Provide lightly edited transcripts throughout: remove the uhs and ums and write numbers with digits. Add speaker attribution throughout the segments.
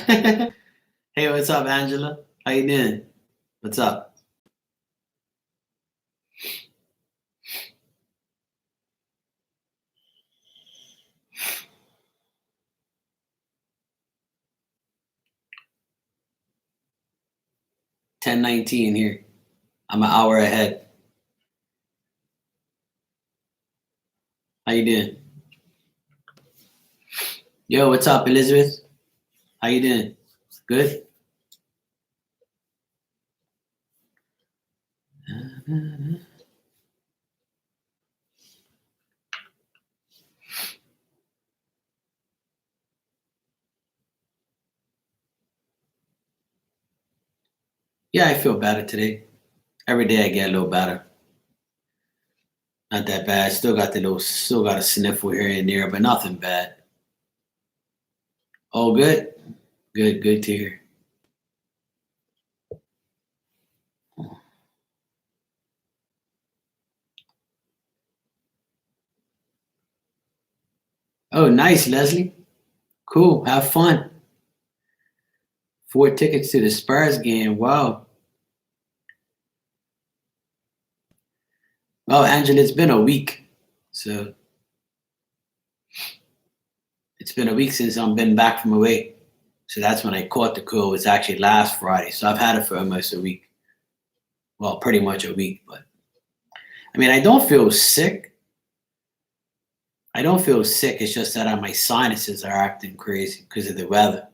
Speaker 1: Hey, what's up, Angela? How you doing? What's up? 10:19 here. I'm an hour ahead. How you doing? Yo, what's up, Elizabeth? How you doing? Good? Yeah, I feel better today. Every day I get a little better. Not that bad. Still got a sniffle here and there, but nothing bad. Oh, good? Good to hear. Oh, nice, Leslie. Cool. Have fun. 4 tickets to the Spurs game. Wow. Well, Angela, it's been a week. So it's been a week since I've been back from away. So that's when I caught the cold. It's actually last Friday. So I've had it for almost a week. Well, pretty much a week. But I mean, I don't feel sick. I don't feel sick. It's just that my sinuses are acting crazy because of the weather.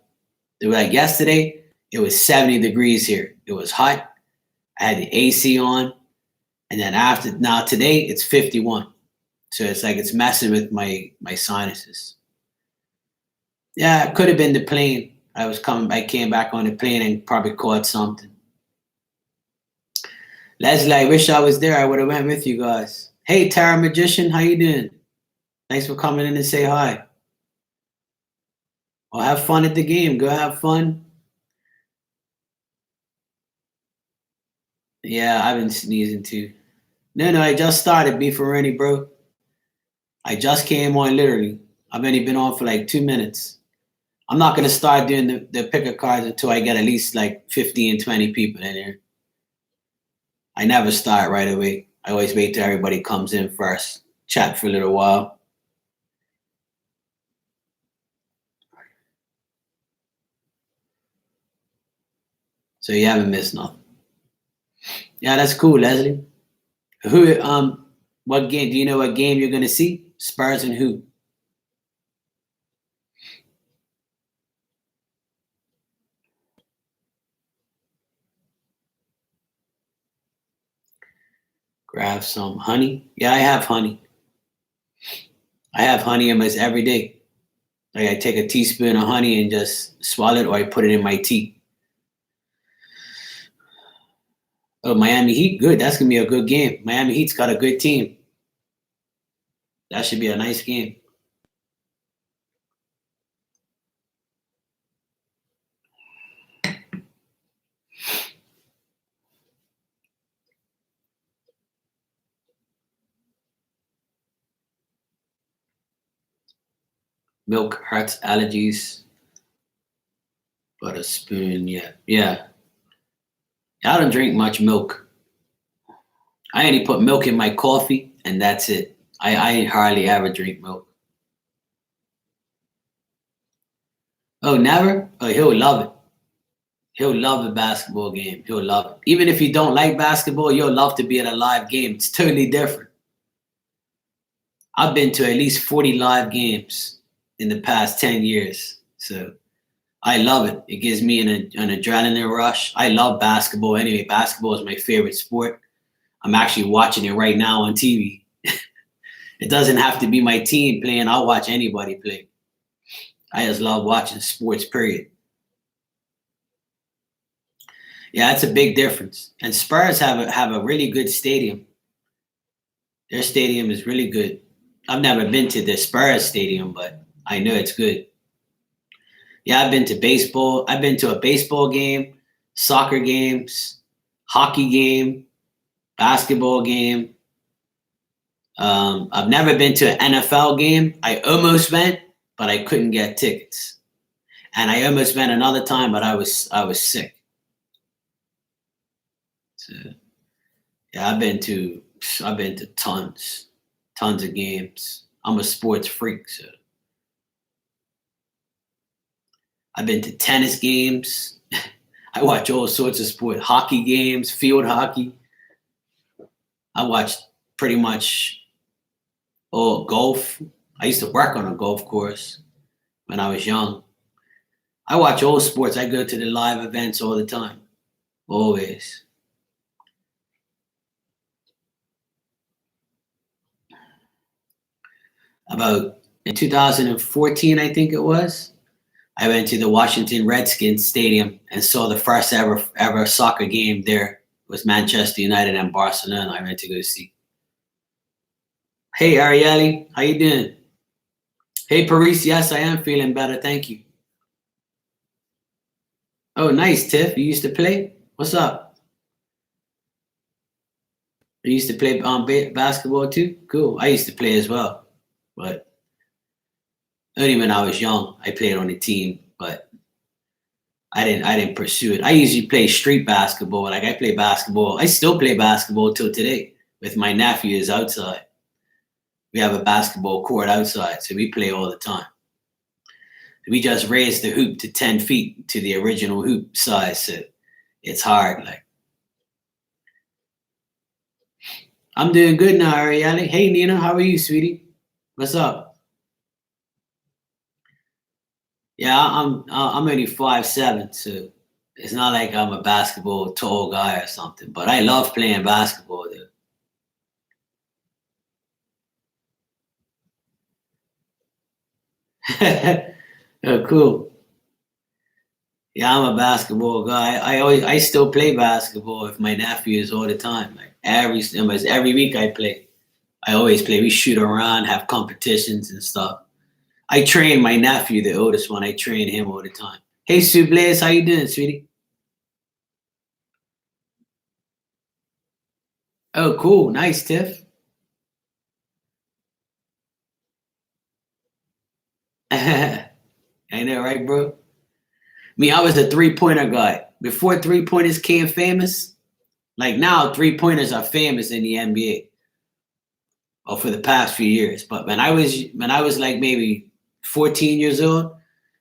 Speaker 1: Like yesterday, it was 70 degrees here. It was hot. I had the AC on. And then now today, it's 51. So it's like it's messing with my sinuses. Yeah, it could have been the plane. I came back on the plane and probably caught something. Leslie, I wish I was there. I would have went with you guys. Hey, Tara Magician, how you doing? Thanks for coming in and say hi. Well, have fun at the game. Go have fun. Yeah, I've been sneezing too. No, I just started Beefaroni, bro. I just came on literally. I've only been on for like 2 minutes. I'm not gonna start doing the picker cards until I get at least like 15, 20 people in here. I never start right away. I always wait till everybody comes in first, chat for a little while. So you haven't missed nothing. Yeah, that's cool, Leslie. Who what game do you know what game you're gonna see? Spurs and who? Grab some honey. Yeah, I have honey. I have honey almost every day. Like I take a teaspoon of honey and just swallow it, or I put it in my tea. Oh, Miami Heat, good. That's gonna be a good game. Miami Heat's got a good team. That should be a nice game. Milk hurts allergies, but a spoon, yeah. I don't drink much milk. I only put milk in my coffee, and that's it. I hardly ever drink milk. Oh, never? Oh, he'll love it. He'll love a basketball game. He'll love it. Even if you don't like basketball, you'll love to be at a live game. It's totally different. I've been to at least 40 live games in the past 10 years. So I love it. It gives me an adrenaline rush. I love basketball anyway. Basketball is my favorite sport. I'm actually watching it right now on TV. It doesn't have to be my team playing. I'll watch anybody play. I just love watching sports, period. Yeah, that's a big difference. And Spurs have a really good stadium. Their stadium is really good. I've never been to the Spurs stadium, but I know it's good. Yeah, I've been to baseball. I've been to a baseball game, soccer games, hockey game, basketball game. I've never been to an NFL game. I almost went, but I couldn't get tickets. And I almost went another time, but I was sick. So yeah, I've been to tons of games. I'm a sports freak, so I've been to tennis games. I watch all sorts of sport, hockey games, field hockey. I watched pretty much all golf. I used to work on a golf course when I was young. I watch all sports. I go to the live events all the time, always. About in 2014, I think it was, I went to the Washington Redskins stadium and saw the first ever soccer game there. It was Manchester United and Barcelona. I went to go see. Hey Ariely, how you doing? Hey Paris, yes, I am feeling better, thank you. Oh, nice, Tiff. You used to play? What's up? You used to play basketball too? Cool. I used to play as well, but only when I was young. I played on a team, but I didn't pursue it. I usually play street basketball. Like I play basketball. I still play basketball till today with my nephews outside. We have a basketball court outside, so we play all the time. We just raised the hoop to 10 feet to the original hoop size, so it's hard. Like I'm doing good now, Ariane. Hey Nina, how are you, sweetie? What's up? Yeah, I'm only 5'7", so it's not like I'm a basketball tall guy or something. But I love playing basketball, dude. Oh, cool. Yeah, I'm a basketball guy. I still play basketball with my nephews all the time. Like almost every week I play. I always play. We shoot around, have competitions and stuff. I train my nephew, the oldest one. I train him all the time. Hey, Sue Blaze, how you doing, sweetie? Oh, cool. Nice, Tiff. I know, right, bro? Me, I was a three-pointer guy. Before three-pointers came famous, like now three-pointers are famous in the NBA. Or for the past few years. But when I was like maybe 14 years old,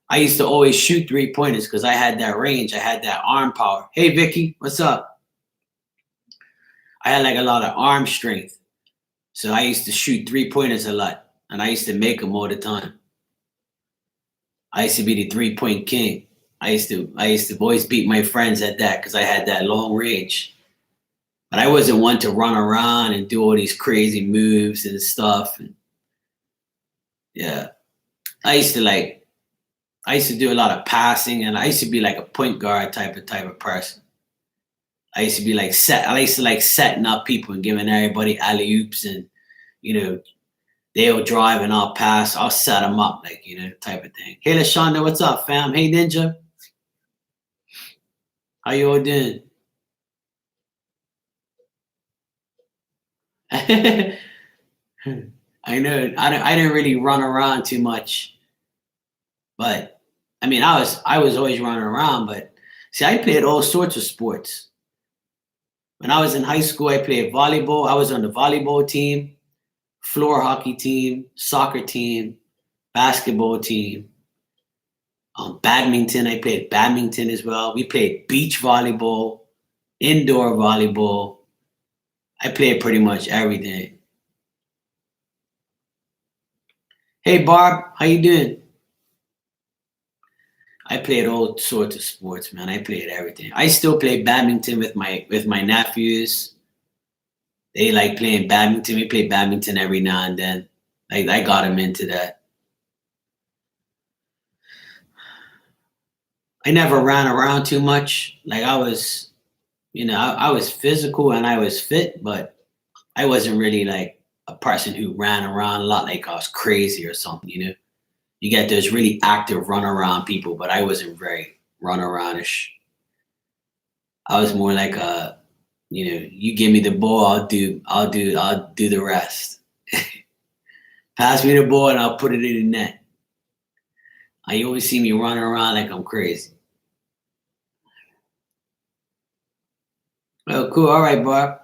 Speaker 1: I used to always shoot three-pointers because I had that range. I had that arm power. Hey Vicky, what's up? I had like a lot of arm strength. So I used to shoot three-pointers a lot. And I used to make them all the time. I used to be the three-point king. I used to always beat my friends at that because I had that long range. But I wasn't one to run around and do all these crazy moves and stuff. And yeah. I used to do a lot of passing, and I used to be like a point guard type of person. I used to be like I used to like setting up people and giving everybody alley oops, and they'll drive and I'll pass. I'll set them up, like type of thing. Hey, Lashonda, what's up, fam? Hey, Ninja, how you all doing? I know I didn't really run around too much, but I mean I was always running around. But see, I played all sorts of sports. When I was in high school, I played volleyball. I was on the volleyball team, floor hockey team, soccer team, basketball team, badminton. I played badminton as well. We played beach volleyball, indoor volleyball. I played pretty much everything. Hey Barb, how you doing? I played all sorts of sports, man. I played everything. I still play badminton with my nephews. They like playing badminton. We play badminton every now and then. I got them into that. I never ran around too much. Like I was, I was physical and I was fit, but I wasn't really like a person who ran around a lot, like I was crazy or something, You get those really active run around people, but I wasn't very run aroundish. I was more like you give me the ball, I'll do the rest. Pass me the ball and I'll put it in the net. You always see me running around like I'm crazy. Oh, cool. All right, Barb.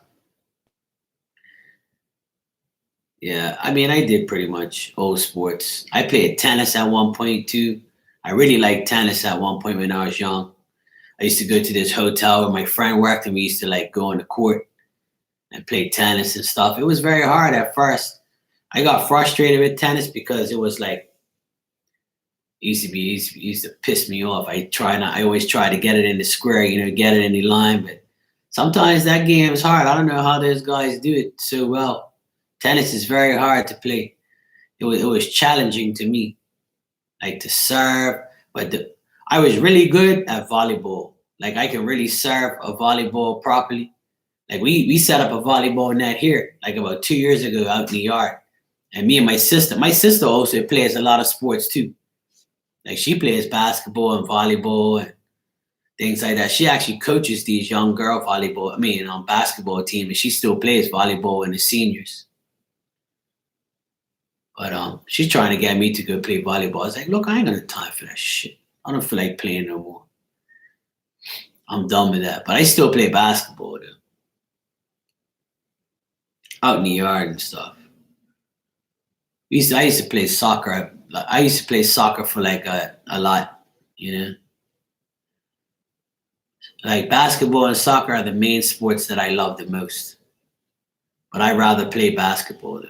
Speaker 1: Yeah, I mean, I did pretty much all sports. I played tennis at one point too. I really liked tennis at one point when I was young. I used to go to this hotel where my friend worked, and we used to like go on the court and play tennis and stuff. It was very hard at first. I got frustrated with tennis because it was like it used to piss me off. I always try to get it in the square, get it in the line, but sometimes that game is hard. I don't know how those guys do it so well. Tennis is very hard to play. It was challenging to me, like to serve, but I was really good at volleyball. Like I can really serve a volleyball properly. Like we set up a volleyball net here, like about 2 years ago out in the yard. And me and my sister also plays a lot of sports too. Like she plays basketball and volleyball and things like that. She actually coaches these young girl basketball team, and she still plays volleyball in the seniors. But she's trying to get me to go play volleyball. I was like, look, I ain't got time for that shit. I don't feel like playing no more. I'm done with that. But I still play basketball though. Out in the yard and stuff. I used to play soccer. I used to play soccer for like a lot, you know. Like basketball and soccer are the main sports that I love the most. But I rather play basketball though.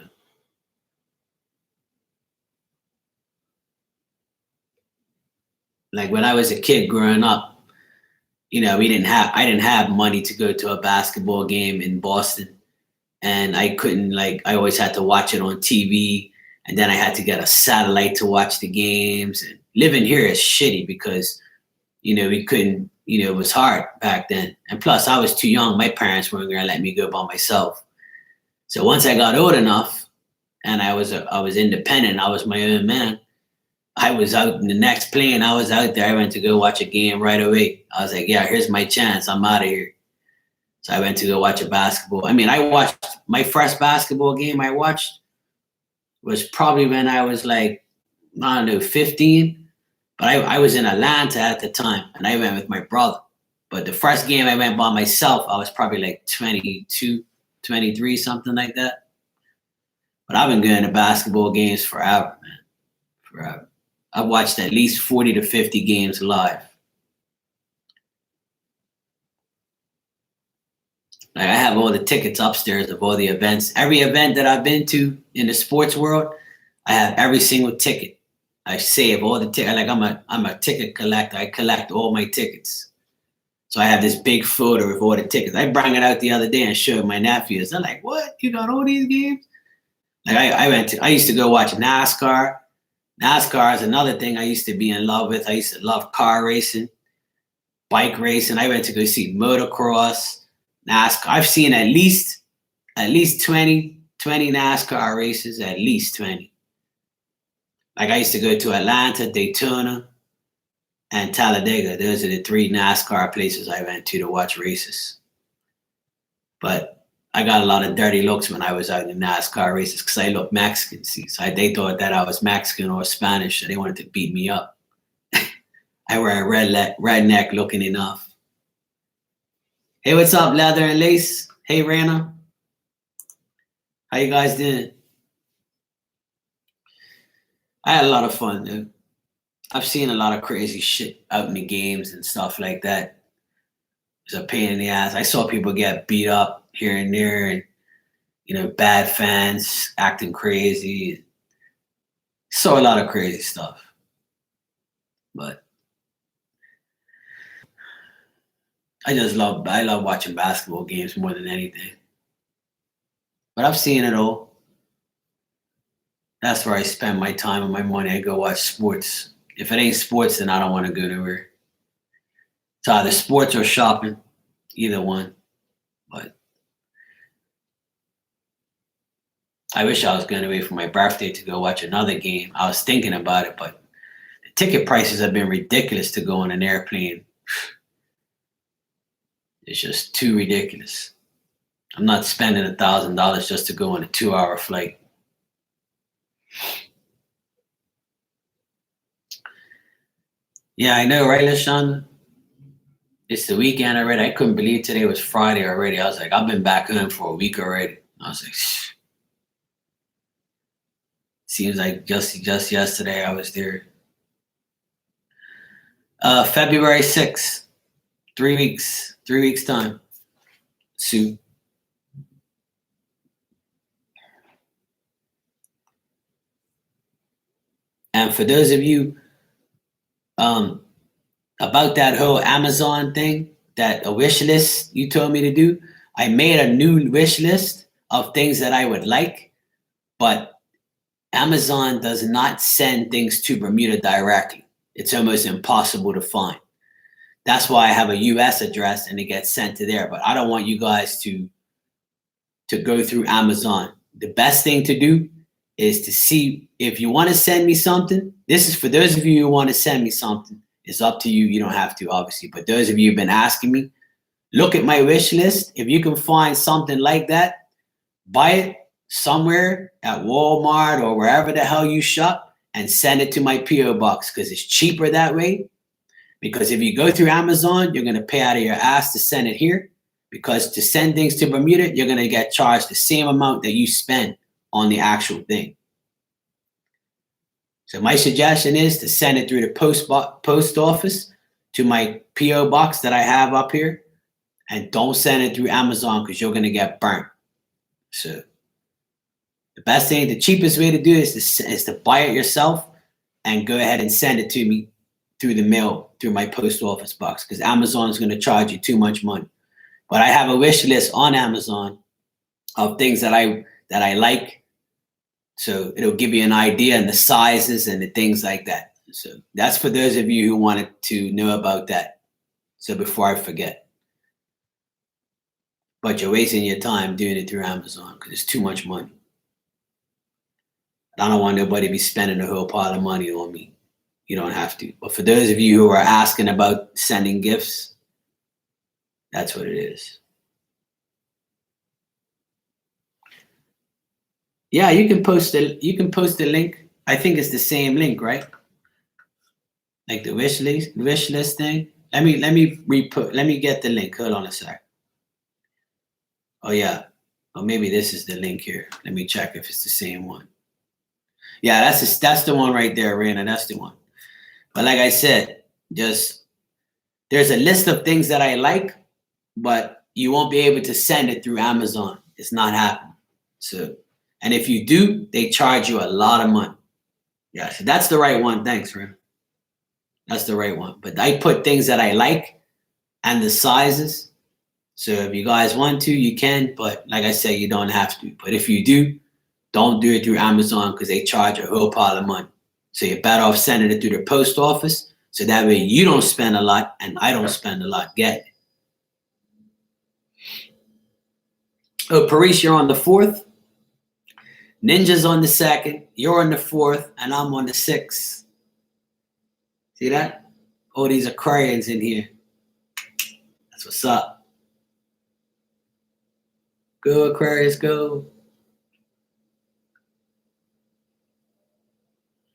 Speaker 1: Like when I was a kid growing up, I didn't have money to go to a basketball game in Boston. And I couldn't I always had to watch it on TV, and then I had to get a satellite to watch the games. And living here is shitty because we couldn't, it was hard back then. And plus I was too young. My parents weren't gonna let me go by myself. So once I got old enough and I was independent, I was my own man. I was out in the next plane. I was out there. I went to go watch a game right away. I was like, yeah, here's my chance. I'm out of here. So I went to go watch a basketball. I mean, I watched my first basketball game I watched was probably when I was like, I don't know, 15. But I was in Atlanta at the time, and I went with my brother. But the first game I went by myself, I was probably like 22, 23, something like that. But I've been going to basketball games forever, man. Forever. I've watched at least 40 to 50 games live. Like I have all the tickets upstairs of all the events. Every event that I've been to in the sports world, I have every single ticket. I save all the tickets. Like I'm a ticket collector. I collect all my tickets. So I have this big folder of all the tickets. I brought it out the other day and showed my nephews. They're like, "What? You got all these games?" Like I used to go watch NASCAR. NASCAR is another thing I used to be in love with. I used to love car racing, bike racing. I went to go see motocross, NASCAR. I've seen at least 20 NASCAR races, at least 20. Like I used to go to Atlanta, Daytona, and Talladega. Those are the three NASCAR places I went to watch races. But I got a lot of dirty looks when I was out in the NASCAR races because I looked Mexican. See, so they thought that I was Mexican or Spanish, so they wanted to beat me up. I wear a redneck looking enough. Hey, what's up, Leather and Lace? Hey, Rana. How you guys doing? I had a lot of fun, dude. I've seen a lot of crazy shit out in the games and stuff like that. It's a pain in the ass. I saw people get beat up here and there, and bad fans acting crazy. Saw a lot of crazy stuff. But I love watching basketball games more than anything. But I've seen it all. That's where I spend my time and my money. I go watch sports. If it ain't sports, then I don't want to go nowhere. It's either sports or shopping, either one. But I wish I was going away for my birthday to go watch another game. I was thinking about it, but the ticket prices have been ridiculous to go on an airplane. It's just too ridiculous. I'm not spending $1,000 just to go on a 2-hour flight. Yeah, I know, right, LaShawn? It's the weekend already. I couldn't believe today was Friday already. I was like, I've been back home for a week already. I was like, shh. Seems like just yesterday I was there. February 6th, 3 weeks, 3 weeks time. Soon. And for those of you um, about that whole Amazon thing, that a wish list you told me to do, I made a new wish list of things that I would like, but Amazon does not send things to Bermuda directly. It's almost impossible to find. That's why I have a US address and it gets sent to there. But I don't want you guys to go through Amazon. The best thing to do is to see if you want to send me something. This is for those of you who want to send me something. It's up to you. You don't have to, obviously. But those of you who've been asking me, look at my wish list. If you can find something like that, buy it somewhere at Walmart or wherever the hell you shop and send it to my P.O. box because it's cheaper that way. Because if you go through Amazon, you're going to pay out of your ass to send it here. Because to send things to Bermuda, you're going to get charged the same amount that you spend on the actual thing. So my suggestion is to send it through the post office to my P.O. box that I have up here. And don't send it through Amazon because you're going to get burnt. So the best thing, the cheapest way to do it is to buy it yourself and go ahead and send it to me through the mail, through my post office box, because Amazon is going to charge you too much money. But I have a wish list on Amazon of things that I like. So it'll give you an idea and the sizes and the things like that. So that's for those of you who wanted to know about that. So before I forget. But you're wasting your time doing it through Amazon because it's too much money. I don't want nobody to be spending a whole pile of money on me. You don't have to. But for those of you who are asking about sending gifts, that's what it is. Yeah, you can post the link. I think it's the same link, right? Like the wish list thing. Let me get the link. Hold on a sec. Oh yeah. Oh, maybe this is the link here. Let me check if it's the same one. Yeah, that's the one right there, Raina. That's the one. But like I said, there's a list of things that I like, but you won't be able to send it through Amazon. It's not happening. So, and if you do, they charge you a lot of money. Yeah, so that's the right one. Thanks, Raina. That's the right one. But I put things that I like and the sizes. So if you guys want to, you can. But like I said, you don't have to. But if you do, don't do it through Amazon because they charge a whole pile of money. So you're better off sending it through the post office. So that way you don't spend a lot and I don't spend a lot getting it. Oh, Paris, you're on the 4th. Ninja's on the 2nd. You're on the 4th. And I'm on the 6th. See that? All these Aquarians in here. That's what's up. Go, Aquarius, go.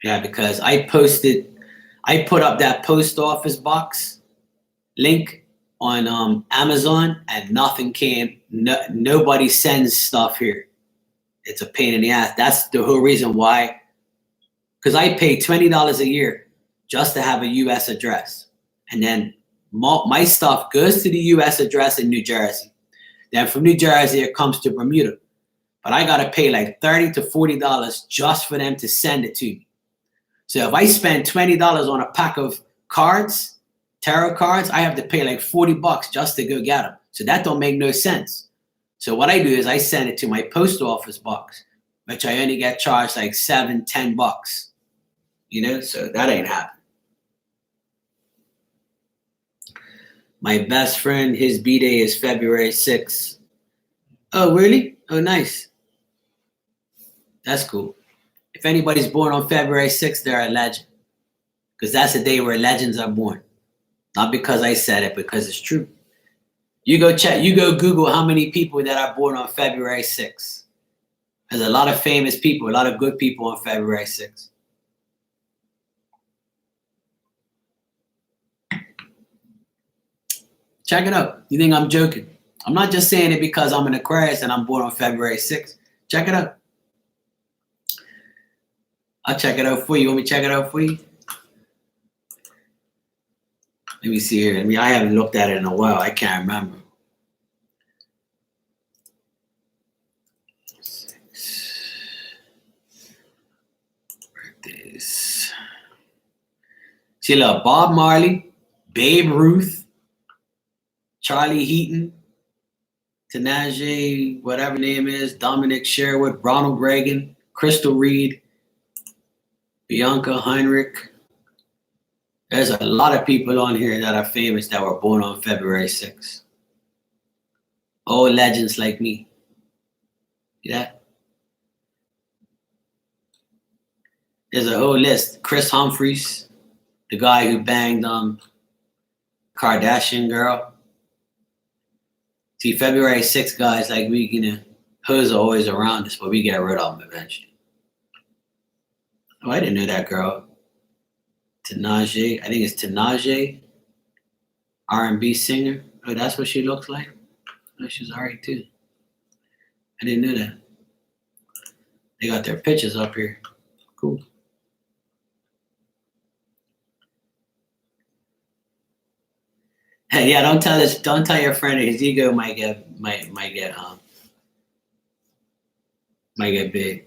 Speaker 1: Yeah, because I put up that post office box link on Amazon and nothing came. Nobody sends stuff here. It's a pain in the ass. That's the whole reason why. Because I pay $20 a year just to have a U.S. address. And then my stuff goes to the U.S. address in New Jersey. Then from New Jersey, it comes to Bermuda. But I got to pay like $30 to $40 just for them to send it to me. So if I spend $20 on a pack of cards, tarot cards, I have to pay like $40 just to go get them. So that don't make no sense. So what I do is I send it to my post office box, which I only get charged like $7, $10. You know, so that ain't happening. My best friend, his B-Day is February 6th. Oh, really? Oh, nice. That's cool. If anybody's born on February 6th, they're a legend. Because that's the day where legends are born. Not because I said it, because it's true. You go Google how many people that are born on February 6th. There's a lot of famous people, a lot of good people on February 6th. Check it out. You think I'm joking? I'm not just saying it because I'm an Aquarius and I'm born on February 6th. Check it out. I'll check it out for you. You want me to check it out for you? Let me see here. I haven't looked at it in a while. I can't remember. Birthdays. See, look, Bob Marley, Babe Ruth, Charlie Heaton, Tanaje, whatever name is, Dominic Sherwood, Ronald Reagan, Crystal Reed, Bianca Heinrich. There's a lot of people on here that are famous that were born on February 6th. Old legends like me. Yeah. There's a whole list. Chris Humphries, the guy who banged Kardashian girl. See, February 6th guys like we, hoes are always around us, but we get rid of them eventually. Oh, I didn't know that girl. Tanaje, I think it's Tanaje, R&B singer. Oh, that's what she looks like? Oh, she's alright too. I didn't know that. They got their pictures up here. Cool. Hey, yeah, don't tell your friend his ego might get big.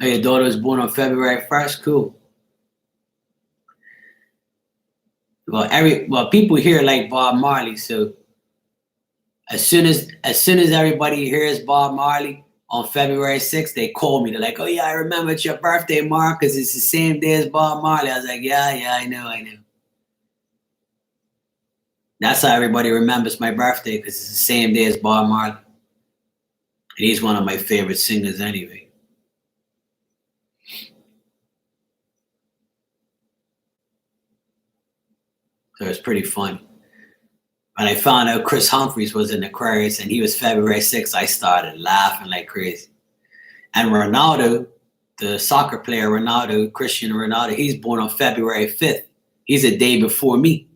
Speaker 1: Oh, your daughter was born on February 1st? Cool. Well, people here like Bob Marley, so as soon as everybody hears Bob Marley on February 6th, they call me. They're like, "Oh yeah, I remember it's your birthday, Mark, because it's the same day as Bob Marley." I was like, "Yeah, I know." That's how everybody remembers my birthday, because it's the same day as Bob Marley, and he's one of my favorite singers anyway. So it's pretty funny. When I found out Chris Humphries was an Aquarius and he was February 6th, I started laughing like crazy. And Ronaldo, the soccer player Ronaldo, Cristiano Ronaldo, he's born on February 5th. He's a day before me.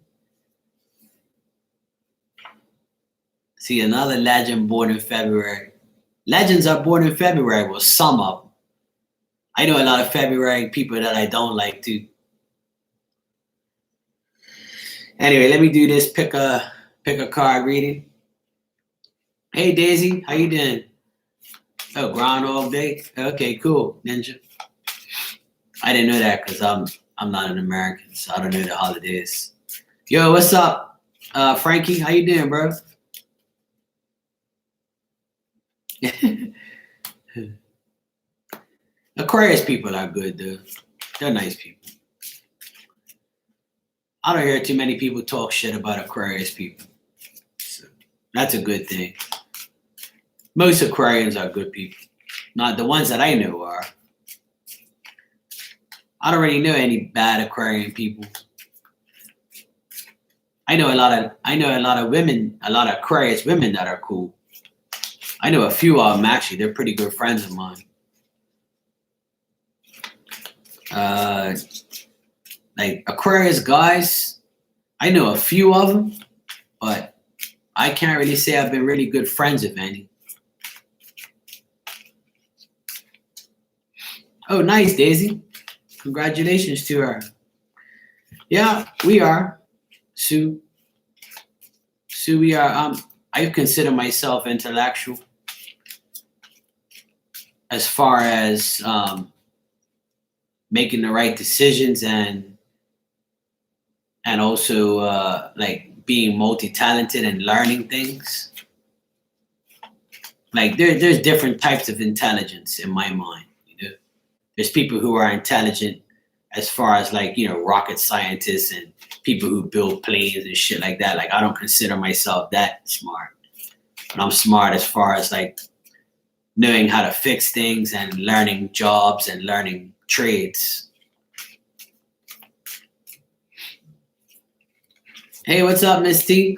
Speaker 1: See, another legend born in February. Legends are born in February. Well, some of them. I know a lot of February people that I don't like too. Anyway, let me do this pick a card reading. Hey Daisy, how you doing? Oh, Groundhog Day. Okay, cool, Ninja. I didn't know that because I'm not an American, so I don't know the holidays. Yo, what's up, Frankie? How you doing, bro? Aquarius people are good, though. They're nice people. I don't hear too many people talk shit about Aquarius people. So that's a good thing. Most Aquarians are good people. Not the ones that I know are. I don't really know any bad Aquarian people. I know a lot of women, a lot of Aquarius women that are cool. I know a few of them actually. They're pretty good friends of mine. Like Aquarius guys, I know a few of them, but I can't really say I've been really good friends with any. Oh, nice, Daisy. Congratulations to her. Yeah, we are. Sue, we are. I consider myself intellectual as far as making the right decisions and also like being multi-talented and learning things. Like there's different types of intelligence in my mind. There's people who are intelligent as far as like, rocket scientists and people who build planes and shit like that. Like I don't consider myself that smart, but I'm smart as far as like knowing how to fix things and learning jobs and learning trades. Hey, what's up, Miss T?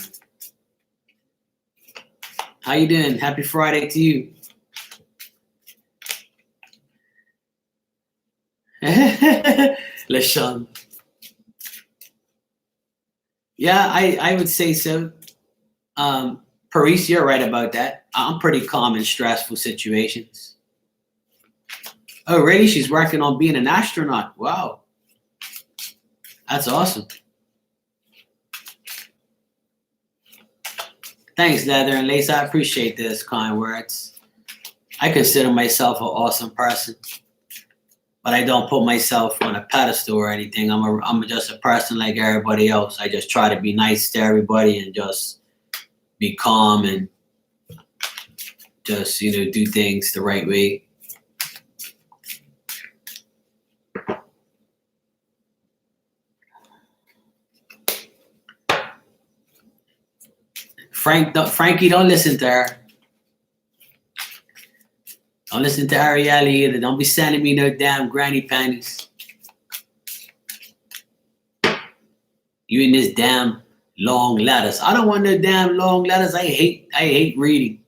Speaker 1: How you doing? Happy Friday to you. LeSean. Yeah, I would say so. Paris, you're right about that. I'm pretty calm in stressful situations. Oh, really? She's working on being an astronaut. Wow. That's awesome. Thanks, Leather and Lace. I appreciate this kind words. I consider myself an awesome person, but I don't put myself on a pedestal or anything. I'm just a person like everybody else. I just try to be nice to everybody and just be calm and just, do things the right way. Frankie, don't listen to her. Don't listen to Ariella either. Don't be sending me no damn granny panties. You in this damn long letters. I don't want no damn long letters. I hate reading.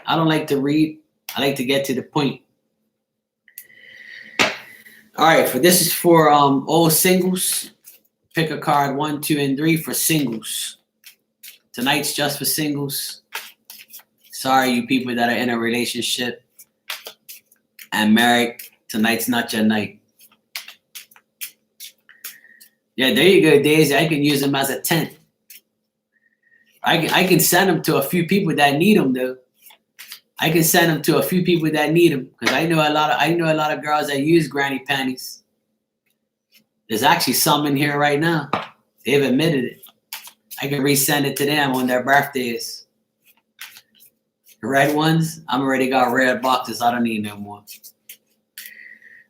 Speaker 1: I don't like to read. I like to get to the point. All right, this is for all singles. Pick a card 1, 2, and 3 for singles. Tonight's just for singles. Sorry, you people that are in a relationship and married. Tonight's not your night. Yeah, there you go, Daisy. I can use them as a tent. I can send them to a few people that need them, though. I can send them to a few people that need them because I know a lot of girls that use granny panties. There's actually some in here right now. They've admitted it. I can resend it to them on their birthdays. The red ones, I'm already got red boxes. I don't need no more.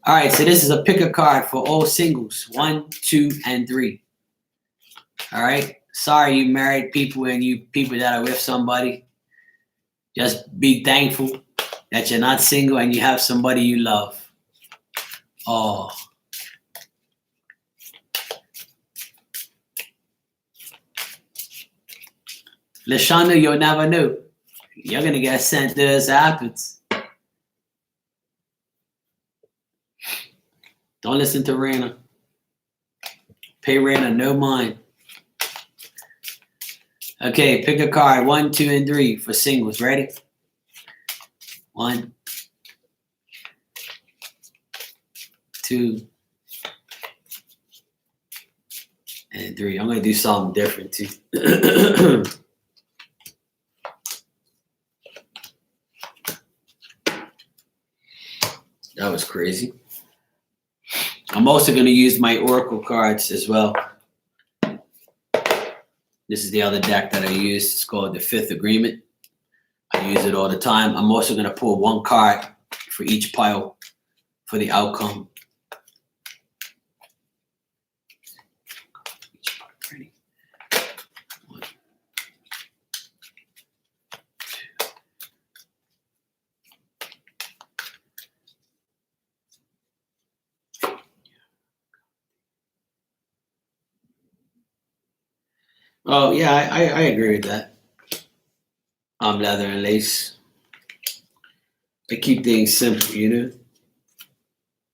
Speaker 1: All right, so this is a pick a card for all singles, 1, 2, and 3. All right. Sorry, you married people and you people that are with somebody. Just be thankful that you're not single and you have somebody you love. Oh. Lashonda, you'll never know. You're going to get sent to this happens. Don't listen to Raina. Pay Raina no mind. Okay, pick a card 1, 2, and 3 for singles. Ready? 1, 2, and 3. I'm going to do something different too. That was crazy. I'm also going to use my Oracle cards as well. This is the other deck that I use. It's called the Fifth Agreement. I use it all the time. I'm also going to pull one card for each pile for the outcome. Oh, yeah, I agree with that. Leather and Lace. I keep things simple, you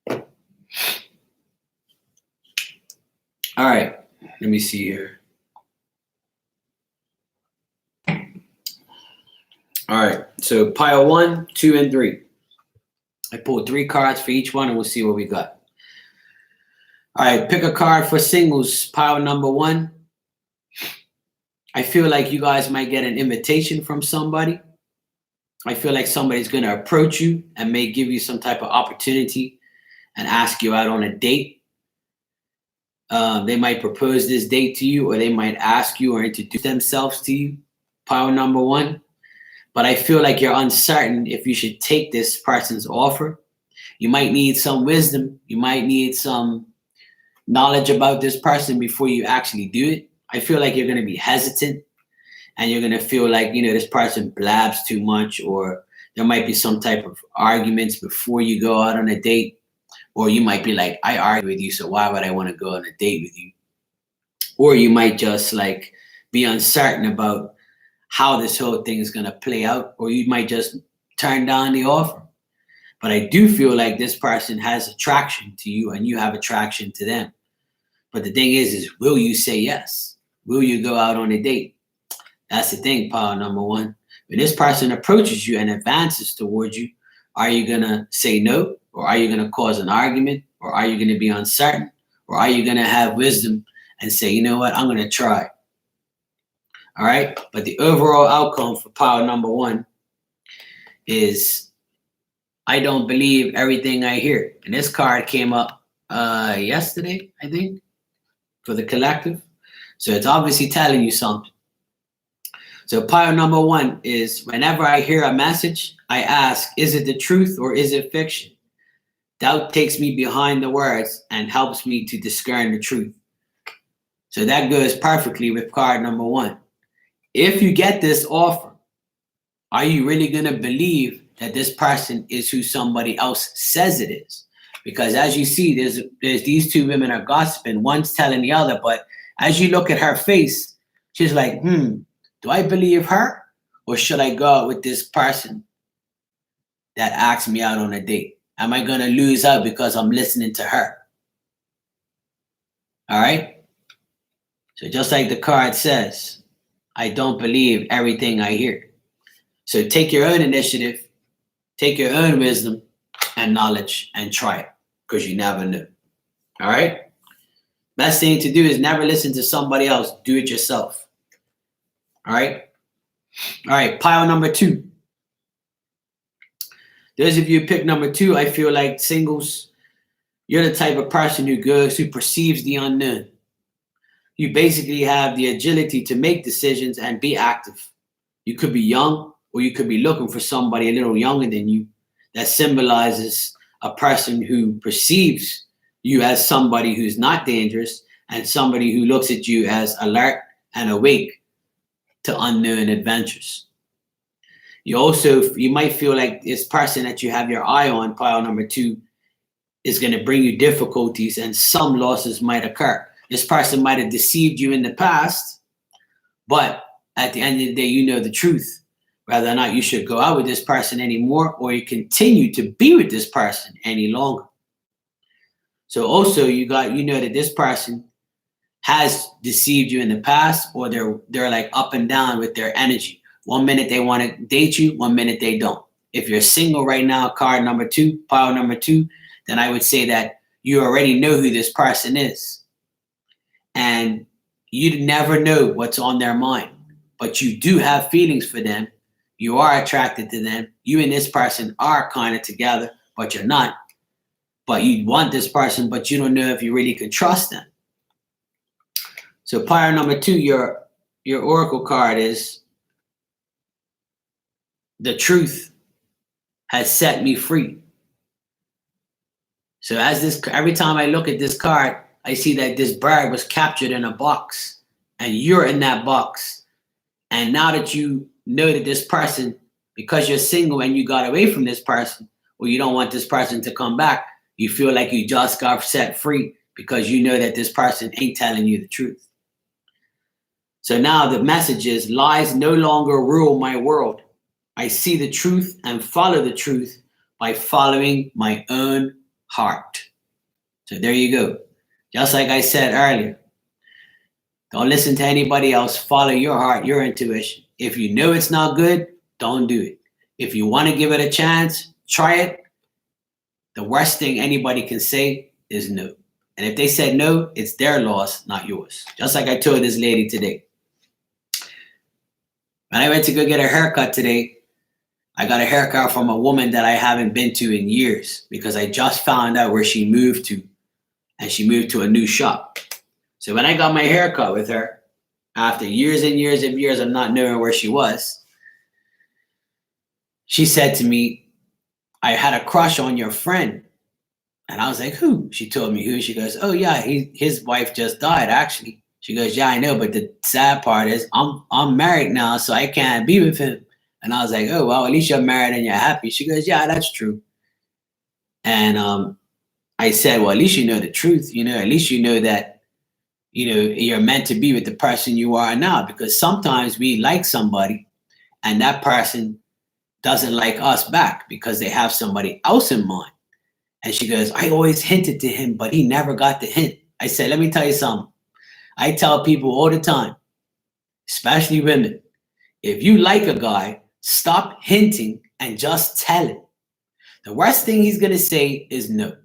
Speaker 1: know? All right, let me see here. All right, so pile 1, 2, and 3. I pulled 3 cards for each one, and we'll see what we got. All right, pick a card for singles, pile number 1. I feel like you guys might get an invitation from somebody. I feel like somebody's going to approach you and may give you some type of opportunity and ask you out on a date. They might propose this date to you, or they might ask you or introduce themselves to you. Pile number 1. But I feel like you're uncertain if you should take this person's offer. You might need some wisdom. You might need some knowledge about this person before you actually do it. I feel like you're going to be hesitant and you're going to feel like, this person blabs too much, or there might be some type of arguments before you go out on a date, or you might be like, I argue with you, so why would I want to go on a date with you? Or you might just like be uncertain about how this whole thing is going to play out, or you might just turn down the offer. But I do feel like this person has attraction to you and you have attraction to them. But the thing is will you say yes? Will you go out on a date? That's the thing, pile number one. When this person approaches you and advances towards you, are you going to say no? Or are you going to cause an argument? Or are you going to be uncertain? Or are you going to have wisdom and say, you know what, I'm going to try? All right. But the overall outcome for pile number one is I don't believe everything I hear. And this card came up yesterday, I think, for the collective. So it's obviously telling you something. So pile number one is whenever I hear a message, I ask, is it the truth or is it fiction? Doubt takes me behind the words and helps me to discern the truth. So that goes perfectly with card number one. If you get this offer, are you really going to believe that this person is who somebody else says it is? Because as you see, there's these two women are gossiping, one's telling the other, but as you look at her face, she's like, do I believe her? Or should I go out with this person that asked me out on a date? Am I going to lose out because I'm listening to her? All right? So just like the card says, I don't believe everything I hear. So take your own initiative, take your own wisdom and knowledge and try it, because you never know. All right? Best thing to do is never listen to somebody else. Do it yourself. All right? All right, pile number two. Those of you who pick number two, I feel like singles, you're the type of person who perceives the unknown. You basically have the agility to make decisions and be active. You could be young, or you could be looking for somebody a little younger than you. That symbolizes a person who perceives you as somebody who's not dangerous and somebody who looks at you as alert and awake to unknown adventures. You might feel like this person that you have your eye on, pile number two, is going to bring you difficulties and some losses might occur. This person might have deceived you in the past, but at the end of the day, you know the truth, whether or not you should go out with this person anymore or you continue to be with this person any longer. So also you know that this person has deceived you in the past, or they're like up and down with their energy. 1 minute they want to date you, 1 minute they don't. If you're single right now, card number two, pile number two, then I would say that you already know who this person is. And you never know what's on their mind, but you do have feelings for them. You are attracted to them. You and this person are kind of together, but you're not. But you want this person, but you don't know if you really can trust them. So pile number two, your oracle card is the truth has set me free. So every time I look at this card, I see that this bird was captured in a box and you're in that box. And now that you know that this person, because you're single and you got away from this person, or you don't want this person to come back, you feel like you just got set free because you know that this person ain't telling you the truth. So now the message is, lies no longer rule my world. I see the truth and follow the truth by following my own heart. So there you go. Just like I said earlier, don't listen to anybody else. Follow your heart, your intuition. If you know it's not good, don't do it. If you want to give it a chance, try it. The worst thing anybody can say is no. And if they said no, it's their loss, not yours. Just like I told this lady today. When I went to go get a haircut today, I got a haircut from a woman that I haven't been to in years because I just found out where she moved to, and she moved to a new shop. So when I got my haircut with her, after years and years and years of not knowing where she was, she said to me, I had a crush on your friend. And I was like, who? She told me who. She goes, oh yeah, his wife just died actually. She goes, yeah, I know, but the sad part is I'm married now, so I can't be with him. And I was like, oh, well, at least you're married and you're happy. She goes, yeah, that's true. And I said, well, at least you know the truth. At least you know that, you're meant to be with the person you are now, because sometimes we like somebody and that person doesn't like us back because they have somebody else in mind. And she goes, I always hinted to him, but he never got the hint. I said, let me tell you something. I tell people all the time, especially women, If you like a guy, stop hinting and just tell him. The worst thing he's going to say is no.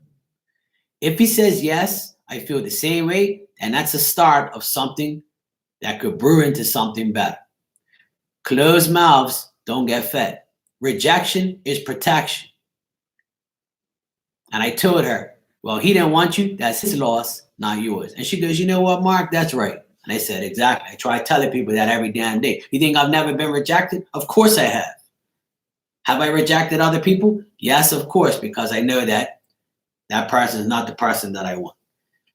Speaker 1: If he says yes, I feel the same way, and that's a start of something that could brew into something better. Closed mouths don't get fed. Rejection is protection. And I told her, well, he didn't want you. That's his loss, not yours. And she goes, you know what, Mark? That's right. And I said, exactly. I try telling people that every damn day. You think I've never been rejected? Of course I have. Have I rejected other people? Yes, of course, because I know that that person is not the person that I want.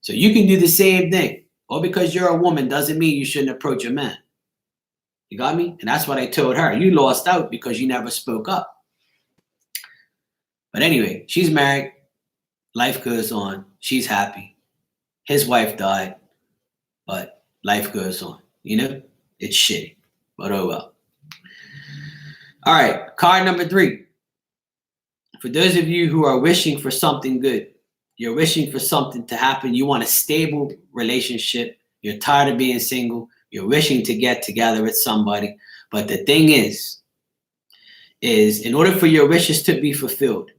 Speaker 1: So you can do the same thing. Or because you're a woman doesn't mean you shouldn't approach a man. You got me? And that's what I told her. You lost out because you never spoke up. But anyway, she's married. Life goes on. She's happy. His wife died. But life goes on. You know? It's shitty. But oh well. All right. Card number 3. For those of you who are wishing for something good, you're wishing for something to happen. You want a stable relationship. You're tired of being single. You're wishing to get together with somebody. But the thing is in order for your wishes to be fulfilled,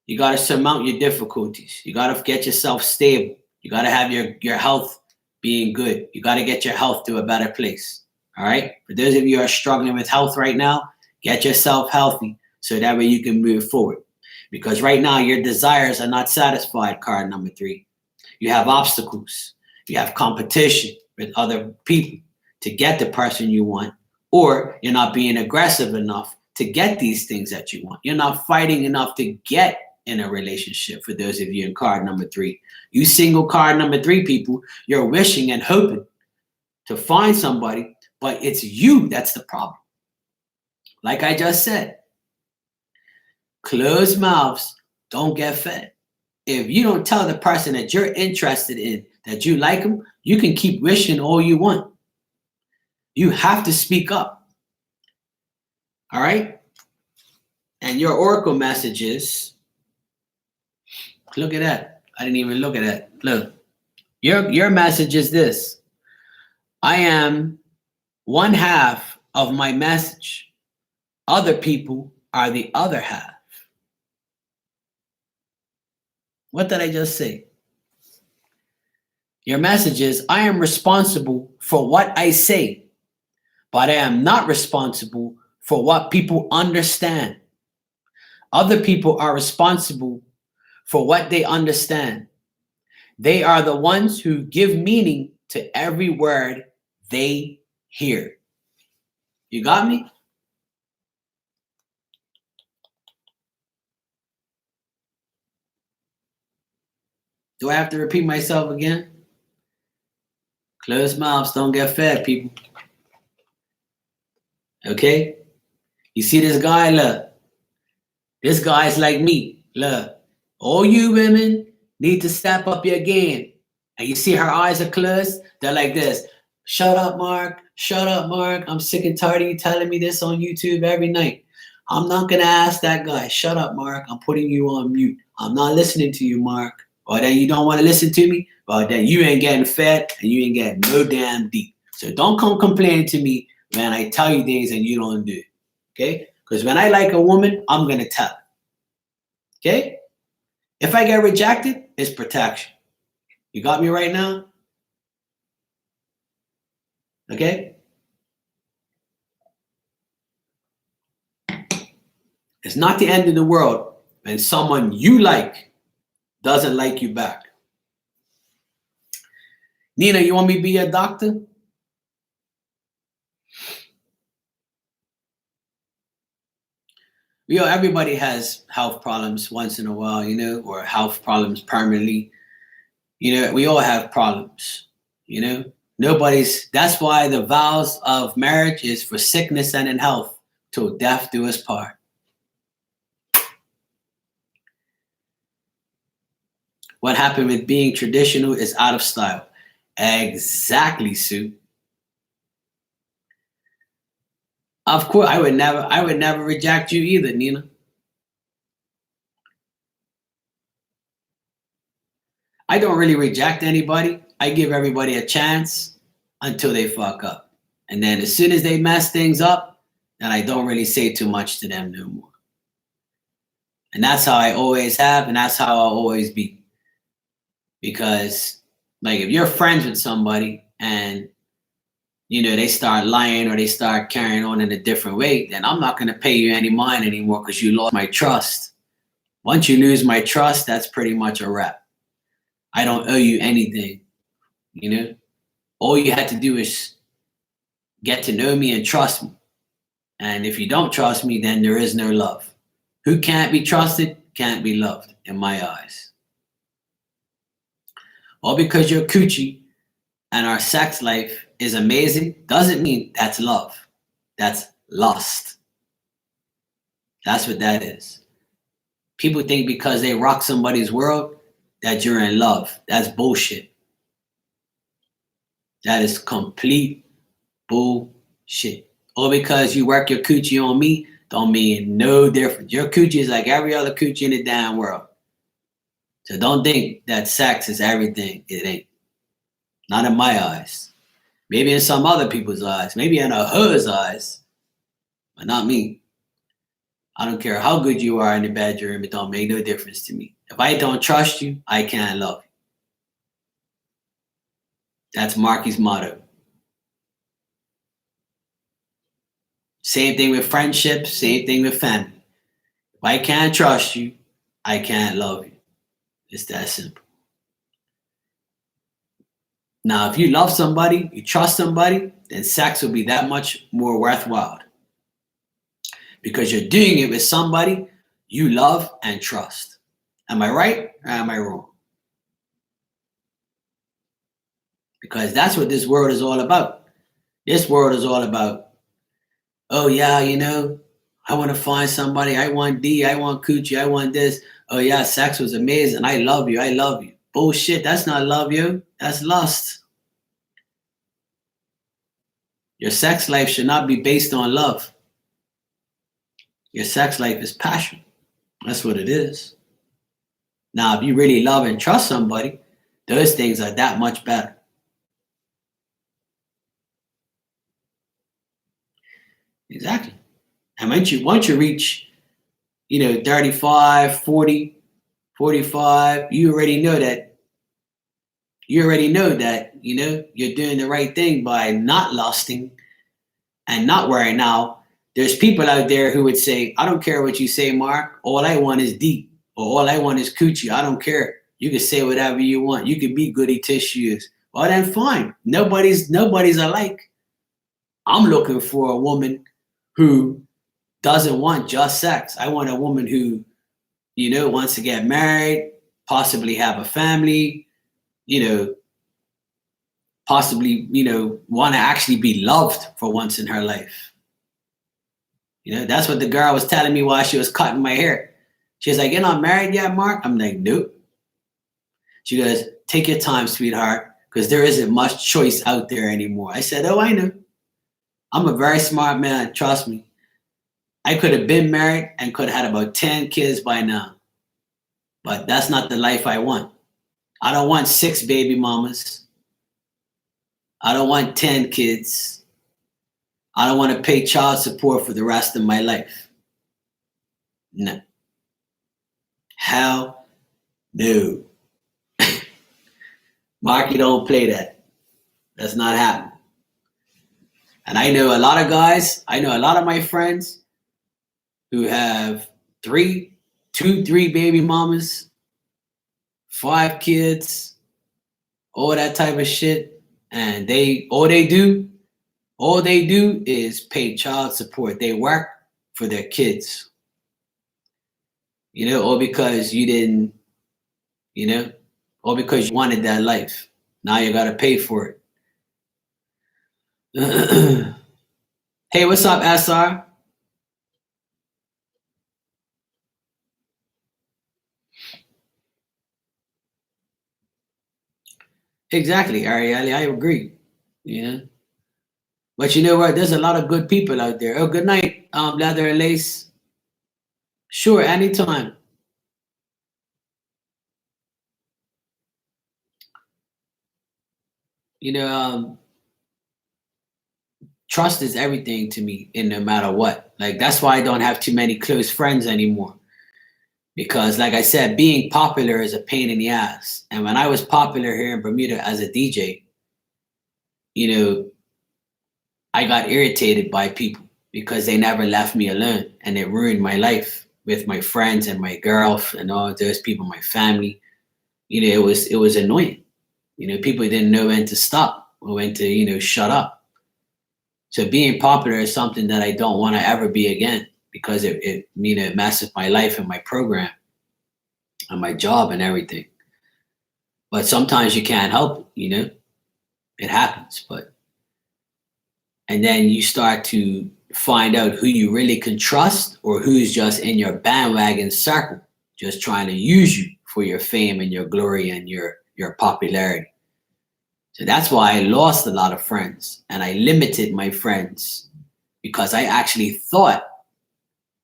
Speaker 1: you got to surmount your difficulties. You got to get yourself stable. You got to have your health being good. You got to get your health to a better place. All right? For those of you who are struggling with health right now, get yourself healthy so that way you can move forward. Because right now, your desires are not satisfied, card number 3. You have obstacles. You have competition with other people to get the person you want, or you're not being aggressive enough to get these things that you want. You're not fighting enough to get in a relationship, for those of you in card number 3. You single card number 3 people, you're wishing and hoping to find somebody, but it's you that's the problem. Like I just said, closed mouths don't get fed. If you don't tell the person that you're interested in that you like them, you can keep wishing all you want. You have to speak up. All right? And your oracle messages, look at that. I didn't even look at that. Look, your message is this. I am one half of my message. Other people are the other half. What did I just say? Your message is, I am responsible for what I say, but I am not responsible for what people understand. Other people are responsible for what they understand. They are the ones who give meaning to every word they hear. You got me? Do I have to repeat myself again? Closed mouths don't get fed, people. Okay? You see this guy? Look. This guy's like me. Look. All you women need to step up your game. And you see her eyes are closed? They're like this. Shut up, Mark. Shut up, Mark. I'm sick and tired of you telling me this on YouTube every night. I'm not going to ask that guy. Shut up, Mark. I'm putting you on mute. I'm not listening to you, Mark. Or then you don't want to listen to me. Well, then you ain't getting fed and you ain't getting no damn deep. So don't come complaining to me when I tell you things and you don't do it. Okay? Because when I like a woman, I'm going to tell her. Okay? If I get rejected, it's protection. You got me right now? Okay? It's not the end of the world when someone you like doesn't like you back. Nina, you want me to be a doctor? You know, everybody has health problems once in a while, you know, or health problems permanently. You know, we all have problems, you know. That's why the vows of marriage is for sickness and in health, till death do us part. What happened with being traditional is out of style. Exactly, Sue. Of course, I would never reject you either, Nina. I don't really reject anybody. I give everybody a chance until they fuck up. And then as soon as they mess things up, then I don't really say too much to them no more. And that's how I always have, and that's how I'll always be. Because, like, if you're friends with somebody and, you know, they start lying or they start carrying on in a different way, then I'm not going to pay you any mind anymore because you lost my trust. Once you lose my trust, that's pretty much a wrap. I don't owe you anything, you know? All you had to do is get to know me and trust me. And if you don't trust me, then there is no love. Who can't be trusted can't be loved in my eyes. All because you're coochie and our sex life is amazing doesn't mean that's love. That's lust. That's what that is. People think because they rock somebody's world that you're in love. That's bullshit. That is complete bullshit. Or because you work your coochie on me don't mean no difference. Your coochie is like every other coochie in the damn world. So don't think that sex is everything. It ain't. Not in my eyes. Maybe in some other people's eyes. Maybe in a her's eyes. But not me. I don't care how good you are in the bedroom. It don't make no difference to me. If I don't trust you, I can't love you. That's Marky's motto. Same thing with friendships. Same thing with family. If I can't trust you, I can't love you. It's that simple. Now, if you love somebody, you trust somebody, then sex will be that much more worthwhile. Because you're doing it with somebody you love and trust. Am I right or am I wrong? Because that's what this world is all about. This world is all about, oh yeah, you know, I want to find somebody. I want D. I want coochie. I want this. Oh yeah, sex was amazing. I love you. I love you. Bullshit. That's not love you. That's lust. Your sex life should not be based on love. Your sex life is passion. That's what it is. Now, if you really love and trust somebody, those things are that much better. Exactly. And once you reach, 35, 40, 45, you already know that, you're doing the right thing by not lusting and not worrying. Now, there's people out there who would say, I don't care what you say, Mark. All I want is deep. Or all I want is coochie. I don't care. You can say whatever you want. You can be goody tissues. Well, then fine. Nobody's alike. I'm looking for a woman who doesn't want just sex. I want a woman who, wants to get married, possibly have a family, possibly, want to actually be loved for once in her life. That's what the girl was telling me while she was cutting my hair. She was like, you're not married yet, Mark? I'm like, nope. She goes, take your time, sweetheart, because there isn't much choice out there anymore. I said, oh, I know. I'm a very smart man, trust me. I could have been married and could have had about 10 kids by now. But that's not the life I want. I don't want 6 baby mamas. I don't want 10 kids. I don't want to pay child support for the rest of my life. No. Hell no. Marky, don't play that. That's not happening. And I know a lot of guys, I know a lot of my friends who have 3 baby mamas, 5 kids, all that type of shit. And all they do is pay child support. They work for their kids. Or because you didn't, or because you wanted that life. Now you gotta pay for it. Hey, what's up, SR? Exactly, Arielle, I agree. But you know what? There's a lot of good people out there. Oh, good night, Leather and Lace. Sure, anytime. trust is everything to me in no matter what. Like, that's why I don't have too many close friends anymore. Because like I said, being popular is a pain in the ass. And when I was popular here in Bermuda as a DJ, you know, I got irritated by people because they never left me alone, and it ruined my life with my friends and my girl and all those people, my family. You know, it was annoying. You know, people didn't know when to stop or when to, you know, shut up. So being popular is something that I don't want to ever be again, because it you know, it messes my life and my program and my job and everything. But sometimes you can't help it, you know, it happens. And then you start to find out who you really can trust or who's just in your bandwagon circle, just trying to use you for your fame and your glory and your popularity. So that's why I lost a lot of friends, and I limited my friends, because I actually thought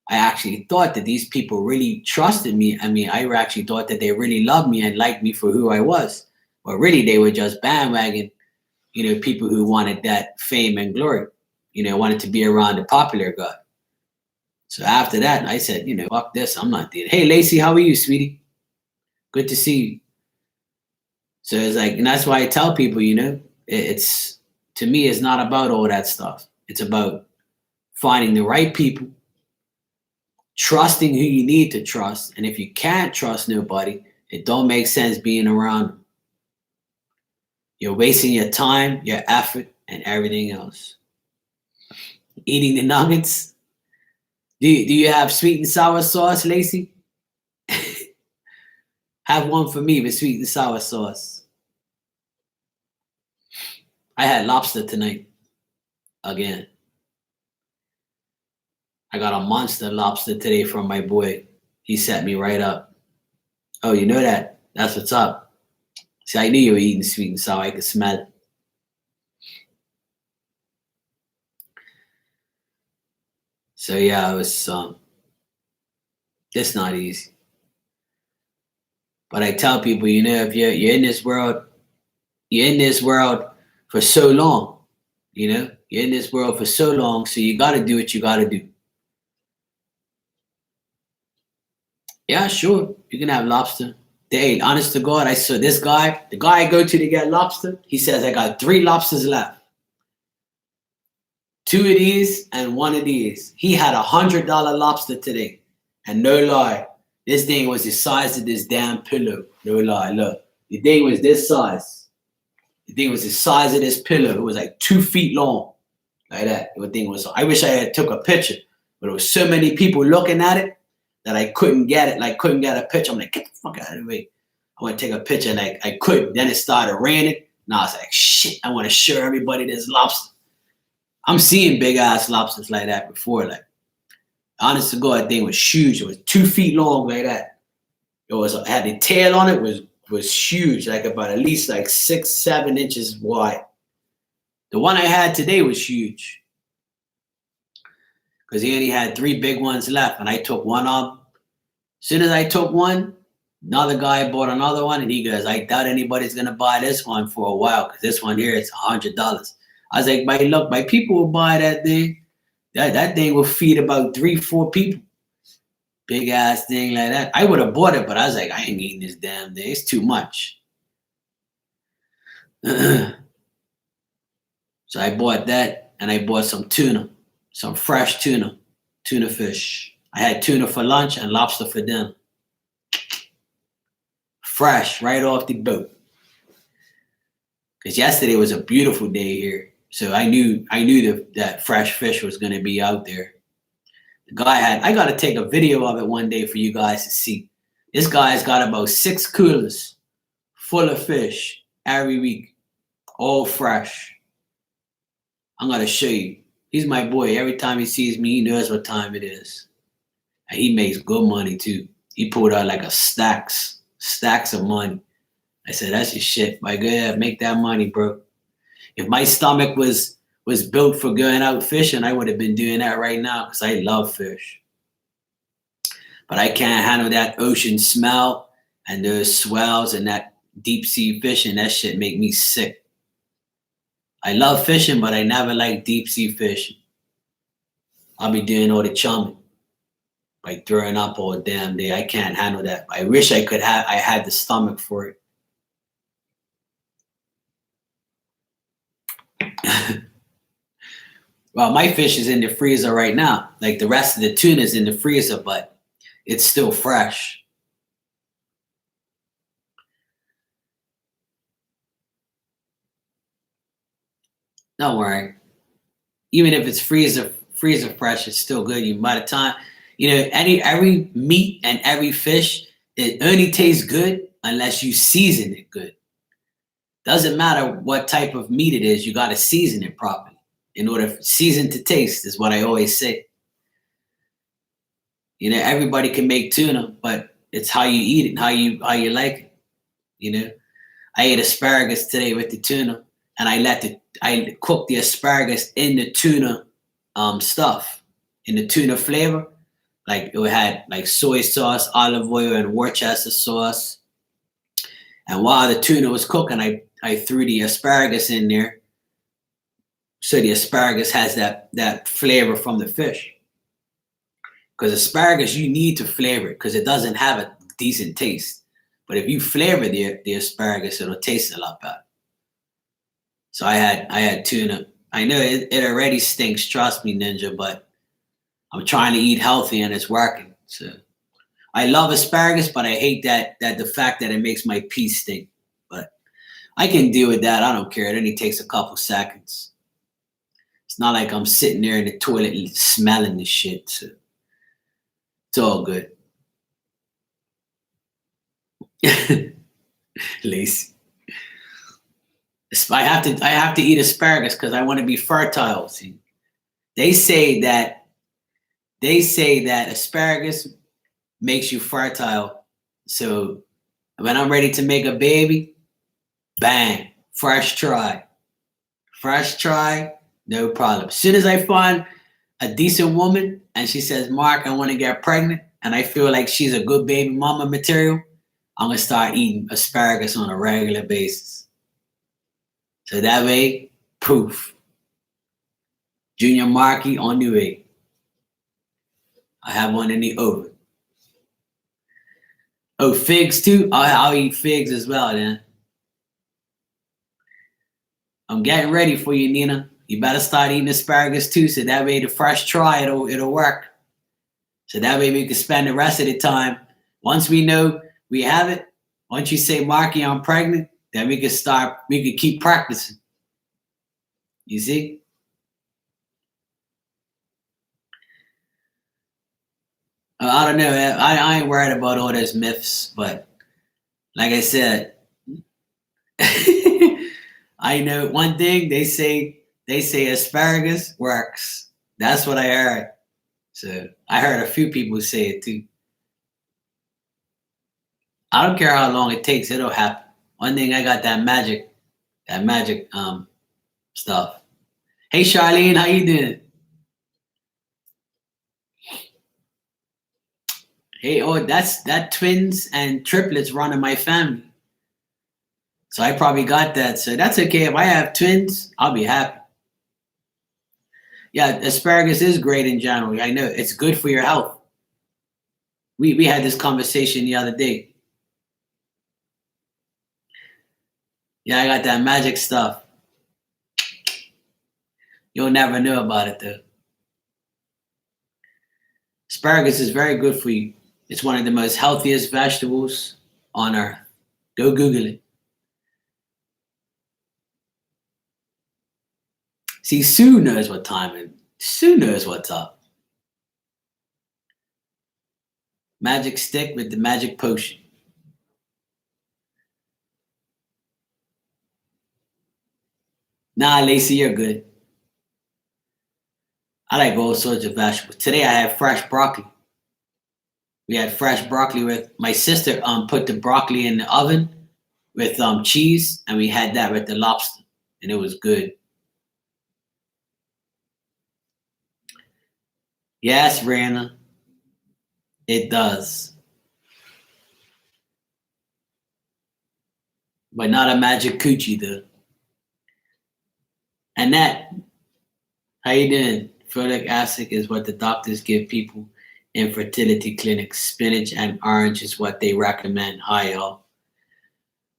Speaker 1: that these people really trusted me. I mean, I actually thought that they really loved me and liked me for who I was. But really, they were just bandwagon, you know, people who wanted that fame and glory, you know, wanted to be around the popular guy. So after that, I said, you know, fuck this, I'm not doing it. Hey, Lacey, how are you, sweetie? Good to see you. So it's like, and that's why I tell people, you know, it's, to me, it's not about all that stuff. It's about finding the right people, trusting who you need to trust. And if you can't trust nobody, it don't make sense being around them. You're wasting your time, your effort, and everything else. Eating the nuggets. Do you have sweet and sour sauce, Lacey? Have one for me with sweet and sour sauce. I had lobster tonight. Again. I got a monster lobster today from my boy. He set me right up. Oh, you know that? That's what's up. See, I knew you were eating sweet and sour. I could smell it. So yeah, it was it's not easy. But I tell people, you know, if you're in this world, you're in this world for so long, you know, you're in this world for so long, so you got to do what you got to do. Yeah, sure, you can have lobster. Hey, honest to God, I saw this guy, the guy I go to get lobster, he says, I got 3 lobsters left. 2 of these and 1 of these. He had $100 lobster today. And no lie, this thing was the size of this damn pillow. No lie, look. The thing was this size. The thing was the size of this pillow. It was like 2 feet long. Like that. The thing was, I wish I had took a picture. But there was so many people looking at it that I couldn't get it. Like, couldn't get a picture. I'm like, get the fuck out of the way. I want to take a picture, and I couldn't. Then it started raining. And I was like, shit, I want to show everybody this lobster. I'm seeing big ass lobsters like that before. Like, honest to God, that thing was huge. It was 2 feet long like that. It had the tail on it, was huge, like about at least like 6-7 inches wide. The one I had today was huge, because he only had 3 big ones left, and I took one up. As soon as I took one, another guy bought another one, and he goes, I doubt anybody's gonna buy this one for a while, because this one here is $100. I was like, my people will buy that thing. That thing will feed about 3-4 people. Big ass thing like that. I would have bought it, but I was like, I ain't eating this damn thing. It's too much. So I bought that, and I bought some tuna, some fresh tuna fish. I had tuna for lunch and lobster for dinner. Fresh, right off the boat. Because yesterday was a beautiful day here. So I knew that fresh fish was going to be out there. The guy I got to take a video of it one day for you guys to see. This guy's got about 6 coolers full of fish every week, all fresh. I'm going to show you. He's my boy. Every time he sees me, he knows what time it is. And he makes good money too. He pulled out like stacks of money. I said, that's your shit. Like, go ahead, make that money, bro. If my stomach was built for going out fishing, I would have been doing that right now, because I love fish. But I can't handle that ocean smell and those swells and that deep sea fishing. That shit make me sick. I love fishing, but I never like deep sea fishing. I'll be doing all the chumming, like throwing up all damn day. I can't handle that. I wish I had the stomach for it. Well, my fish is in the freezer right now. Like the rest of the tuna is in the freezer, but it's still fresh. Don't worry. Even if it's freezer fresh, it's still good. You by the time every meat and every fish, it only tastes good unless you season it good. Doesn't matter what type of meat it is, you got to season it properly. In order for season to taste is what I always say. Everybody can make tuna, but it's how you eat it, how you like it. I ate asparagus today with the tuna, and I cooked the asparagus in the tuna stuff, in the tuna flavor. Like it had like soy sauce, olive oil, and Worcester sauce. And while the tuna was cooking, I threw the asparagus in there, so the asparagus has that flavor from the fish. Because asparagus, you need to flavor it because it doesn't have a decent taste. But if you flavor the asparagus, it'll taste a lot better. So I had tuna. I know it already stinks, trust me, Ninja, but I'm trying to eat healthy and it's working. So I love asparagus, but I hate that the fact that it makes my pee stink. But I can deal with that. I don't care. It only takes a couple seconds. It's not like I'm sitting there in the toilet smelling the shit. So it's all good. Lazy. I have to eat asparagus because I want to be fertile. See, they say that asparagus makes you fertile. So when I'm ready to make a baby, bang, fresh try, no problem. As soon as I find a decent woman and she says, Mark, I want to get pregnant, and I feel like she's a good baby mama material, I'm gonna start eating asparagus on a regular basis. So that way, proof. Junior Marky on the way. I have one in the oven. Oh, figs too? I'll eat figs as well, then. I'm getting ready for you, Nina. You better start eating asparagus too, so that way the fresh try, it'll work. So that way we can spend the rest of the time. Once we know we have it, once you say, Marky, I'm pregnant, then we can keep practicing. You see? I don't know. I ain't worried about all those myths, but like I said, I know one thing. They say asparagus works. That's what I heard. So I heard a few people say it too. I don't care how long it takes; it'll happen. One thing, I got that magic stuff. Hey, Charlene, how you doing? Hey, that twins and triplets run in my family. So I probably got that. So that's okay. If I have twins, I'll be happy. Yeah, asparagus is great in general. I know it's good for your health. We had this conversation the other day. Yeah, I got that magic stuff. You'll never know about it though. Asparagus is very good for you. It's one of the most healthiest vegetables on earth. Go Google it. See, Sue knows what time it is. Sue knows what's up. Magic stick with the magic potion. Nah, Lacey, you're good. I like all sorts of vegetables. Today I had fresh broccoli. We had fresh broccoli with my sister. Put the broccoli in the oven with cheese, and we had that with the lobster, and it was good. Yes, Brianna, it does, but not a magic coochie though. Annette, how you doing? Folic acid is what the doctors give people in fertility clinics. Spinach and orange is what they recommend. Hi, y'all.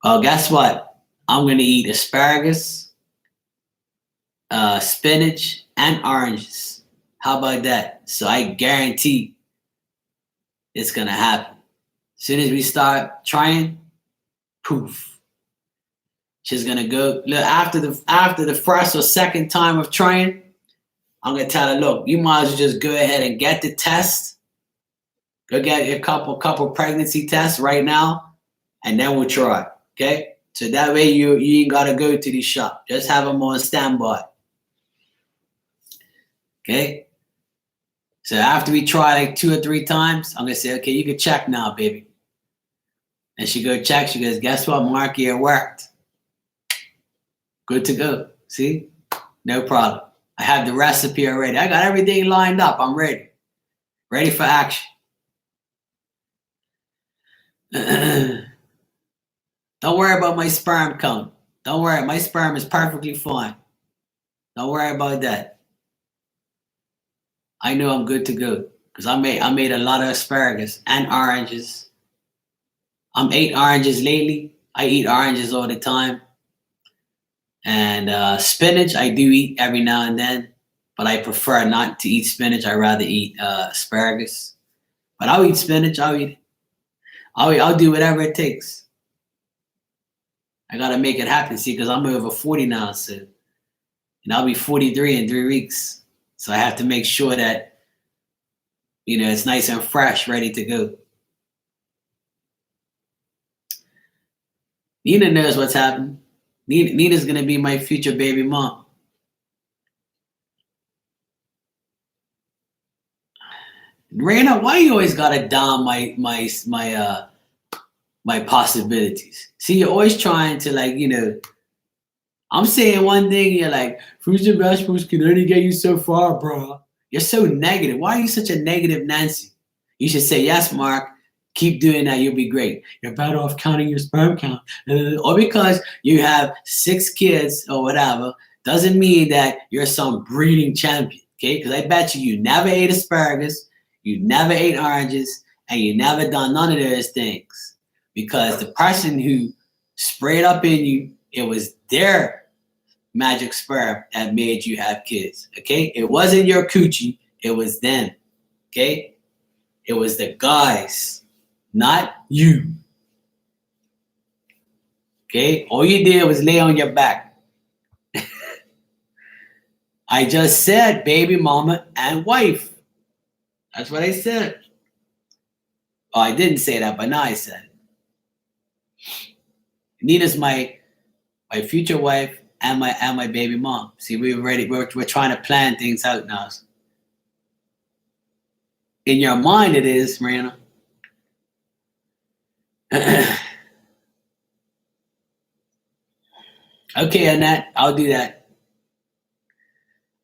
Speaker 1: Well, guess what? I'm going to eat asparagus, spinach, and oranges. How about that? So I guarantee it's going to happen. As soon as we start trying, poof. She's going to go. Look, after the first or second time of trying, I'm going to tell her, look, you might as well just go ahead and get the test. Go get a couple pregnancy tests right now, and then we'll try. Okay? So that way you ain't got to go to the shop. Just have them on standby. Okay? So after we try like 2 or 3 times, I'm going to say, okay, you can check now, baby. And she go check. She goes, guess what, Marky? It worked. Good to go. See? No problem. I have the recipe already. I got everything lined up. I'm ready. Ready for action. Don't worry about my sperm count. Don't worry. My sperm is perfectly fine. Don't worry about that. I know I'm good to go because I made a lot of asparagus and oranges. I'm ate oranges lately. I eat oranges all the time. And spinach, I do eat every now and then, but I prefer not to eat spinach. I rather eat asparagus. But I'll eat spinach. I'll eat it. I'll do whatever it takes. I gotta make it happen. See, because I'm over 40 now, so and I'll be 43 in 3 weeks. So I have to make sure that it's nice and fresh, ready to go. Nina knows what's happening. Nina's gonna be my future baby mom. Raina, why you always gotta down my possibilities? See, you're always trying to I'm saying one thing, you're like, fruits and vegetables can only get you so far, bro. You're so negative. Why are you such a negative Nancy? You should say, yes, Mark. Keep doing that. You'll be great. You're better off counting your sperm count. Or because you have 6 kids or whatever, doesn't mean that you're some breeding champion. Okay? Because I bet you never ate asparagus, you never ate oranges, and you never done none of those things. Because the person who sprayed up in you, it was their magic sperm that made you have kids. Okay? It wasn't your coochie. It was them. Okay? It was the guys. Not you. Okay? All you did was lay on your back. I just said baby mama and wife. That's what I said. Oh, I didn't say that, but now I said it. Nina's my future wife and my baby mom. See, we're trying to plan things out now. In your mind it is, Marina. Okay, Annette, I'll do that.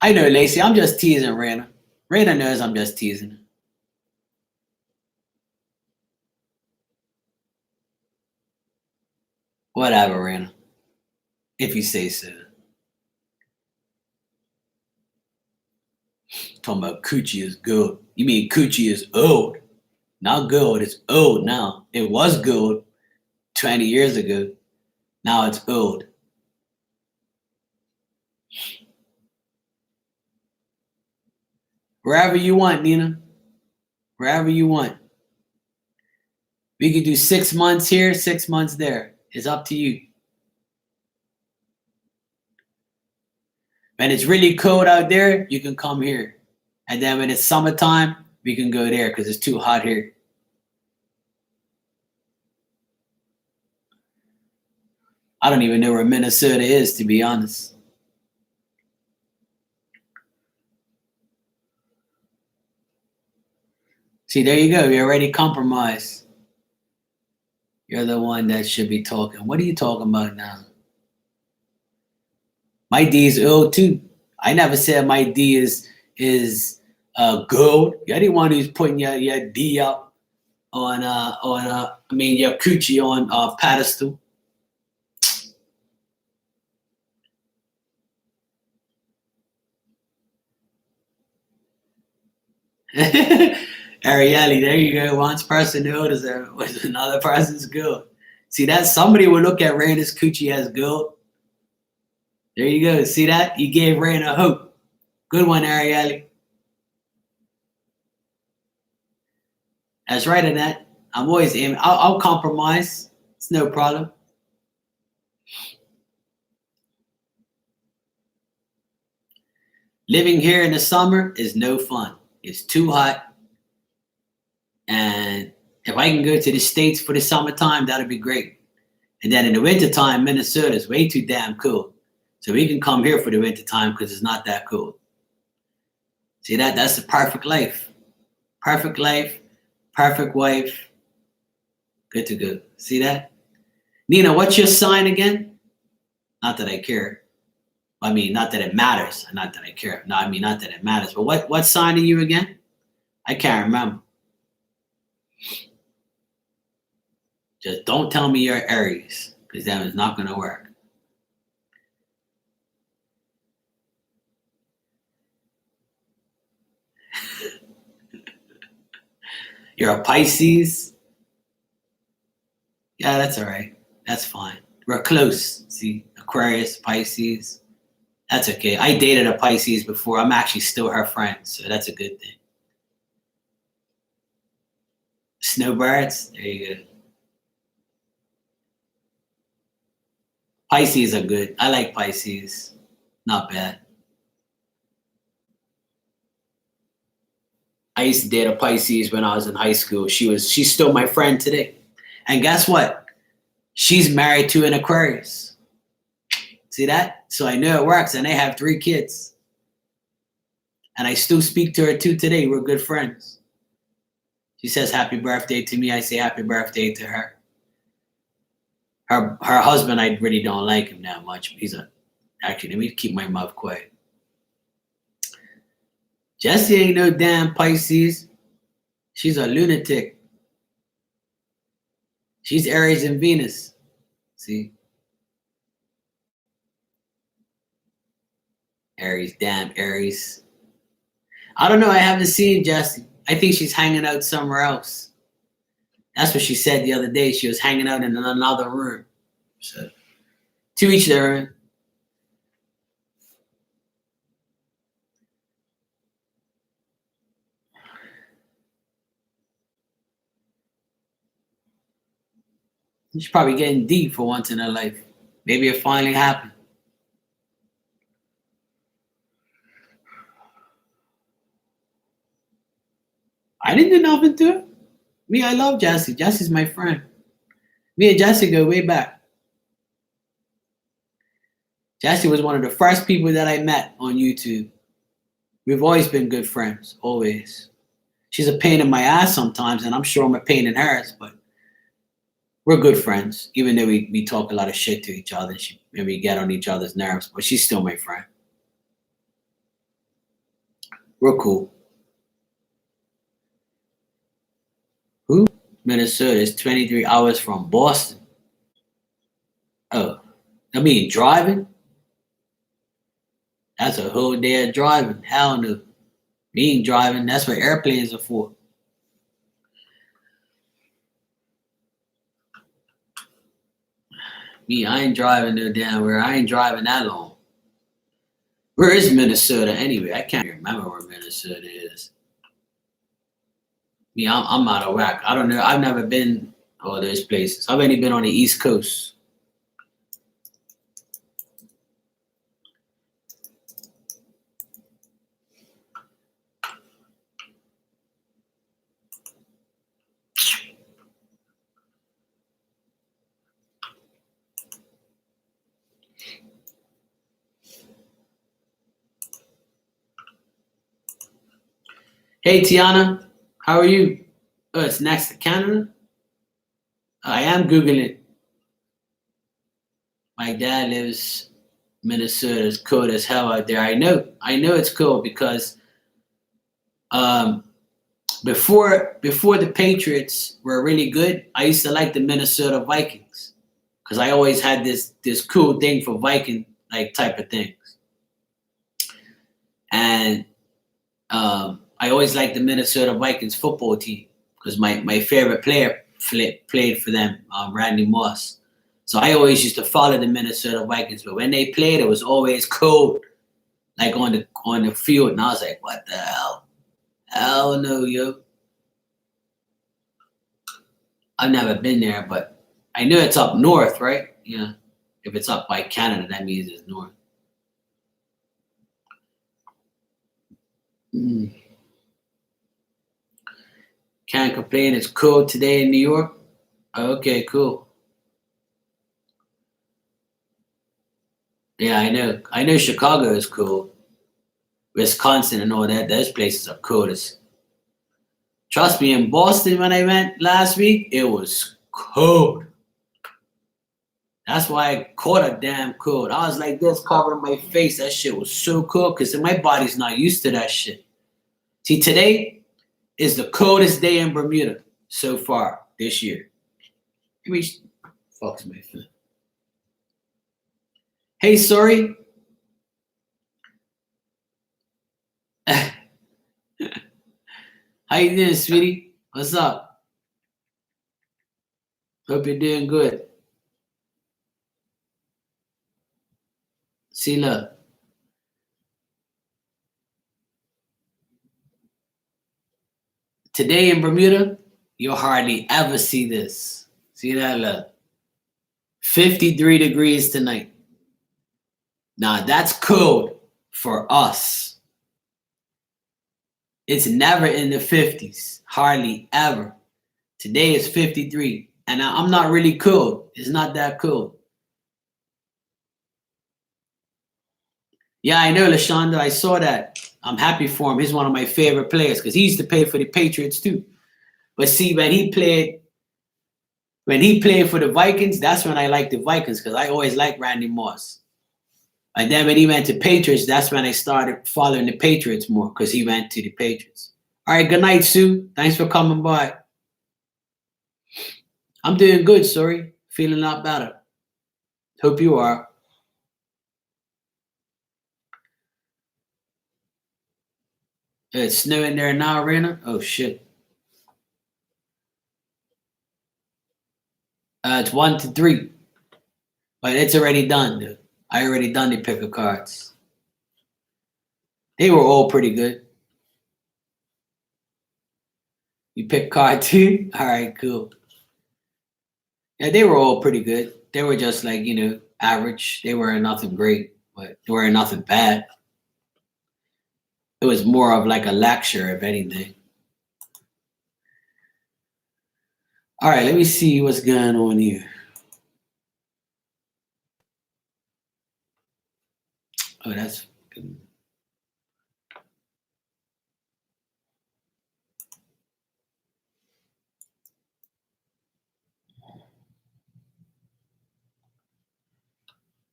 Speaker 1: I know, Lacey. I'm just teasing Raina. Raina knows I'm just teasing her. Whatever, Raina. If you say so. Talking about coochie is good. You mean coochie is old? Not good. It's old now. It was good 20 years ago. Now it's old. Wherever you want, Nina. Wherever you want. We could do 6 months here, 6 months there. It's up to you. When it's really cold out there, you can come here. And then when it's summertime, we can go there because it's too hot here. I don't even know where Minnesota is, to be honest. See, there you go. You're already compromised. You're the one that should be talking. What are you talking about now? My D is old too. I never said my D is gold. You're the one who's putting your D up on your coochie on a pedestal. Ariely, there you go. One person good was another person's good. See that? Somebody would look at Raina's coochie as good. There you go. See that? You gave Raina hope. Good one, Ariely. That's right, Annette. I'm always aiming. I'll compromise. It's no problem. Living here in the summer is no fun. It's too hot. And if I can go to the States for the summertime, that'd be great. And then in the wintertime, Minnesota is way too damn cool. So we can come here for the wintertime because it's not that cool. See that? That's the perfect life. Perfect life, perfect wife. Good to go. See that? Nina, what's your sign again? Not that I care. I mean, not that it matters. Not that I care. No, I mean, not that it matters. But what sign are you again? I can't remember. Just don't tell me you're Aries, because that is not going to work. You're a Pisces? Yeah, that's all right. That's fine. We're close. See, Aquarius, Pisces. That's okay. I dated a Pisces before. I'm actually still her friend, so that's a good thing. Snowbirds? There you go. Pisces are good. I like Pisces. Not bad. I used to date a Pisces when I was in high school. She's still my friend today. And guess what? She's married to an Aquarius. See that? So I know it works, and they have 3 kids. And I still speak to her too today. We're good friends. She says happy birthday to me. I say happy birthday to her. Her husband, I really don't like him that much. Actually, let me keep my mouth quiet. Jessie ain't no damn Pisces. She's a lunatic. She's Aries and Venus. See? Aries, damn Aries. I don't know. I haven't seen Jessie. I think she's hanging out somewhere else. That's what she said the other day. She was hanging out in another room. So, to each their own. She's probably getting deep for once in her life. Maybe it finally happened. I didn't do nothing to her. Me, I love Jessie. Jessie's my friend. Me and Jessie go way back. Jessie was one of the first people that I met on YouTube. We've always been good friends, always. She's a pain in my ass sometimes, and I'm sure I'm a pain in hers, but we're good friends, even though we talk a lot of shit to each other and we get on each other's nerves, but she's still my friend. We're cool. Who? Minnesota is 23 hours from Boston. Oh, I mean driving? That's a whole day of driving. Hell no. Me ain't driving. That's what airplanes are for. Me, I ain't driving no damn where. I ain't driving that long. Where is Minnesota anyway? I can't remember where Minnesota is. Me, I'm out of whack. I don't know. I've never been all those places. I've only been on the East Coast. Hey, Tiana, how are you? Oh, it's next to Canada? I am Googling it. My dad lives Minnesota. It's cold as hell out there. I know it's cold because before the Patriots were really good, I used to like the Minnesota Vikings because I always had this cool thing for Viking like type of things. And I always liked the Minnesota Vikings football team because my favorite player played for them, Randy Moss. So I always used to follow the Minnesota Vikings. But when they played, it was always cold, like on the field. And I was like, what the hell? Hell no, yo. I've never been there, but I knew it's up north, right? Yeah. If it's up by Canada, that means it's north. Can't complain. It's cold today in New York. Okay, cool. Yeah, I know. I know Chicago is cool. Wisconsin and all that. Those places are coldest. Trust me, in Boston when I went last week, it was cold. That's why I caught a damn cold. I was like this, covering my face. That shit was so cold because my body's not used to that shit. See, today is the coldest day in Bermuda so far this year. Fuck's my phone. Hey, sorry. How you doing, sweetie? What's up? Hope you're doing good. See, look. Today in Bermuda, you'll hardly ever see this. See that? Look. 53 degrees tonight. Now, that's cold for us. It's never in the 50s. Hardly ever. Today is 53. And I'm not really cold. It's not that cold. Yeah, I know, LaShonda. I saw that. I'm happy for him. He's one of my favorite players because he used to play for the Patriots too. But see, when he played for the Vikings, that's when I liked the Vikings because I always liked Randy Moss. And then when he went to Patriots, that's when I started following the Patriots more because he went to the Patriots. All right, good night, Sue. Thanks for coming by. I'm doing good, sorry. Feeling a lot better. Hope you are. It's snowing there now, Raina? Oh, shit. It's 1 to 3. But it's already done, dude. I already done the pick of cards. They were all pretty good. You pick card 2? All right, cool. Yeah, they were all pretty good. They were just like, average. They were nothing great, but they were nothing bad. It was more of like a lecture, if anything. All right, let me see what's going on here. Oh, that's good.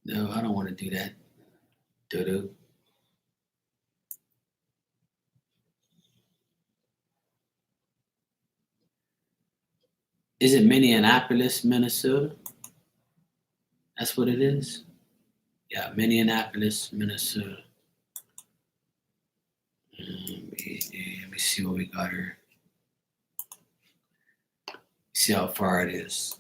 Speaker 1: No, I don't want to do that. Dodo. Is it Minneapolis, Minnesota? That's what it is? Yeah, Minneapolis, Minnesota. Let me see what we got here. See how far it is.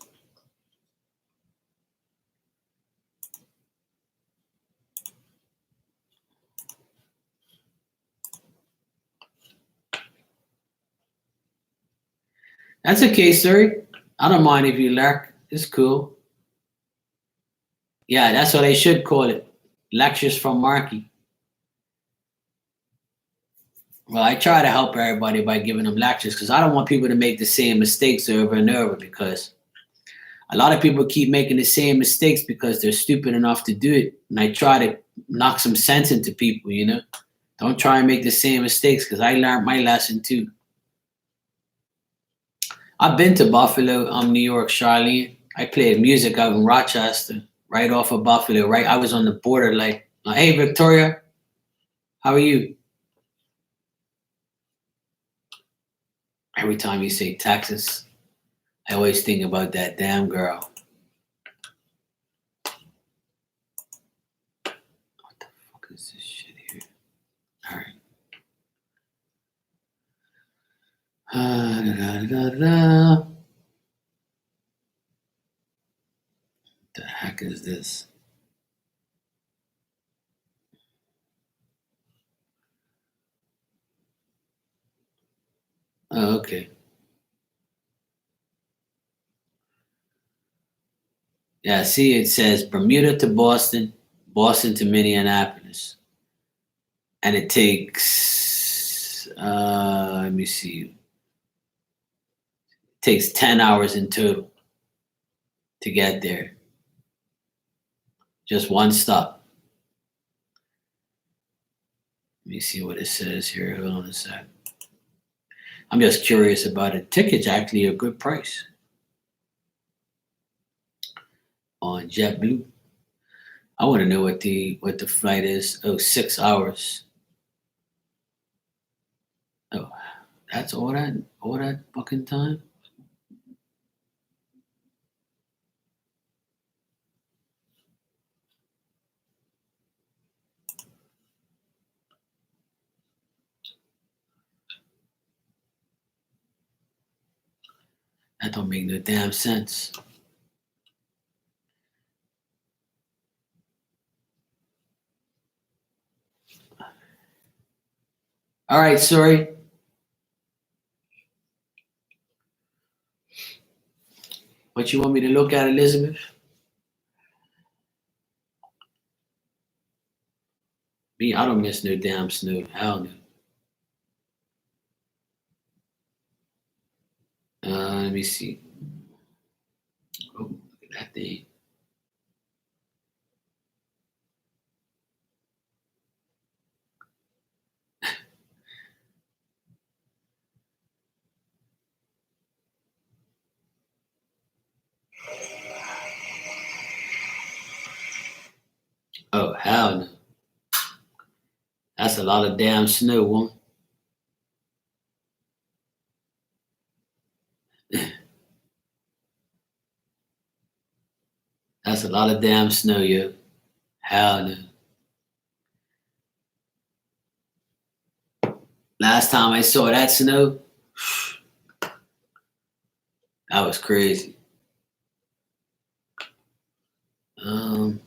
Speaker 1: That's okay, sir. I don't mind if you lurk. It's cool. Yeah, that's what I should call it. Lectures from Marky. Well, I try to help everybody by giving them lectures because I don't want people to make the same mistakes over and over because a lot of people keep making the same mistakes because they're stupid enough to do it. And I try to knock some sense into people, Don't try and make the same mistakes because I learned my lesson too. I've been to Buffalo, New York, Charlene. I played music out in Rochester, right off of Buffalo, right? I was on the border like, hey, Victoria, how are you? Every time you say Texas, I always think about that damn girl. What the fuck is this shit here? All right. What the heck is this? Oh, okay. Yeah, see, it says Bermuda to Boston, Boston to Minneapolis. And it takes, let me see, it takes 10 hours in total to get there. Just one stop. Let me see what it says here. Hold on a sec. I'm just curious about it. Ticket's actually a good price on JetBlue. I want to know what the flight is. Oh, 6 hours. Oh, that's all that fucking time. That don't make no damn sense. All right, sorry. What you want me to look at, Elizabeth? Me, I don't miss no damn snow. Hell no. Let me see. Oh, look at that thing. Oh, hell no. That's a lot of damn snow, woman. That's a lot of damn snow, yo. Hell no. Last time I saw that snow, that was crazy. Um,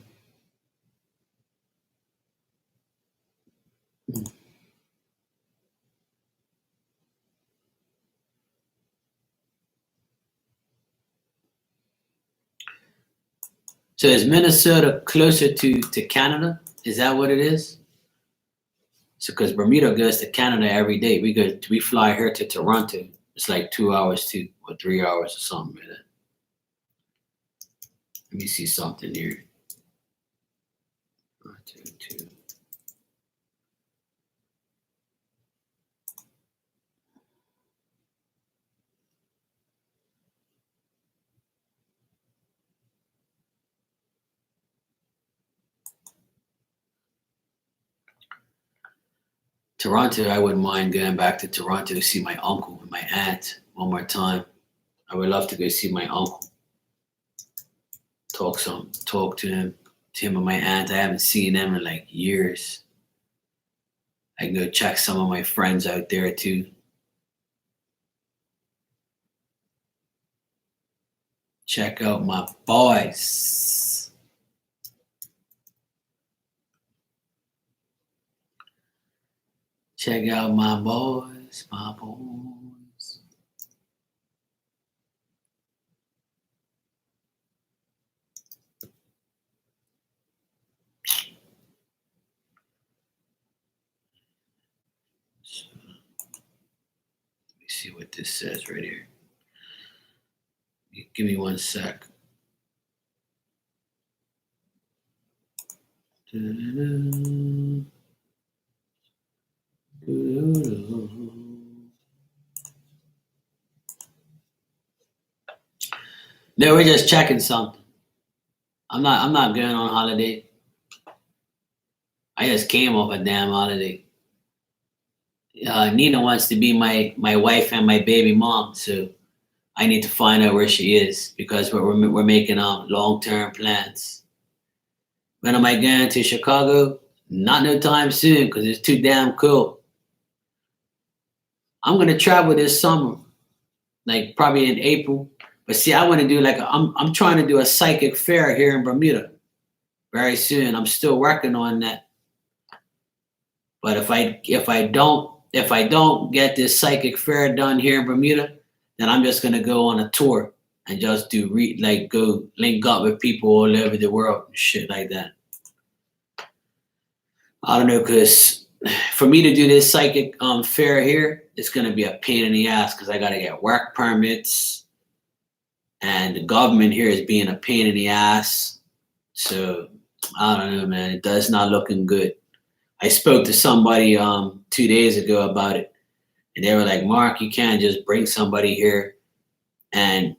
Speaker 1: so is Minnesota closer to Canada? Is that what it is? So because Bermuda goes to Canada every day, we fly here to Toronto. It's like 2 hours or 3 hours or something like that. Let me see something here. Two. Toronto, I wouldn't mind going back to Toronto to see my uncle and my aunt one more time. I would love to go see my uncle. Talk to him and my aunt. I haven't seen them in like years. I can go check some of my friends out there too. Check out my boys. Check out my boys, my boys. So, let me see what this says right here. Give me one sec. No, we're just checking something. I'm not going on holiday. I just came off a damn holiday. Nina wants to be my wife and my baby mom, so I need to find out where she is because we're making long-term plans. When am I going to Chicago? Not no time soon because it's too damn cool. I'm gonna travel this summer, like probably in April. But see, I want to do like I'm trying to do a psychic fair here in Bermuda very soon. I'm still working on that. But if I don't get this psychic fair done here in Bermuda, then I'm just gonna go on a tour and just do go link up with people all over the world and shit like that. I don't know, because for me to do this psychic fair here, it's gonna be a pain in the ass because I gotta get work permits, and the government here is being a pain in the ass. So I don't know, man. It does not looking good. I spoke to somebody 2 days ago about it, and they were like, "Mark, you can't just bring somebody here and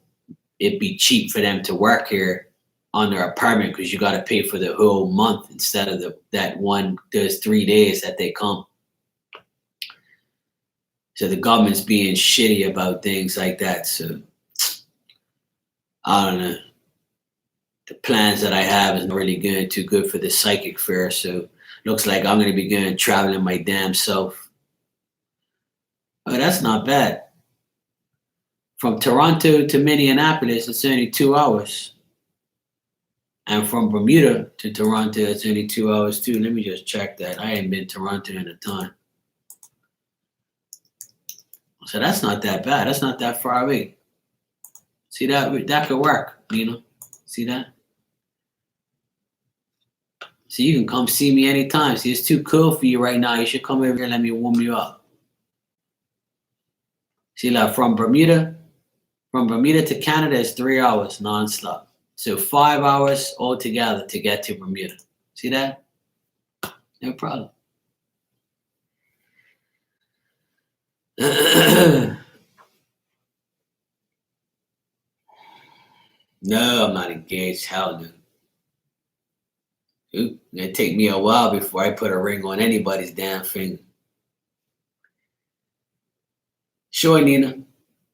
Speaker 1: it'd be cheap for them to work here on their apartment because you got to pay for the whole month instead of those 3 days that they come." So the government's being shitty about things like that. So I don't know. The plans that I have is not really going too good for the psychic fair. So looks like I'm going to be going traveling my damn self. Oh, that's not bad. From Toronto to Minneapolis, it's only 2 hours. And from Bermuda to Toronto, it's only 2 hours too. Let me just check that. I ain't been to Toronto in a time. So that's not that bad. That's not that far away. See that? That could work, you know? See that? So you can come see me anytime. See, it's too cool for you right now. You should come over here and let me warm you up. See, like from Bermuda to Canada is 3 hours nonstop. So 5 hours altogether to get to Bermuda. See that? No problem. No, I'm not engaged. Hell no. It'd take me a while before I put a ring on anybody's damn finger. Sure, Nina.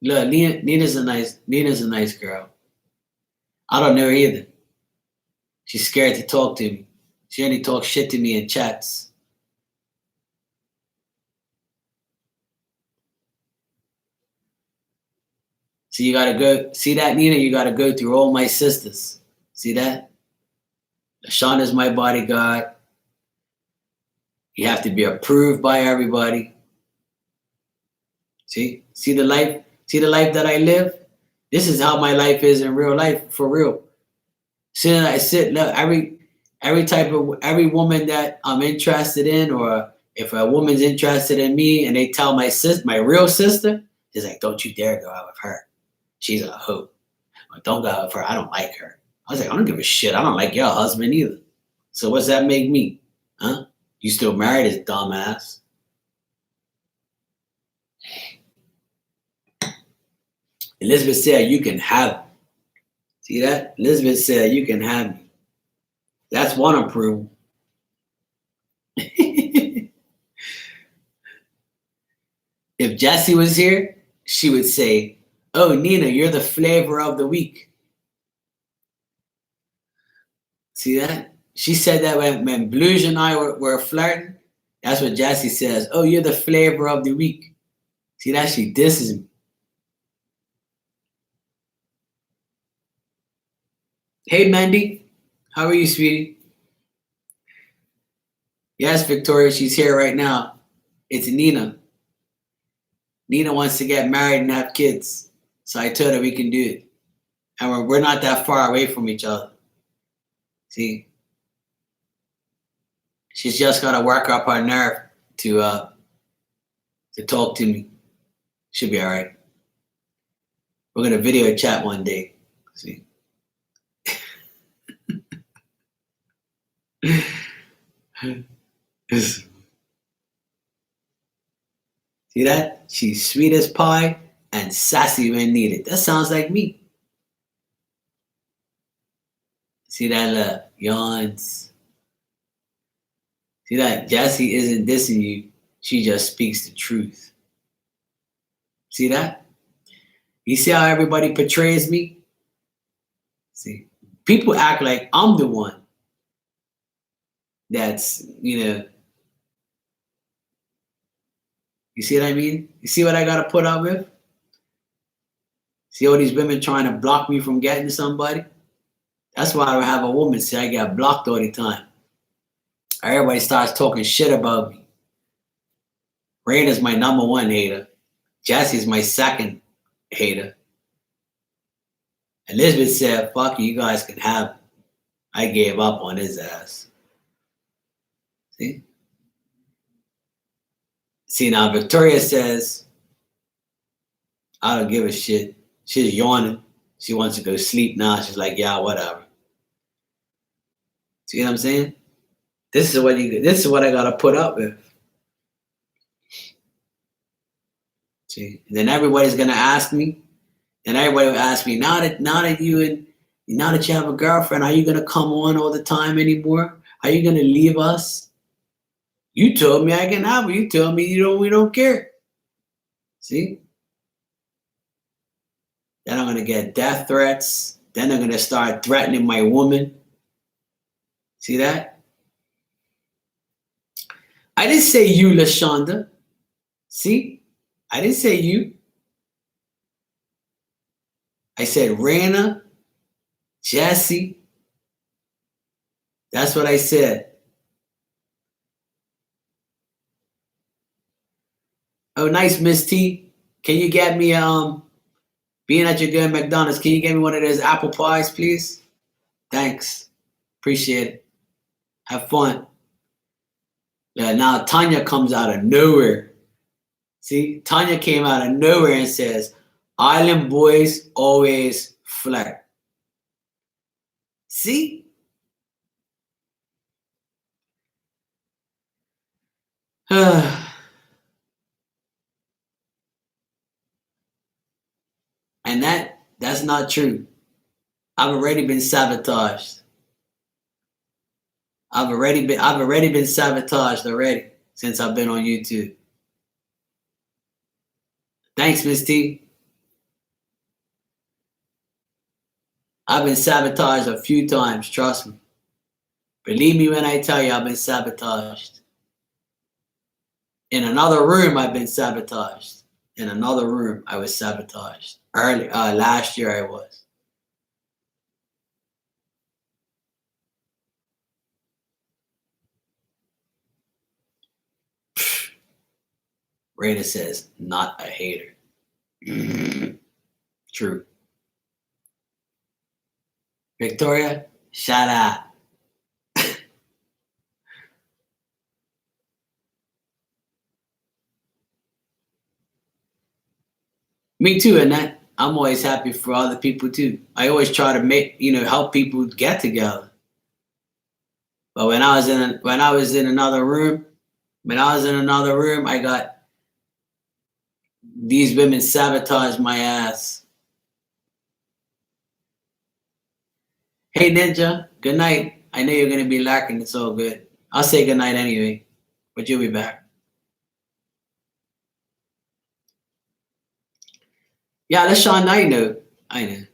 Speaker 1: Look, Nina's a nice girl. I don't know her either. She's scared to talk to me. She only talks shit to me in chats. So you gotta go, see that, Nina? You gotta go through all my sisters. See that? Shauna's my bodyguard. You have to be approved by everybody. See the life that I live? This is how my life is in real life, for real. Soon I sit, look, every woman that I'm interested in, or if a woman's interested in me and they tell my real sister, she's like, "Don't you dare go out with her. She's a hoe. Don't go out with her. I don't like her." I was like, "I don't give a shit. I don't like your husband either. So what's that make me? Huh? You still married, as dumbass?" Elizabeth said, "You can have me." See that? Elizabeth said, "You can have me." That's one approval. If Jessie was here, she would say, "Oh, Nina, you're the flavor of the week." See that? She said that when Blues and I were flirting. That's what Jessie says. "Oh, you're the flavor of the week." See that? She disses me. Hey, Mandy. How are you, sweetie? Yes, Victoria, she's here right now. It's Nina. Nina wants to get married and have kids. So I told her we can do it. And we're not that far away from each other. See? She's just got to work up her nerve to talk to me. She'll be all right. We're going to video chat one day. See? See that? She's sweet as pie and sassy when needed. That sounds like me. See that? Yawns. See that? Jessie isn't dissing you. She just speaks the truth. See that? You see how everybody portrays me? See? People act like I'm the one that's, You see what I mean? You see what I got to put up with? See all these women trying to block me from getting somebody? That's why I don't have a woman say I get blocked all the time. Everybody starts talking shit about me. Raina's my number one hater. Jesse's my second hater. Elizabeth said, fuck you guys can have him. I gave up on his ass. See? See, now Victoria says, I don't give a shit. She's yawning. She wants to go sleep now. She's like, yeah, whatever. See what I'm saying? This is what I gotta put up with. See? And then everybody's gonna ask me, and everybody will ask me, now that you have a girlfriend, are you gonna come on all the time anymore? Are you gonna leave us? You told me I can have her. You told me we don't care. See? Then I'm gonna get death threats. Then they're gonna start threatening my woman. See that? I didn't say you, LaShonda. See? I didn't say you. I said Raina, Jesse. That's what I said. Oh, nice, Miss T. Can you get me being at your good McDonald's, can you get me one of those apple pies, please? Thanks. Appreciate it. Have fun. Now Tanya comes out of nowhere. See, Tanya came out of nowhere and says, Island boys always flirt. See? And that's not true. I've already been sabotaged. I've already been sabotaged already since I've been on YouTube. Thanks, Miss T. I've been sabotaged a few times, trust me. Believe me when I tell you I've been sabotaged. In another room, I've been sabotaged. In another room, I was sabotaged. Last year I was. Rada says, not a hater. True. Victoria, shut up. Me too, Annette. I'm always happy for other people too. I always try to help people get together. But when I was in another room, I got these women sabotage my ass. Hey Ninja, good night. I know you're gonna be lacking. It's all good. I'll say good night anyway, but you'll be back. Yeah, that's Sean. I know. I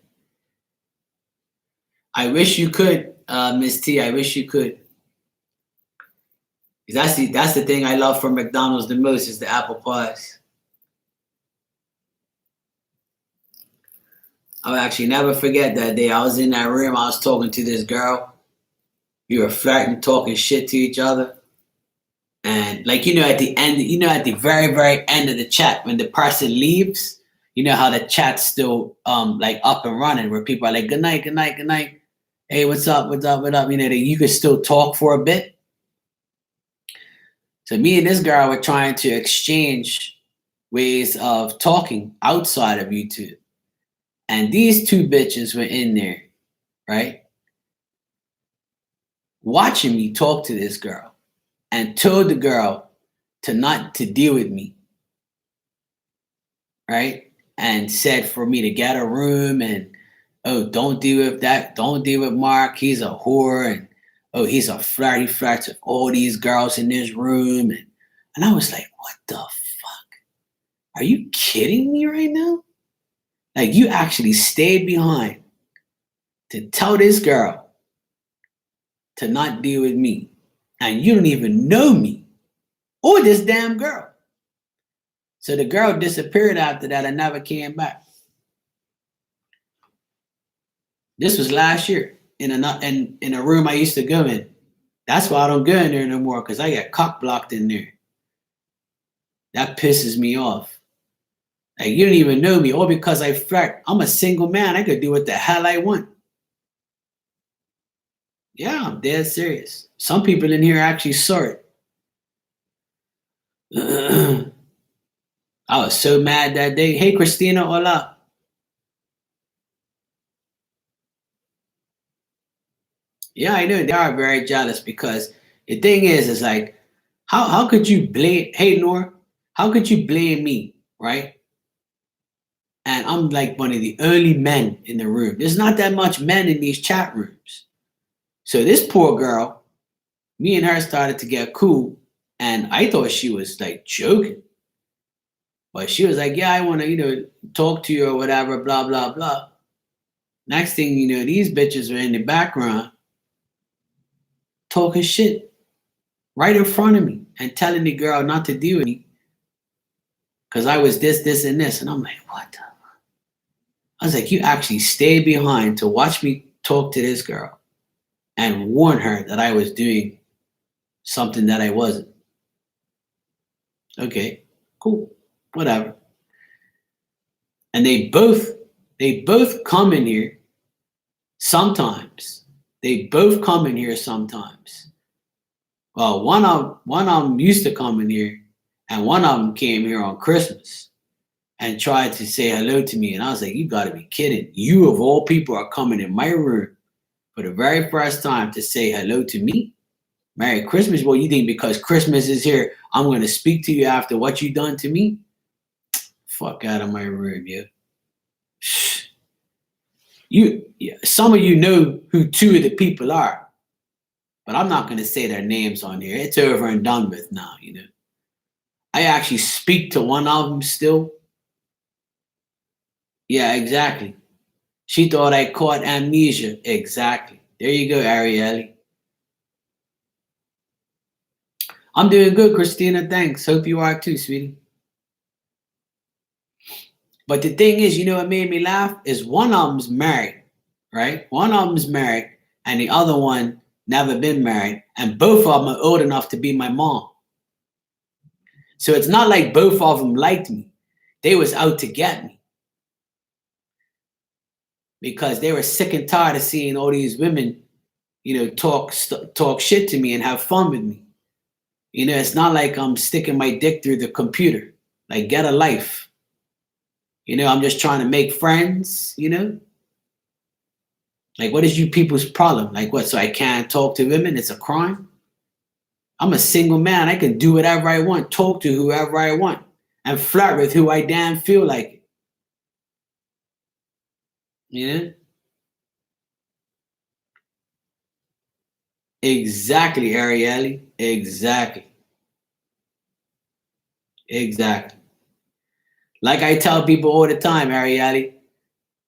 Speaker 1: wish you could, Miss T. I wish you could. That's the thing I love from McDonald's the most is the apple pies. I'll actually never forget that day. I was in that room. I was talking to this girl. We were flirting, talking shit to each other. And at the end, at the very, very end of the chat, when the person leaves, you know how the chat's still up and running, where people are like, good night, good night, good night. Hey, what's up, what's up, what up? You could still talk for a bit. So me and this girl were trying to exchange ways of talking outside of YouTube. And these two bitches were in there, right? Watching me talk to this girl and told the girl to deal with me, right? And said for me to get a room and, oh, don't deal with that. Don't deal with Mark. He's a whore. And, oh, he's a flirt. He flirts with all these girls in this room. And I was like, what the fuck? Are you kidding me right now? Like, you actually stayed behind to tell this girl to not deal with me. And you don't even know me or this damn girl. So the girl disappeared after that and never came back. This was last year in a room I used to go in. That's why I don't go in there no more, because I get cock blocked in there. That pisses me off. Like, you don't even know me, all because I flirt. I'm a single man. I could do what the hell I want. Yeah, I'm dead serious. Some people in here actually saw it. I was so mad that day. Hey, Christina, hola. Yeah, I know they are very jealous, because the thing is like, how could you blame, hey, Nor, how could you blame me, right? And I'm like one of the only men in the room. There's not that much men in these chat rooms. So this poor girl, me and her started to get cool, and I thought she was like joking. But she was like, yeah, I want to, talk to you or whatever, blah, blah, blah. Next thing you know, these bitches are in the background talking shit right in front of me and telling the girl not to deal with me because I was this, and this. And I'm like, what the? I was like, you actually stayed behind to watch me talk to this girl and warn her that I was doing something that I wasn't. Okay, cool, whatever. And they both come in here sometimes. They both come in here sometimes. Well, one of them used to come in here, and one of them came here on Christmas and tried to say hello to me. And I was like, you gotta be kidding. You of all people are coming in my room for the very first time to say hello to me? Merry Christmas. Well, you think because Christmas is here, I'm gonna speak to you after what you done to me? Fuck out of my room, yo. Some of you know who two of the people are, but I'm not gonna say their names on here. It's over and done with now, I actually speak to one of them still. Yeah, exactly. She thought I caught amnesia. Exactly. There you go, Arielle. I'm doing good, Christina. Thanks. Hope you are too, sweetie. But the thing is, what made me laugh is one of them's married, right? One of them's married, and the other one never been married, and both of them are old enough to be my mom. So it's not like both of them liked me. They was out to get me. Because they were sick and tired of seeing all these women, talk shit to me and have fun with me. It's not like I'm sticking my dick through the computer. Like, get a life. I'm just trying to make friends, Like, what is you people's problem? Like, what, so I can't talk to women? It's a crime? I'm a single man. I can do whatever I want, talk to whoever I want, and flirt with who I damn feel like it. Exactly, Arielle. Exactly. Like I tell people all the time, Arielle,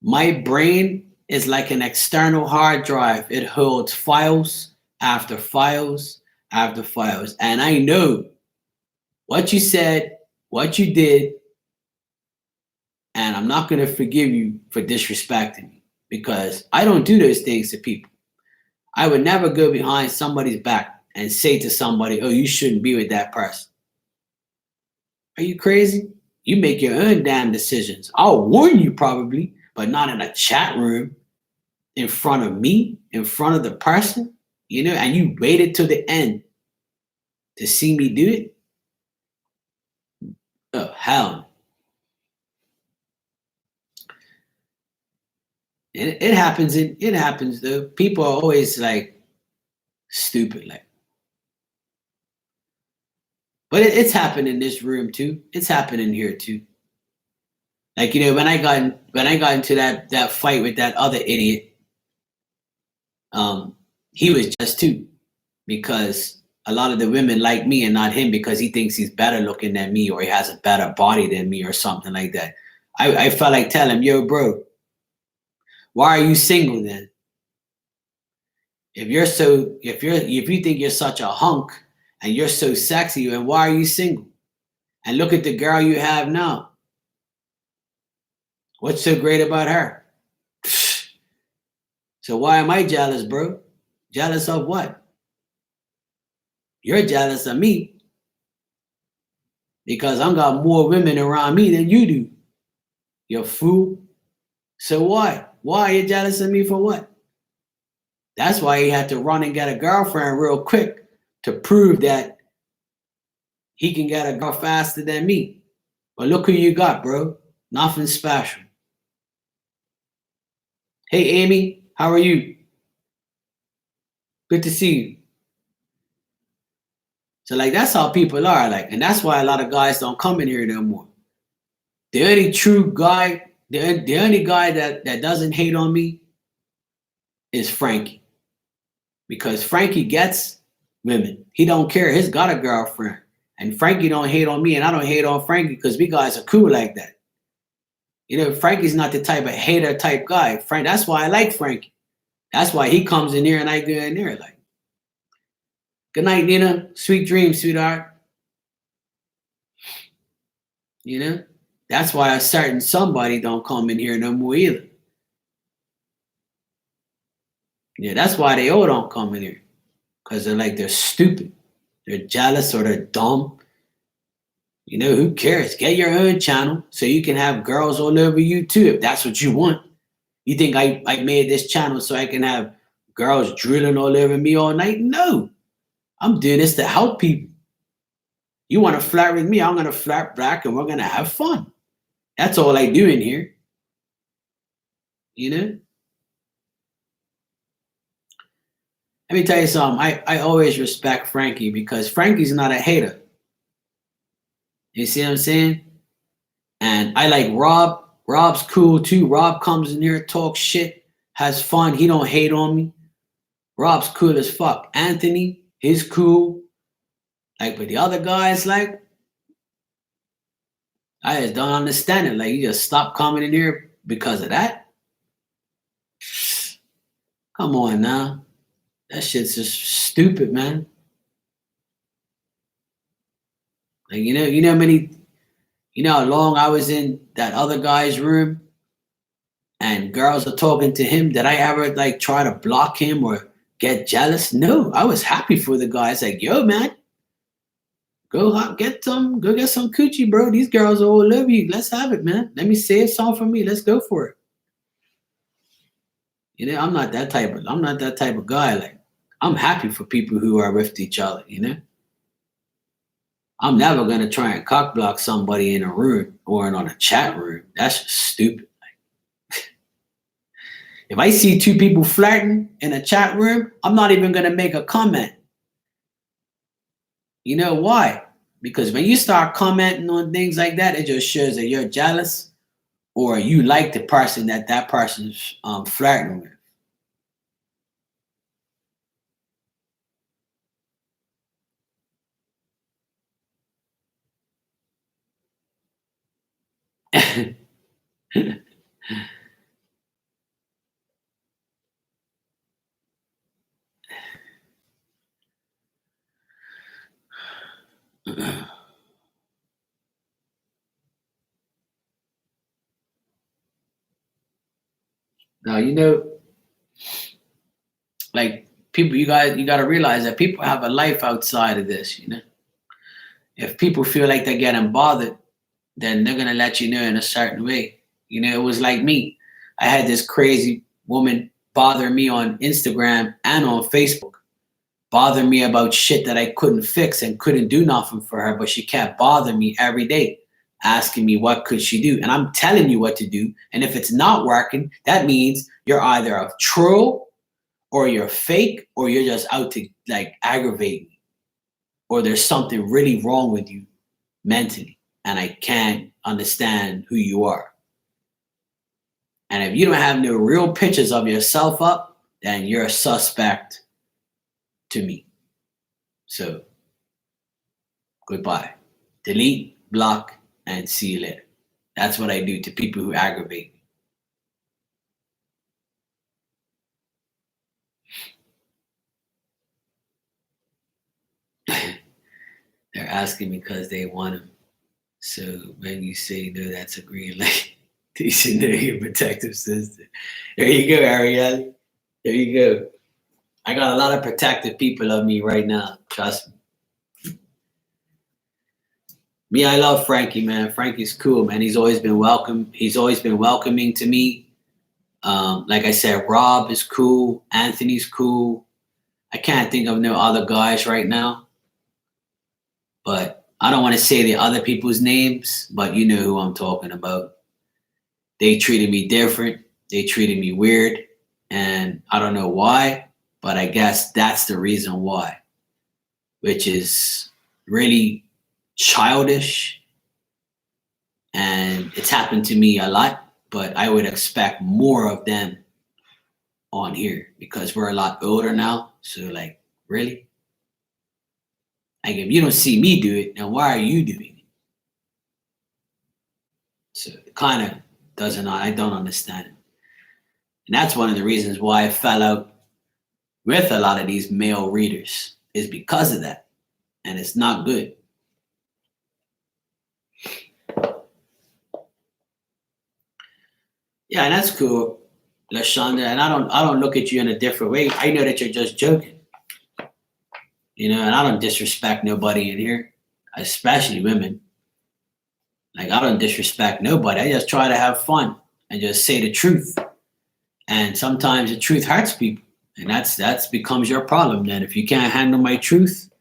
Speaker 1: my brain is like an external hard drive. It holds files after files after files. And I know what you said, what you did, and I'm not going to forgive you for disrespecting me because I don't do those things to people. I would never go behind somebody's back and say to somebody, oh, you shouldn't be with that person. Are you crazy? You make your own damn decisions. I'll warn you probably, but not in a chat room in front of me, in front of the person, and you waited till the end to see me do it. Oh, hell. It happens. It happens though. People are always like stupid, like. But it's happened in this room too. It's happening here too. Like, when I got into that fight with that other idiot, he was just too, because a lot of the women like me and not him because he thinks he's better looking than me or he has a better body than me or something like that. I felt like telling him, yo, bro, why are you single then? If you think you're such a hunk and you're so sexy, and why are you single? And look at the girl you have now. What's so great about her? So why am I jealous, bro? Jealous of what? You're jealous of me because I got more women around me than you do. You fool. So why? Why are you jealous of me for what? That's why he had to run and get a girlfriend real quick to prove that he can get a girl faster than me. But look who you got, bro. Nothing special. Hey, Amy, how are you? Good to see you. So, like, that's how people are. Like, and that's why a lot of guys don't come in here no more. The only true guy, the only guy that doesn't hate on me is Frankie. Because Frankie gets women. He don't care. He's got a girlfriend. And Frankie don't hate on me, and I don't hate on Frankie because we guys are cool like that. You know, Frankie's not the type of hater type guy. That's why I like Frankie. That's why he comes in here and I go in there. Like, good night, Nina. Sweet dreams, sweetheart. You know, that's why a certain somebody don't come in here no more either. Yeah, that's why they all don't come in here. Because they're stupid. They're jealous or they're dumb. You know, who cares? Get your own channel so you can have girls all over you too, if that's what you want. You think I made this channel so I can have girls drilling all over me all night? No. I'm doing this to help people. You want to flirt with me, I'm going to flirt back and we're going to have fun. That's all I do in here. You know? Let me tell you something. I always respect Frankie because Frankie's not a hater. You see what I'm saying? And I like Rob. Rob's cool too. Rob comes in here, talks shit, has fun. He don't hate on me. Rob's cool as fuck. Anthony, he's cool. Like, but the other guys, like, I just don't understand it. Like, you just stop coming in here because of that? Come on now. That shit's just stupid, man. Like, you know how long I was in that other guy's room and girls are talking to him? Did I ever like try to block him or get jealous? No, I was happy for the guy. It's like, yo, man, go get some coochie, bro. These girls are all over you. Let's have it, man. Let me save some for me. Let's go for it. You know, I'm not that type of guy. Like, I'm happy for people who are with each other, you know? I'm never gonna try and cock block somebody in a room or on a chat room. That's just stupid. Like, if I see two people flirting in a chat room, I'm not even gonna make a comment. You know why? Because when you start commenting on things like that, it just shows that you're jealous or you like the person that person's flirting with. Now, you know, like people, you got to realize that people have a life outside of this, you know. If people feel like they're getting bothered, then they're gonna let you know in a certain way. You know, it was like me. I had this crazy woman bother me on Instagram and on Facebook, bother me about shit that I couldn't fix and couldn't do nothing for her, but she kept bothering me every day, asking me what could she do. And I'm telling you what to do. And if it's not working, that means you're either a troll or you're fake or you're just out to like aggravate me. Or there's something really wrong with you mentally and I can't understand who you are. And if you don't have no real pictures of yourself up, then you're a suspect to me. So, goodbye. Delete, block, and see you later. That's what I do to people who aggravate me. They're asking me because they want him. So when you say no, that's a green light. You should know your protective system. There you go, Ariel. There you go. I got a lot of protective people of me right now. Trust me. Me, I love Frankie, man. Frankie's cool, man. He's always been welcome. He's always been welcoming to me. Like I said, Rob is cool. Anthony's cool. I can't think of no other guys right now. But I don't want to say the other people's names, but you know who I'm talking about. They treated me different. They treated me weird. And I don't know why, but I guess that's the reason why, which is really childish. And it's happened to me a lot, but I would expect more of them on here because we're a lot older now. So like, really? Like if you don't see me do it, then why are you doing it? So it kind of doesn't, I don't understand it. And that's one of the reasons why I fell out with a lot of these male readers is because of that. And it's not good. Yeah, and that's cool, LaShonda. And I don't look at you in a different way. I know that you're just joking. You know, and I don't disrespect nobody in here, especially women. Like I don't disrespect nobody. I just try to have fun and just say the truth. And sometimes the truth hurts people. And that's becomes your problem then. If you can't handle my truth,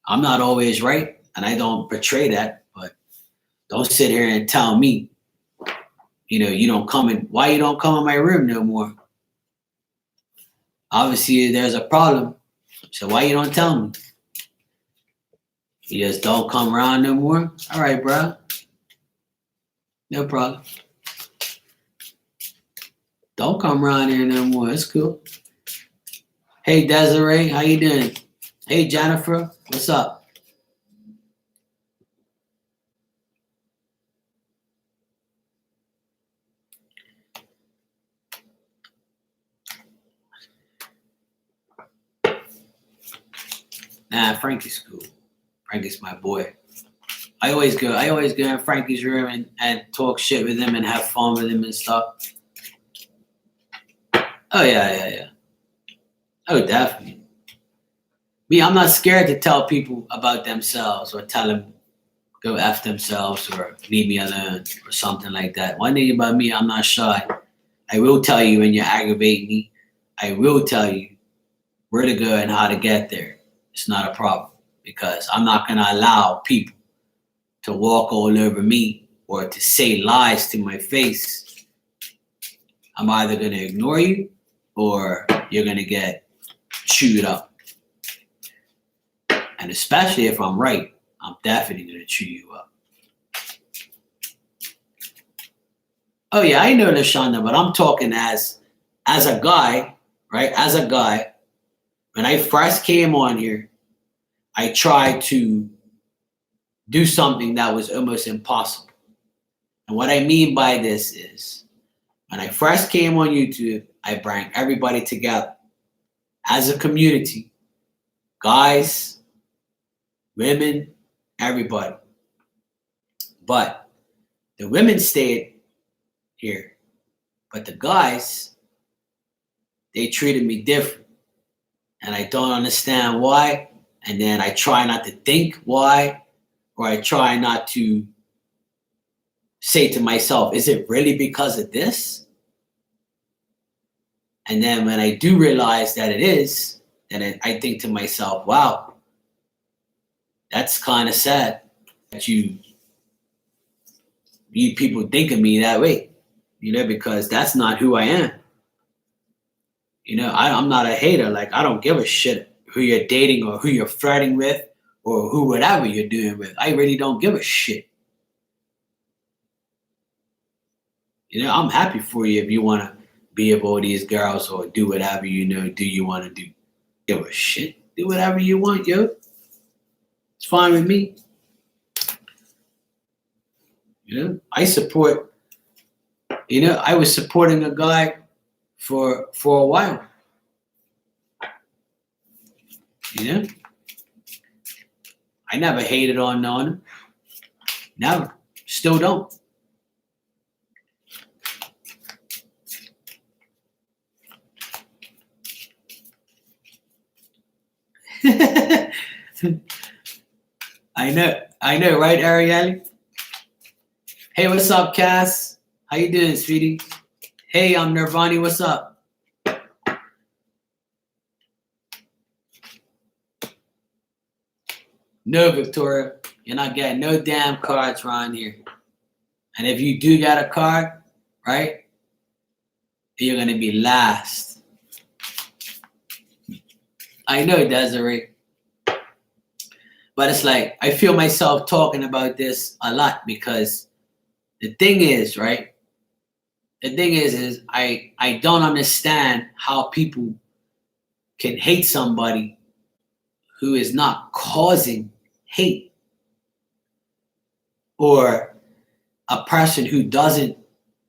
Speaker 1: I'm not always right. And I don't portray that. But don't sit here and tell me, you know, why you don't come in my room no more? Obviously there's a problem. So why you don't tell me? You just don't come around no more? All right, bro. No problem. Don't come around here no more. It's cool. Hey, Desiree, how you doing? Hey, Jennifer, what's up? Nah, Frankie's cool. Frankie's my boy. I always go in Frankie's room and talk shit with him and have fun with him and stuff. Oh, yeah. Oh, definitely. Me, I'm not scared to tell people about themselves or tell them go F themselves or leave me alone or something like that. One thing about me, I'm not shy. I will tell you when you aggravate me. I will tell you where to go and how to get there. It's not a problem because I'm not going to allow people to walk all over me or to say lies to my face. I'm either going to ignore you or you're going to get chewed up. And especially if I'm right, I'm definitely going to chew you up. Oh, yeah, I know, LaShonda, but I'm talking as a guy, right? As a guy, when I first came on here, I tried to do something that was almost impossible. And what I mean by this is, when I first came on YouTube, I brought everybody together as a community, guys, women, everybody. But the women stayed here. But the guys, they treated me different. And I don't understand why. And then I try not to think why, or I try not to say to myself, is it really because of this? And then when I do realize that it is, then I think to myself, wow, that's kind of sad that you people think of me that way, you know, because that's not who I am. You know, I'm not a hater. Like, I don't give a shit who you're dating or who you're flirting with or who whatever you're doing with. I really don't give a shit. You know, I'm happy for you if you want to be with all these girls or do whatever you want to do. Give a shit. Do whatever you want, yo. It's fine with me. You know, I support, I was supporting a guy for a while. You know? I never hated on him. Never. Still don't. I know, right, Arielle? Hey, what's up, Cass? How you doing, sweetie? Hey, I'm Nirvani. What's up? No, Victoria, you're not getting no damn cards around here. And if you do get a card, right, you're gonna be last. I know, Desiree. But it's like, I feel myself talking about this a lot because the thing is, right? The thing is I don't understand how people can hate somebody who is not causing hate, or a person who doesn't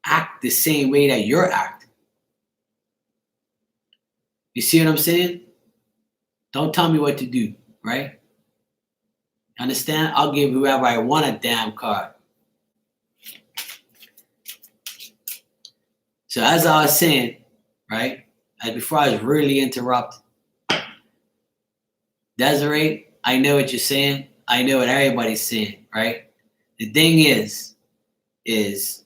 Speaker 1: act the same way that you're acting. You see what I'm saying? Don't tell me what to do, right? Understand? I'll give whoever I want a damn card. So as I was saying, right, before I was really interrupted, Desiree, I know what you're saying. I know what everybody's saying, right? The thing is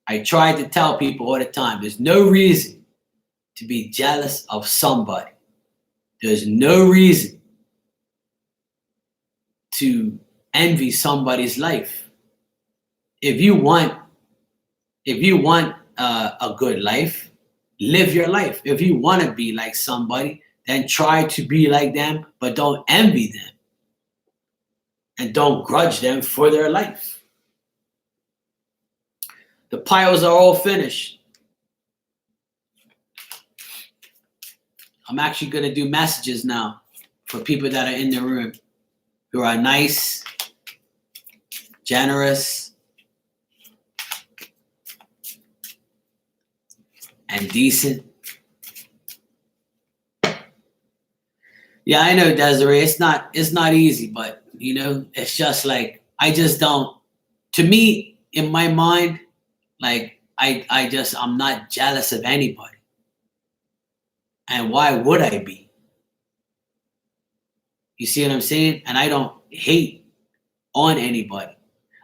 Speaker 1: I try to tell people all the time, there's no reason to be jealous of somebody. There's no reason to envy somebody's life. If you want a good life, live your life. If you want to be like somebody, then try to be like them, but don't envy them. And don't grudge them for their life. The piles are all finished. I'm actually going to do messages now for people that are in the room who are nice, generous, and decent. Yeah, I know, Desiree. It's not easy, but it's just like I just don't. To me, in my mind, like I'm not jealous of anybody. And why would I be? You see what I'm saying? And I don't hate on anybody.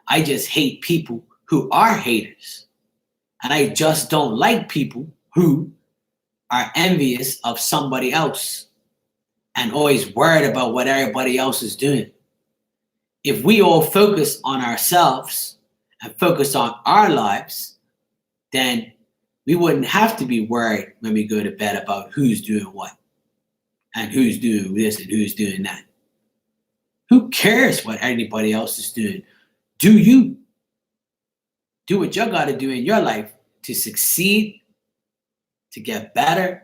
Speaker 1: I just hate people who are haters. And I just don't like people who are envious of somebody else and always worried about what everybody else is doing. If we all focus on ourselves and focus on our lives, then we wouldn't have to be worried when we go to bed about who's doing what and who's doing this and who's doing that. Who cares what anybody else is doing? Do you. Do what you got to do in your life to succeed, to get better.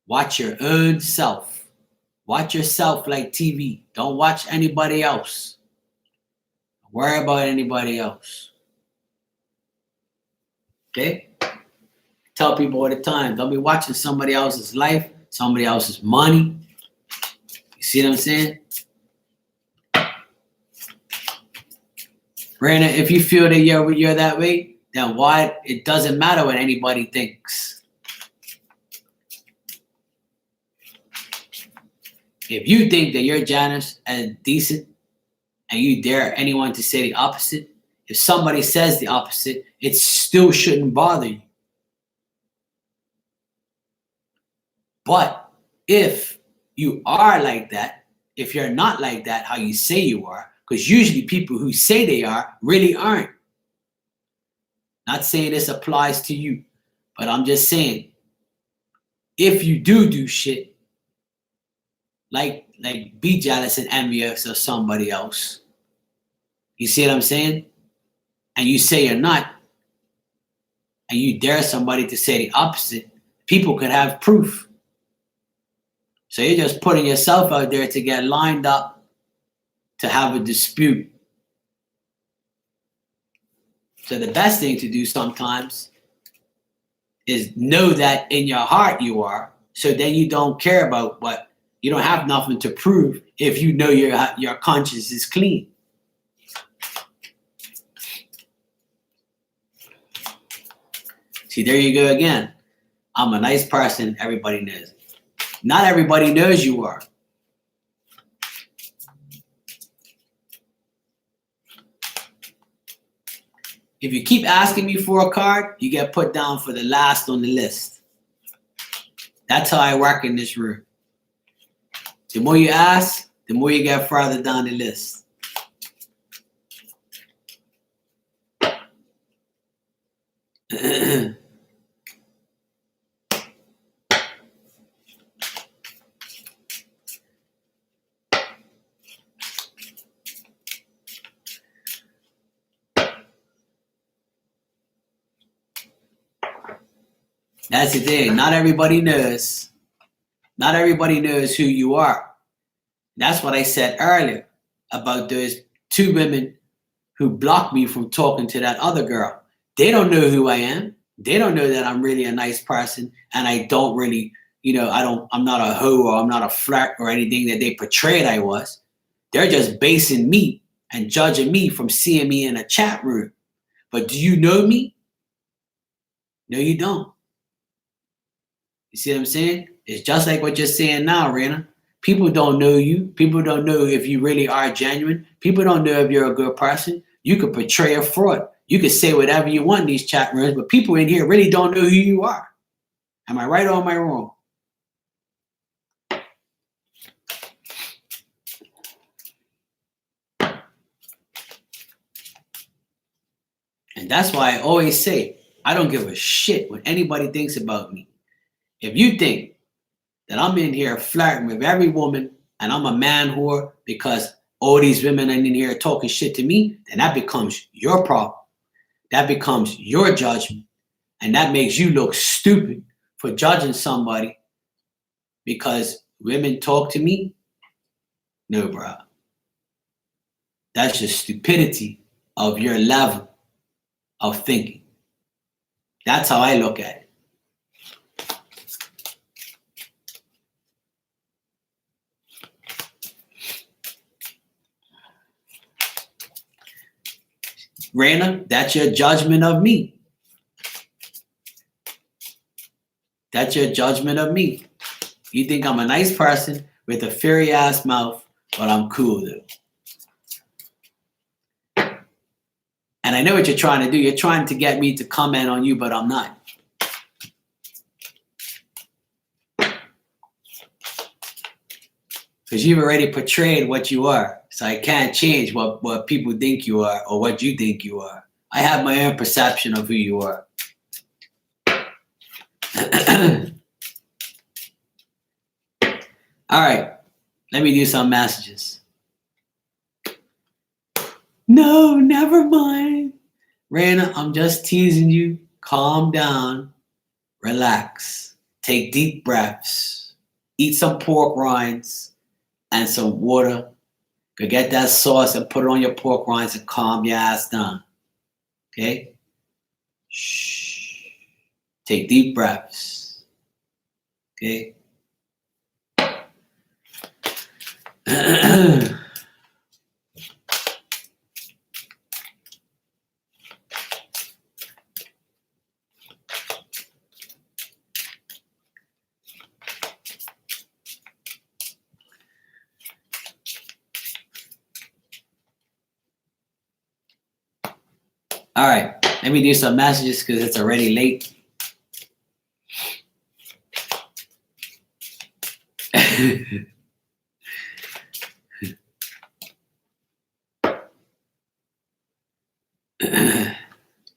Speaker 1: Watch your own self. Watch yourself like TV. Don't watch anybody else. Don't worry about anybody else. Okay? Tell people all the time, don't be watching somebody else's life, somebody else's money. You see what I'm saying? Brandon, if you feel that you're that way, then why? It doesn't matter what anybody thinks. If you think that you're generous and decent, and you dare anyone to say the opposite, if somebody says the opposite, it still shouldn't bother you. But if you are like that, if you're not like that, how you say you are, because usually people who say they are really aren't. Not saying this applies to you, but I'm just saying, if you do shit, like be jealous and envious of somebody else, you see what I'm saying? And you say you're not, and you dare somebody to say the opposite, people could have proof. So you're just putting yourself out there to get lined up to have a dispute. So the best thing to do sometimes is know that in your heart you are, so then you don't care about what, you don't have nothing to prove if you know your conscience is clean. See, there you go again. I'm a nice person. Everybody knows. Not everybody knows you are. If you keep asking me for a card, you get put down for the last on the list. That's how I work in this room. The more you ask, the more you get further down the list. That's the thing. Not everybody knows. Not everybody knows who you are. That's what I said earlier about those two women who blocked me from talking to that other girl. They don't know who I am. They don't know that I'm really a nice person, and I don't really, I'm not a hoe or I'm not a flirt or anything that they portrayed I was. They're just basing me and judging me from seeing me in a chat room. But do you know me? No, you don't. You see what I'm saying? It's just like what you're saying now, Rena. People don't know you. People don't know if you really are genuine. People don't know if you're a good person. You could portray a fraud. You could say whatever you want in these chat rooms, but people in here really don't know who you are. Am I right or am I wrong? And that's why I always say, I don't give a shit what anybody thinks about me. If you think that I'm in here flirting with every woman and I'm a man whore because all these women are in here talking shit to me, then that becomes your problem. That becomes your judgment. And that makes you look stupid for judging somebody because women talk to me. No, bro. That's just stupidity of your level of thinking. That's how I look at it. Rana, that's your judgment of me. That's your judgment of me. You think I'm a nice person with a fairy ass mouth, but I'm cool though. And I know what you're trying to do. You're trying to get me to comment on you, but I'm not. Because you've already portrayed what you are. So I can't change what people think you are or what you think you are. I have my own perception of who you are. All right. Let me do some messages. No, never mind. Rana, I'm just teasing you. Calm down. Relax. Take deep breaths. Eat some pork rinds and some water. Go get that sauce and put it on your pork rinds and calm your ass down. Okay? Shh. Take deep breaths. Okay? All right, let me do some messages because it's already late.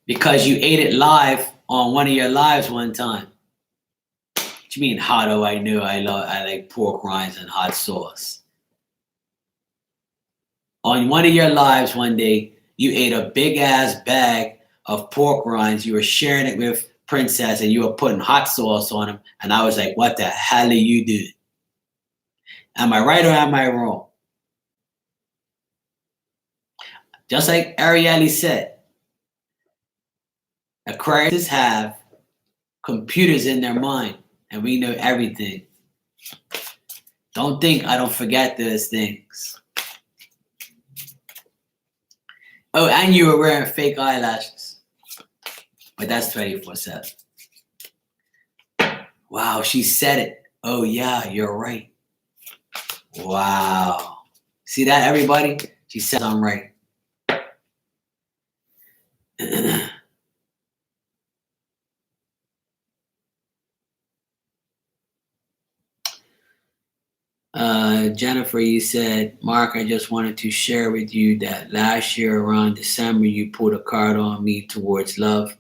Speaker 1: Because you ate it live on one of your lives one time. What you mean, how do I know I like pork rinds and hot sauce? On one of your lives one day, you ate a big ass bag of pork rinds. You were sharing it with Princess and you were putting hot sauce on them. And I was like, what the hell are you doing? Am I right or am I wrong? Just like Ariely said, Aquariuses have computers in their mind and we know everything. Don't think I don't forget those things. Oh, and you were wearing fake eyelashes. But that's 24/7. Wow, she said it. Oh, yeah, you're right. Wow. See that, everybody? She says I'm right. Jennifer, you said, Mark, I just wanted to share with you that last year around December, you pulled a card on me towards love.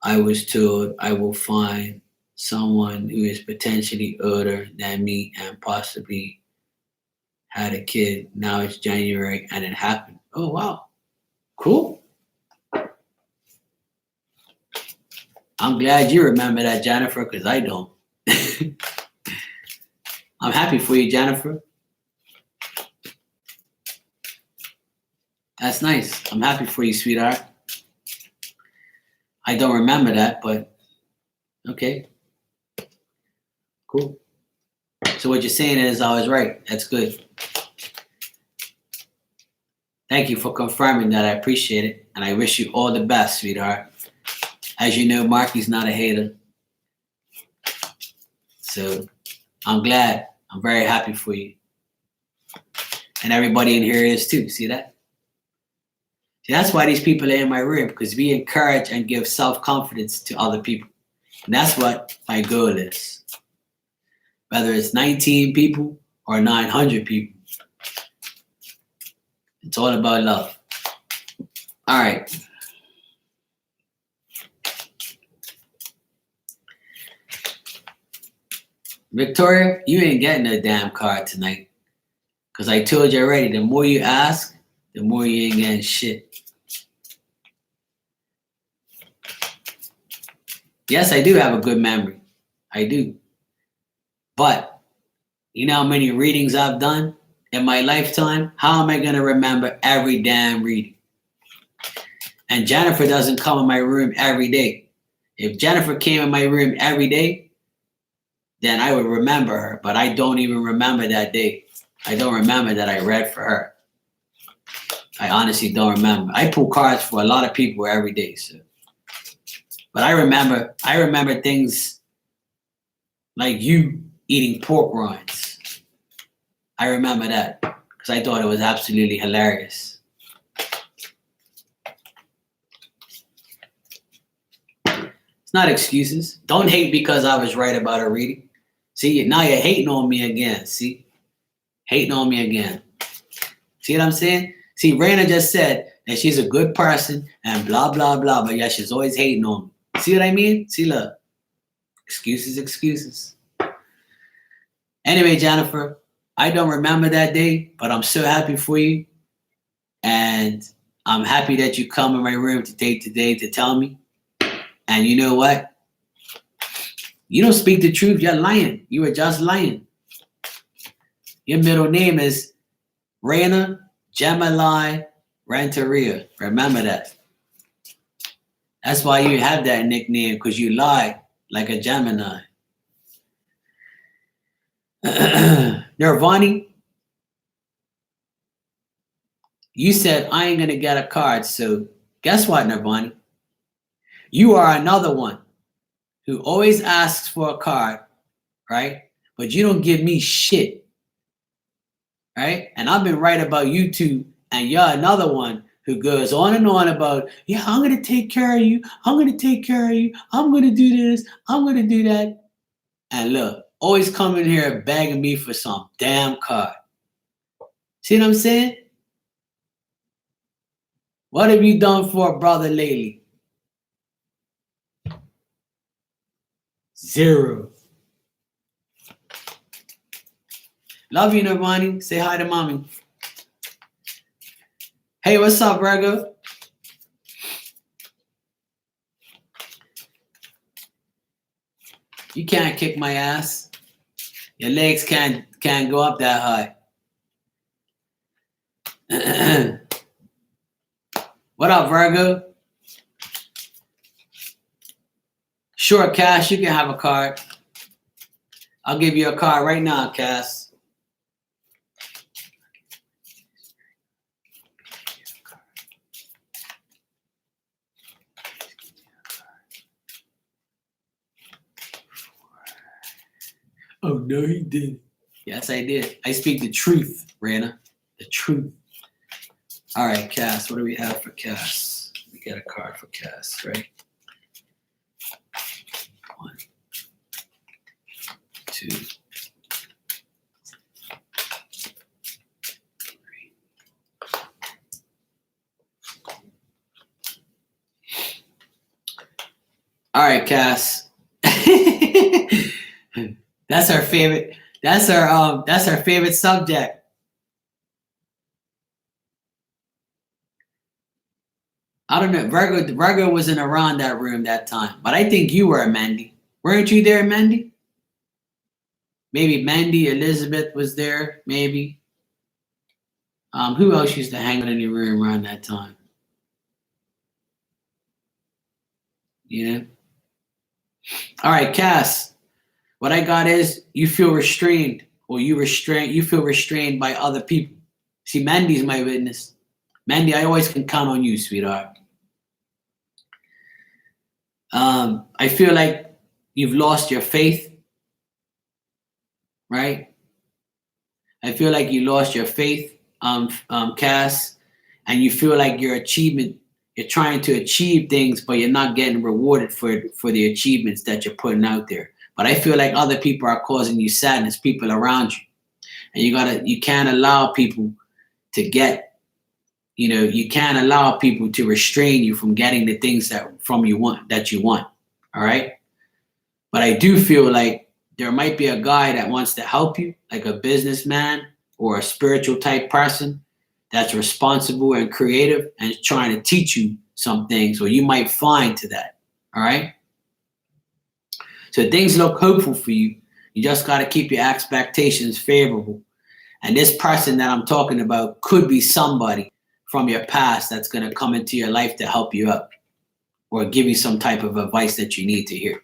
Speaker 1: I was told I will find someone who is potentially older than me and possibly had a kid. Now it's January and it happened. Oh, wow. Cool. I'm glad you remember that, Jennifer, because I don't. I'm happy for you, Jennifer. That's nice. I'm happy for you, sweetheart. I don't remember that, but okay. Cool. So what you're saying is I was right. That's good. Thank you for confirming that. I appreciate it. And I wish you all the best, sweetheart. As you know, Marky's not a hater. So I'm glad. I'm very happy for you. And everybody in here is too. See that? See, that's why these people are in my room, because we encourage and give self-confidence to other people. And that's what my goal is. Whether it's 19 people or 900 people. It's all about love. All right. Victoria, you ain't getting a damn card tonight. Because I told you already, the more you ask, the more you ain't getting shit. Yes, I do have a good memory. I do. But you know how many readings I've done in my lifetime? How am I going to remember every damn reading? And Jennifer doesn't come in my room every day. If Jennifer came in my room every day, then I would remember her. But I don't even remember that day. I don't remember that I read for her. I honestly don't remember. I pull cards for a lot of people every day. So. But I remember things like you eating pork rinds. I remember that because I thought it was absolutely hilarious. It's not excuses. Don't hate because I was right about a reading. See, now you're hating on me again. See? Hating on me again. See what I'm saying? See, Raina just said that she's a good person and blah, blah, blah, but yeah, she's always hating on me. See what I mean? See, look. Excuses. Anyway, Jennifer, I don't remember that day, but I'm so happy for you. And I'm happy that you come in my room today to tell me. And you know what? You don't speak the truth. You're lying. You were just lying. Your middle name is Raina Gemini Renteria. Remember that. That's why you have that nickname, because you lie like a Gemini. Nirvani, you said I ain't going to get a card. So guess what, Nirvani? You are another one who always asks for a card, right? But you don't give me shit, right? And I've been right about you two, and you're another one who goes on and on about, yeah, I'm going to take care of you. I'm going to take care of you. I'm going to do this. I'm going to do that. And look, always coming here begging me for some damn card. See what I'm saying? What have you done for a brother lately? Zero. Love you, Nirvani. Say hi to mommy. Hey, what's up, Virgo? You can't kick my ass. Your legs can't go up that high. What up, Virgo? Sure, Cass, you can have a card. I'll give you a card right now, Cass. Oh, no, he didn't. Yes, I did. I speak the truth, Rana. The truth. All right, Cass. What do we have for Cass? We get a card for Cass, right? 1, 2, 3. All right, Cass. That's our favorite. That's our favorite subject. I don't know. Virgo wasn't around that room that time, but I think you were, Mandy. Weren't you there, Mandy? Maybe Mandy, Elizabeth was there, maybe. Who else used to hang out in your room around that time? You know? All right, Cass. What I got is you feel restrained, or you feel restrained by other people. See, Mandy's my witness. Mandy, I always can count on you, sweetheart. I feel like you've lost your faith, right? I feel like you lost your faith, Cass, and you feel like you're trying to achieve things, but you're not getting rewarded for the achievements that you're putting out there. But I feel like other people are causing you sadness, people around you. And you can't allow people to you can't allow people to restrain you from getting the things that you want. All right. But I do feel like there might be a guy that wants to help you, like a businessman or a spiritual type person that's responsible and creative and is trying to teach you some things, or you might find to that. All right. So things look hopeful for you. You just got to keep your expectations favorable. And this person that I'm talking about could be somebody from your past that's going to come into your life to help you out or give you some type of advice that you need to hear.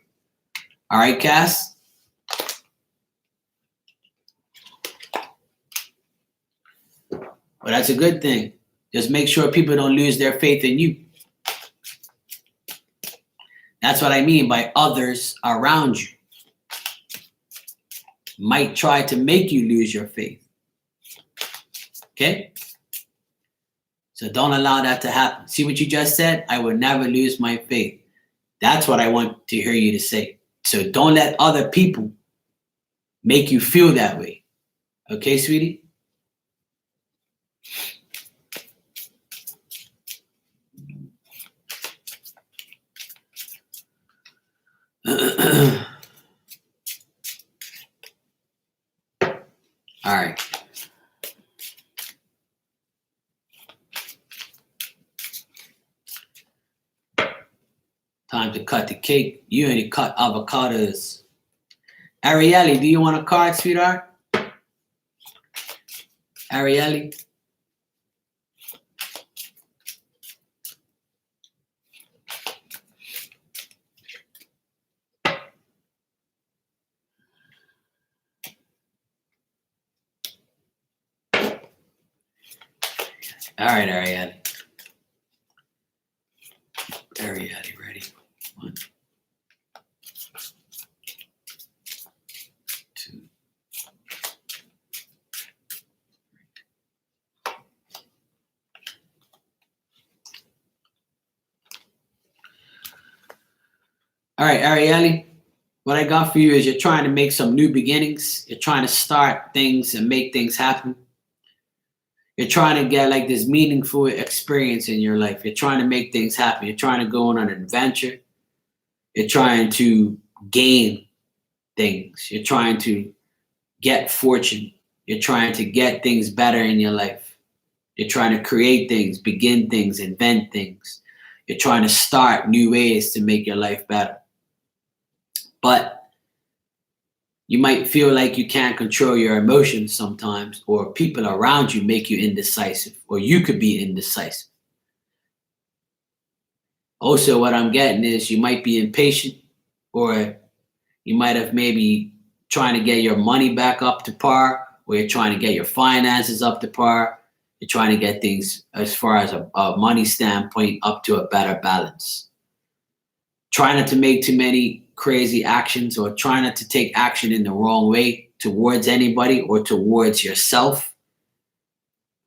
Speaker 1: All right, Cass? Well, that's a good thing. Just make sure people don't lose their faith in you. That's what I mean by others around you might try to make you lose your faith. Okay? So don't allow that to happen. See what you just said? I will never lose my faith. That's what I want to hear you to say. So don't let other people make you feel that way. Okay, sweetie? All right. Time to cut the cake. You only cut avocados. Arielle, do you want a card, sweetheart? Arielle? All right, Arielle. Arielle, ready? 1, 2. All right, Arielle, what I got for you is you're trying to make some new beginnings. You're trying to start things and make things happen. You're trying to get like this meaningful experience in your life. You're trying to make things happen. You're trying to go on an adventure. You're trying to gain things. You're trying to get fortune. You're trying to get things better in your life. You're trying to create things, begin things, invent things. You're trying to start new ways to make your life better. But you might feel like you can't control your emotions sometimes, or people around you make you indecisive, or you could be indecisive. Also, what I'm getting is you might be impatient, or you might have maybe trying to get your money back up to par, or you're trying to get your finances up to par. You're trying to get things as far as a money standpoint up to a better balance. Try not to make too many crazy actions or try not to take action in the wrong way towards anybody or towards yourself.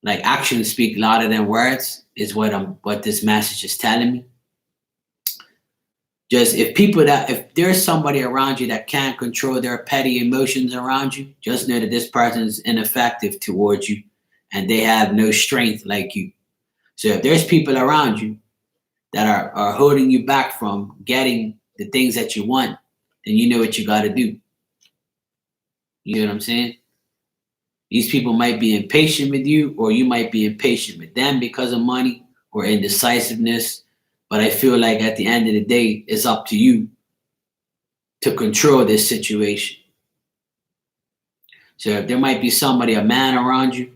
Speaker 1: Like actions speak louder than words is what this message is telling me. Just if there's somebody around you that can't control their petty emotions around you, just know that this person is ineffective towards you and they have no strength like you. So if there's people around you that are holding you back from getting the things that you want, then you know what you got to do. You know what I'm saying? These people might be impatient with you, or you might be impatient with them because of money or indecisiveness. But I feel like at the end of the day, it's up to you to control this situation. So if there might be somebody, a man around you,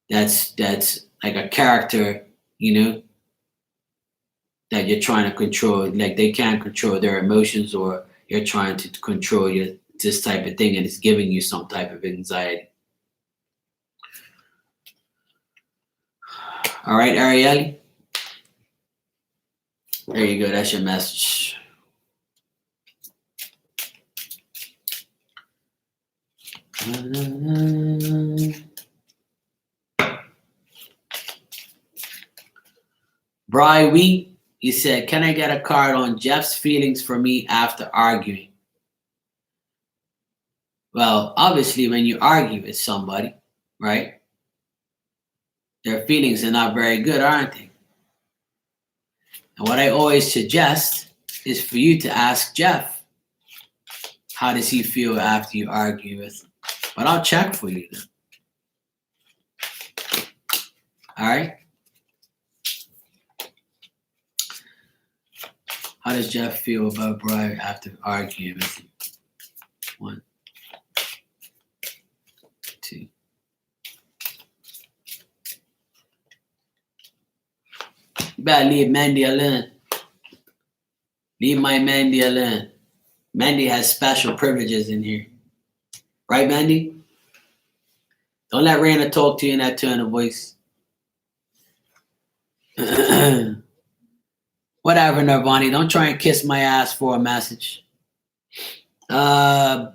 Speaker 1: that's like a character, that you're trying to control, like they can't control their emotions, or you're trying to control this type of thing, and it's giving you some type of anxiety. All right, Ariel. There you go. That's your message. Bry Wheat, he said, can I get a card on Jeff's feelings for me after arguing? Well, obviously, when you argue with somebody, right, their feelings are not very good, aren't they? And what I always suggest is for you to ask Jeff, how does he feel after you argue with him? But I'll check for you then. All right? How does Jeff feel about Brian after arguing with him? 1, 2. You better leave Mandy alone. Leave my Mandy alone. Mandy has special privileges in here. Right, Mandy? Don't let Raina talk to you in that tone of voice. Whatever, Nirvani. Don't try and kiss my ass for a message. Bry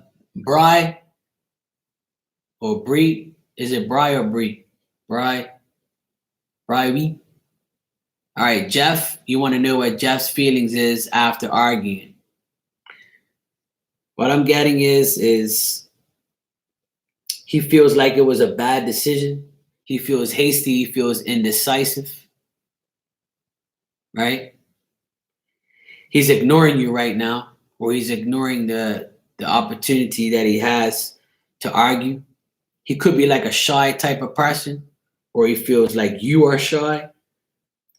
Speaker 1: or Bree. Is it Bry or Bree? Bry. Bry. All right, Jeff. You want to know what Jeff's feelings is after arguing? What I'm getting is he feels like it was a bad decision. He feels hasty. He feels indecisive. Right? He's ignoring you right now, or he's ignoring the opportunity that he has to argue. He could be like a shy type of person, or he feels like you are shy.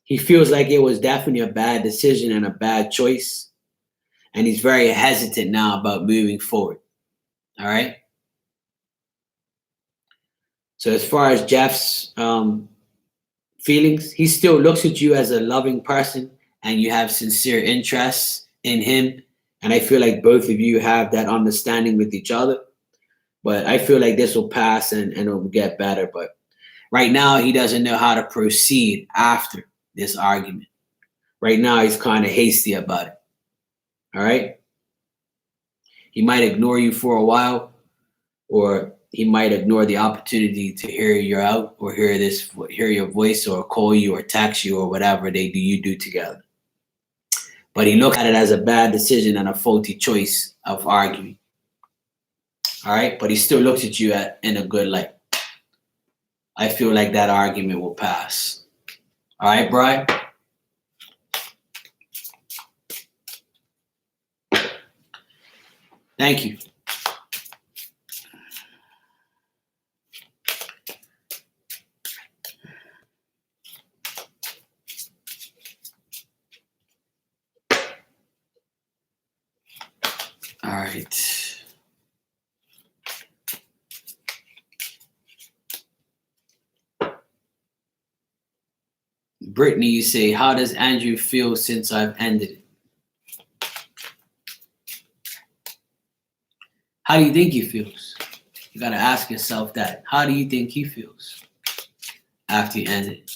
Speaker 1: He feels like it was definitely a bad decision and a bad choice. And he's very hesitant now about moving forward. All right? So as far as Jeff's feelings, he still looks at you as a loving person, and you have sincere interest in him. And I feel like both of you have that understanding with each other. But I feel like this will pass and it will get better. But right now, he doesn't know how to proceed after this argument. Right now, he's kind of hasty about it. All right? He might ignore you for a while, or he might ignore the opportunity to hear you out, or hear your voice, or call you, or text you, or whatever you do together. But he looks at it as a bad decision and a faulty choice of arguing. All right? But he still looks at you in a good light. I feel like that argument will pass. All right, Brian? Thank you. All right. Brittany, you say, how does Andrew feel since I've ended it? How do you think he feels? You got to ask yourself that. How do you think he feels after you ended it?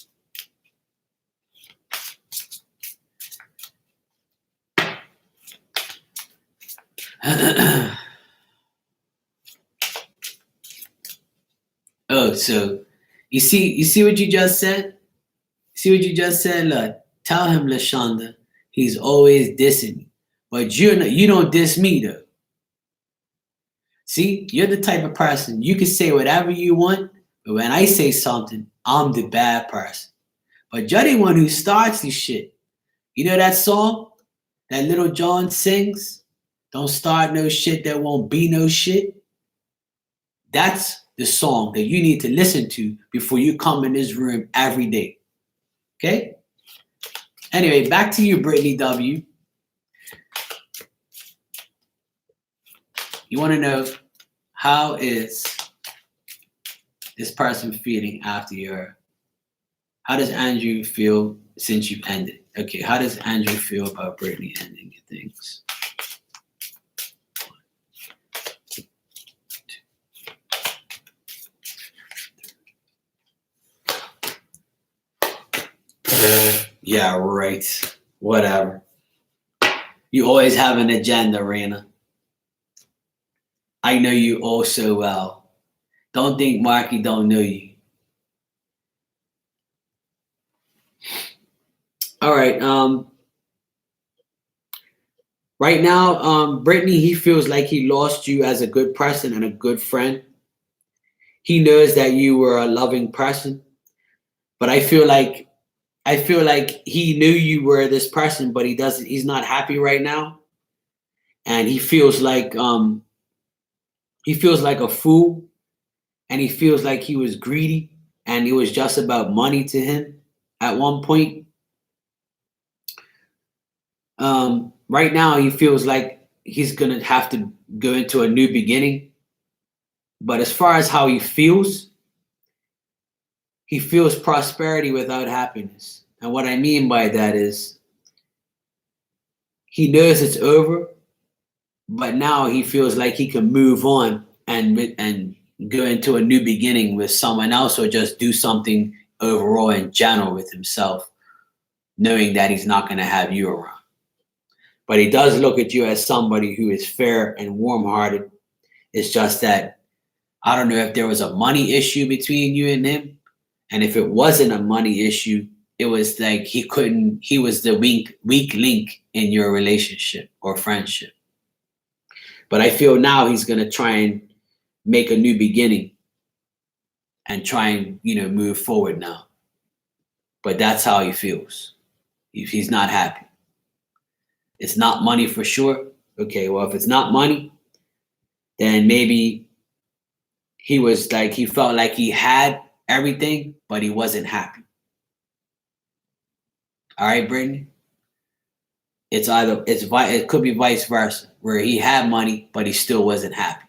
Speaker 1: Oh, so you see what you just said? See what you just said? Look, tell him, LaShonda, he's always dissing me. But you don't diss me though. See, you're the type of person you can say whatever you want, but when I say something, I'm the bad person. But you're the one who starts this shit. You know that song that Little John sings? Don't start no shit that won't be no shit. That's the song that you need to listen to before you come in this room every day. Okay? Anyway, back to you, Brittany W. You want to know how is this person feeling after your, how does Andrew feel since you've ended? Okay, how does Andrew feel about Brittany ending things? Yeah, right. Whatever. You always have an agenda, Raina. I know you all so well. Don't think Marky don't know you. All right. Right now, Brittany, he feels like he lost you as a good person and a good friend. He knows that you were a loving person, but I feel like he knew you were this person, but he's not happy right now. And he feels like a fool, and he feels like he was greedy and it was just about money to him at one point. Right now he feels like he's gonna have to go into a new beginning. But as far as how he feels prosperity without happiness. And what I mean by that is he knows it's over, but now he feels like he can move on and go into a new beginning with someone else, or just do something overall in general with himself, knowing that he's not going to have you around. But he does look at you as somebody who is fair and warm-hearted. It's just that I don't know if there was a money issue between you and him. And if it wasn't a money issue, it was like he was the weak link in your relationship or friendship. But I feel now he's going to try and make a new beginning and try and, move forward now. But that's how he feels. He's not happy. It's not money for sure. Okay, well, if it's not money, then maybe he felt like he had everything, but he wasn't happy. All right, Brittany? It could be vice versa, where he had money, but he still wasn't happy.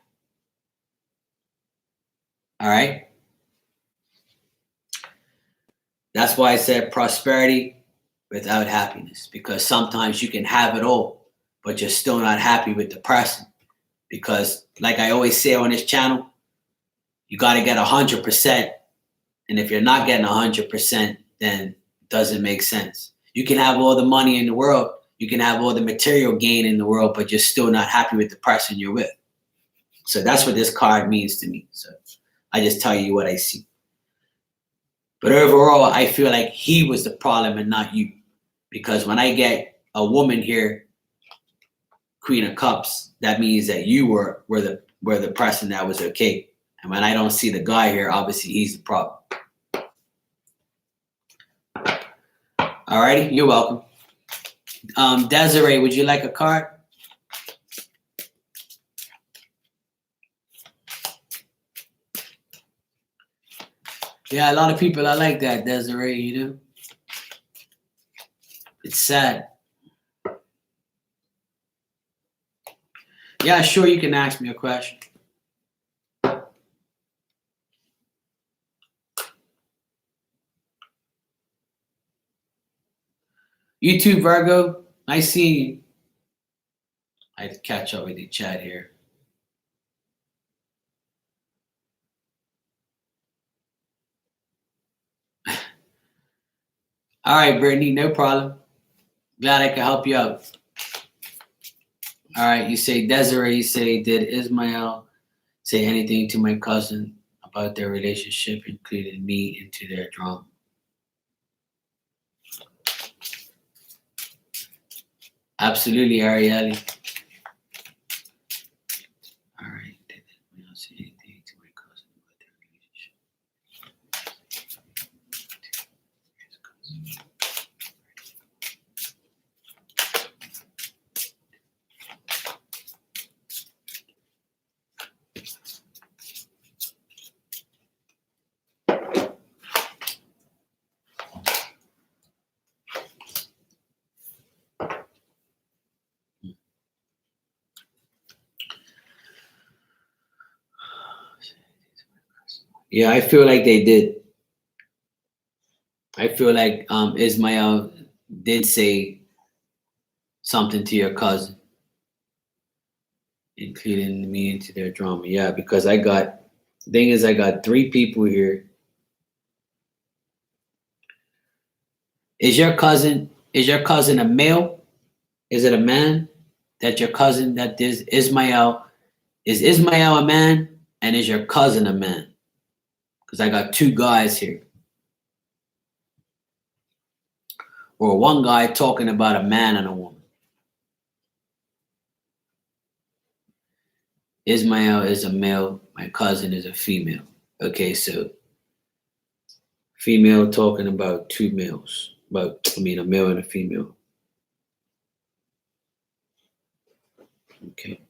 Speaker 1: All right? That's why I said prosperity without happiness, because sometimes you can have it all, but you're still not happy with the person. Because like I always say on this channel, you got to get 100%. And if you're not getting 100%, then it doesn't make sense. You can have all the money in the world, you can have all the material gain in the world, but you're still not happy with the person you're with. So that's what this card means to me. So I just tell you what I see. But overall, I feel like he was the problem and not you. Because when I get a woman here, Queen of Cups, that means that you were the person that was okay. And when I don't see the guy here, obviously he's the problem. Alrighty, you're welcome. Desiree, would you like a card? Yeah, a lot of people are like that, Desiree, It's sad. Yeah, sure, you can ask me a question. You too, Virgo. Nice seeing you. I had to catch up with the chat here. All right, Brittany, no problem. Glad I could help you out. All right, you say Desiree, you say, did Ismael say anything to my cousin about their relationship, including me, into their drama? Absolutely, Arielle. All right, did Ismael say anything to my cousin about their relationship? Yeah, I feel like they did. I feel like Ismael did say something to your cousin, including me into their drama. Yeah, because I got, thing is, I got 3 people here. Is your cousin a male? Is it a man? That your cousin, that is Ismael, is Ismael a man? And is your cousin a man? Because I got 2 guys here. Or one guy talking about a man and a woman. Ismael is a male, my cousin is a female. Okay, so female talking about 2 males. A male and a female. Okay.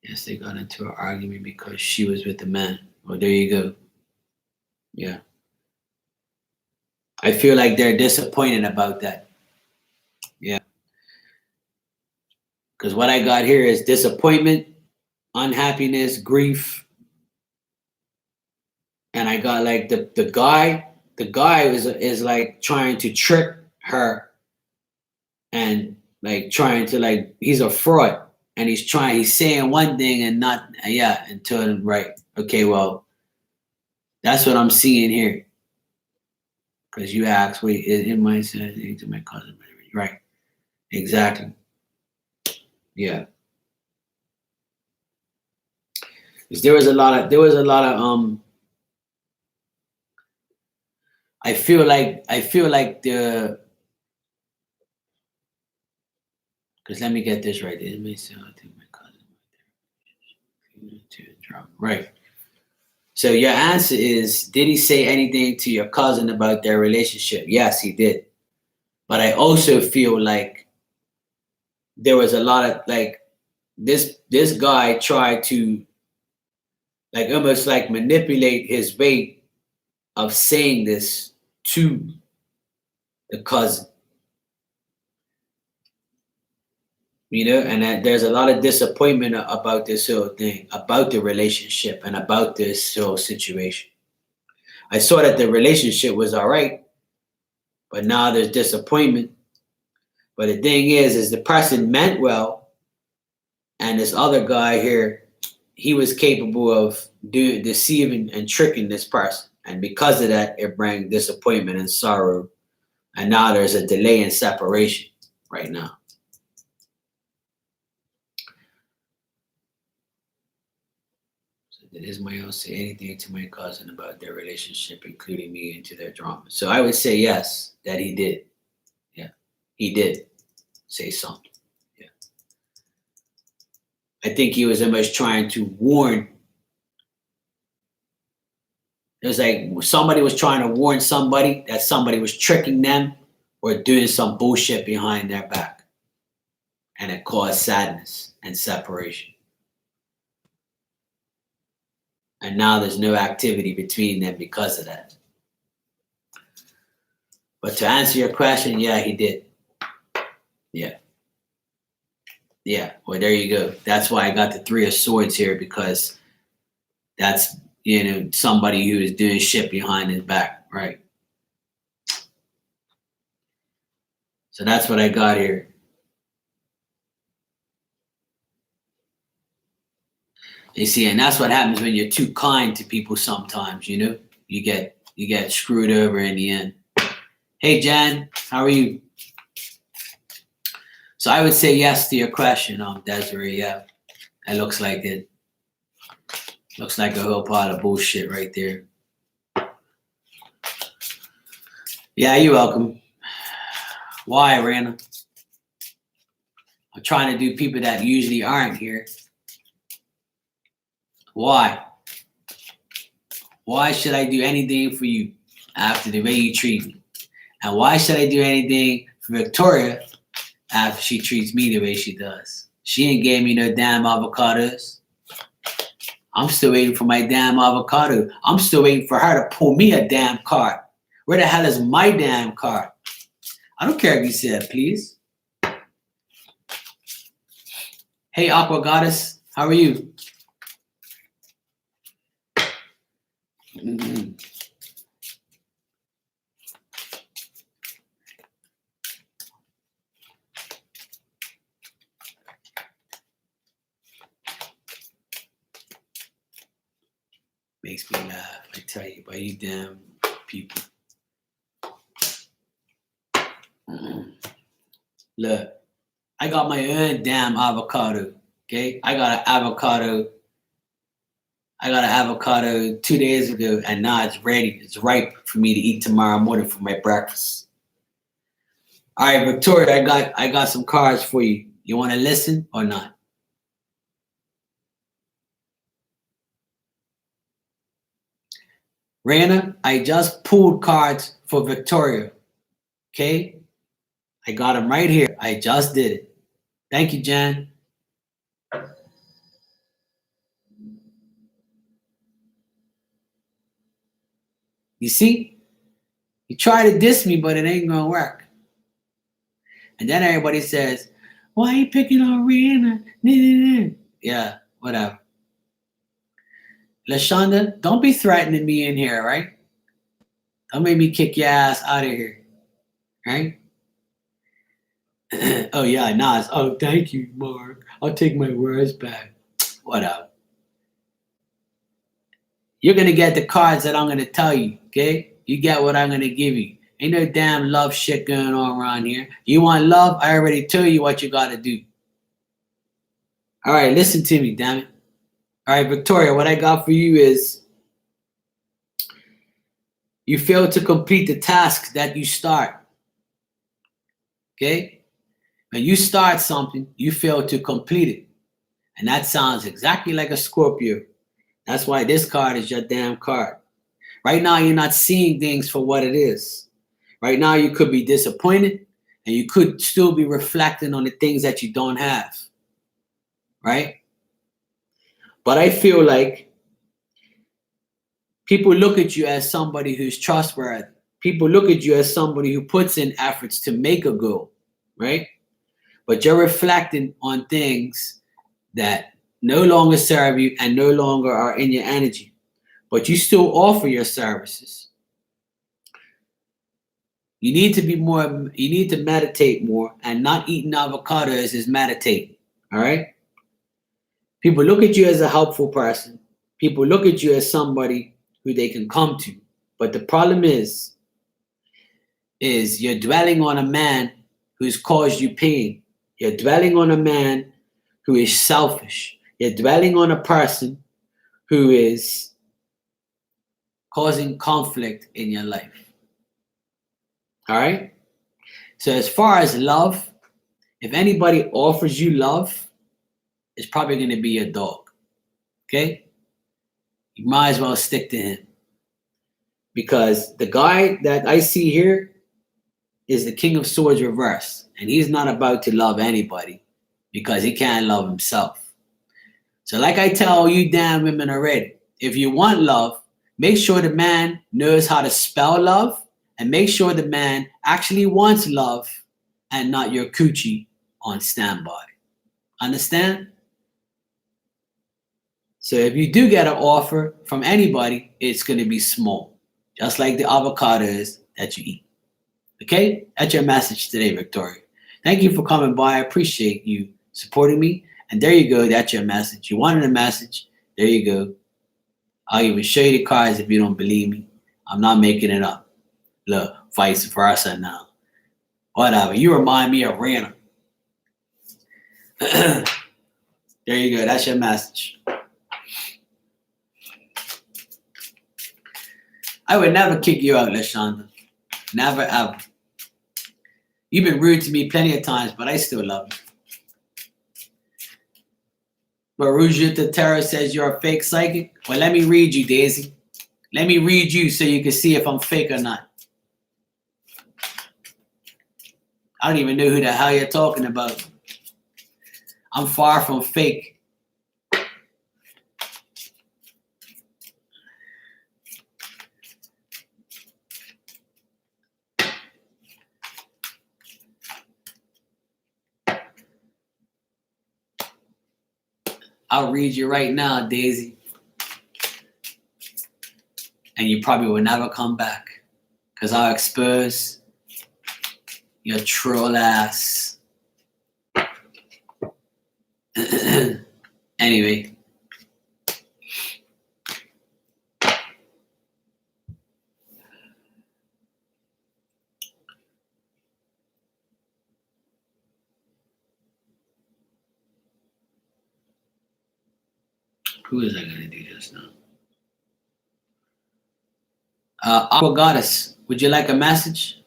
Speaker 1: Yes, they got into an argument because she was with the man. Oh, there you go. Yeah. I feel like they're disappointed about that. Yeah. Because what I got here is disappointment, unhappiness, grief. And I got like the guy is like trying to trick her and like trying to, like, he's a fraud and he's saying one thing and not, until right. Okay, well, that's what I'm seeing here. Because you asked, wait, it might say anything to my cousin, right? Exactly. Yeah. Because there was a lot of I feel like the, because let me get this right. It may say I think my cousin right. So your answer is, did he say anything to your cousin about their relationship? Yes, he did. But I also feel like there was a lot of like this guy tried to like almost like manipulate his way of saying this to the cousin. And that there's a lot of disappointment about this whole thing, about the relationship and about this whole situation. I saw that the relationship was all right, but now there's disappointment. But the thing is the person meant well, and this other guy here, he was capable of deceiving and tricking this person. And because of that, it brought disappointment and sorrow. And now there's a delay in separation right now. So did Ismael say anything to my cousin about their relationship, including me, into their drama? So I would say yes, that he did. Yeah, he did say something. Yeah. I think he was almost trying to warn. It was like somebody was trying to warn somebody that somebody was tricking them or doing some bullshit behind their back. And it caused sadness and separation. And now there's no activity between them because of that. But to answer your question, yeah, he did. Yeah. Yeah, well, there you go. That's why I got the 3 of Swords here, because that's, somebody who is doing shit behind his back, right? So that's what I got here. You see, and that's what happens when you're too kind to people sometimes, you get screwed over in the end. Hey, Jan, how are you? So I would say yes to your question, Desiree. Yeah, it looks like it. Looks like a whole pile of bullshit right there. Yeah, you're welcome. Why, Rana? I'm trying to do people that usually aren't here. Why? Why should I do anything for you after the way you treat me? And why should I do anything for Victoria after she treats me the way she does? She ain't gave me no damn avocados. I'm still waiting for my damn avocado. I'm still waiting for her to pull me a damn card. Where the hell is my damn card? I don't care if you said please. Hey, Aqua Goddess, how are you? Makes me laugh, I tell you, by you damn people. Look, I got my own damn avocado, okay? I got an avocado 2 days ago, and now it's ready. It's ripe for me to eat tomorrow morning for my breakfast. All right, Victoria, I got some cards for you. You want to listen or not? Rana, I just pulled cards for Victoria, okay? I got them right here. I just did it. Thank you, Jan. You see? You try to diss me, but it ain't going to work. And then everybody says, why are you picking on Rihanna? Yeah, whatever. LaShonda, don't be threatening me in here, right? Don't make me kick your ass out of here, right? Oh, yeah, Nas. Oh, thank you, Mark. I'll take my words back. Whatever. You're going to get the cards that I'm going to tell you, okay? You get what I'm going to give you. Ain't no damn love shit going on around here. You want love? I already told you what you got to do. All right, listen to me, damn it. All right, Victoria, what I got for you is you failed to complete the task that you start. Okay? When you start something, you fail to complete it. And that sounds exactly like a Scorpio. That's why this card is your damn card. Right now, you're not seeing things for what it is. Right now, you could be disappointed, and you could still be reflecting on the things that you don't have. Right? But I feel like people look at you as somebody who's trustworthy. People look at you as somebody who puts in efforts to make a goal, right? But you're reflecting on things that no longer serve you and no longer are in your energy. But you still offer your services. You need to meditate more, and not eating avocados is meditating, all right? People look at you as a helpful person. People look at you as somebody who they can come to. But the problem is you're dwelling on a man who's caused you pain. You're dwelling on a man who is selfish. You're dwelling on a person who is causing conflict in your life. All right? So as far as love, if anybody offers you love, it's probably going to be your dog. Okay? You might as well stick to him. Because the guy that I see here is the King of Swords reverse. And he's not about to love anybody because he can't love himself. So like I tell you damn women already, if you want love, make sure the man knows how to spell love, and make sure the man actually wants love and not your coochie on standby. Understand? So if you do get an offer from anybody, it's going to be small, just like the avocados that you eat. Okay? That's your message today, Victoria. Thank you for coming by. I appreciate you supporting me. And there you go. That's your message. You wanted a message. There you go. I'll even show you the cards if you don't believe me. I'm not making it up. Look, vice versa now. Whatever. You remind me of Rihanna. There you go. That's your message. I would never kick you out, LaShonda. Never, ever. You've been rude to me plenty of times, but I still love you. But Rujita Terra says you're a fake psychic. Well, let me read you, Daisy. Let me read you so you can see if I'm fake or not. I don't even know who the hell you're talking about. I'm far from fake. I'll read you right now, Daisy. And you probably will never come back. Because I'll expose your troll ass. Anyway. Who is I going to do just now? Aqua Goddess, would you like a message?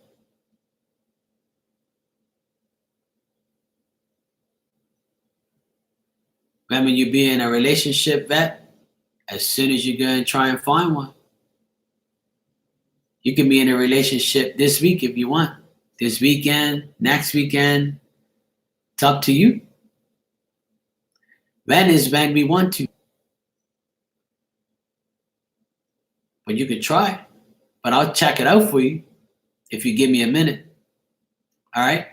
Speaker 1: Remember, you be in a relationship, vet, as soon as you go and try and find one. You can be in a relationship this week if you want. This weekend, next weekend. It's up to you. When is when we want to. But you could try. But I'll check it out for you if you give me a minute. All right?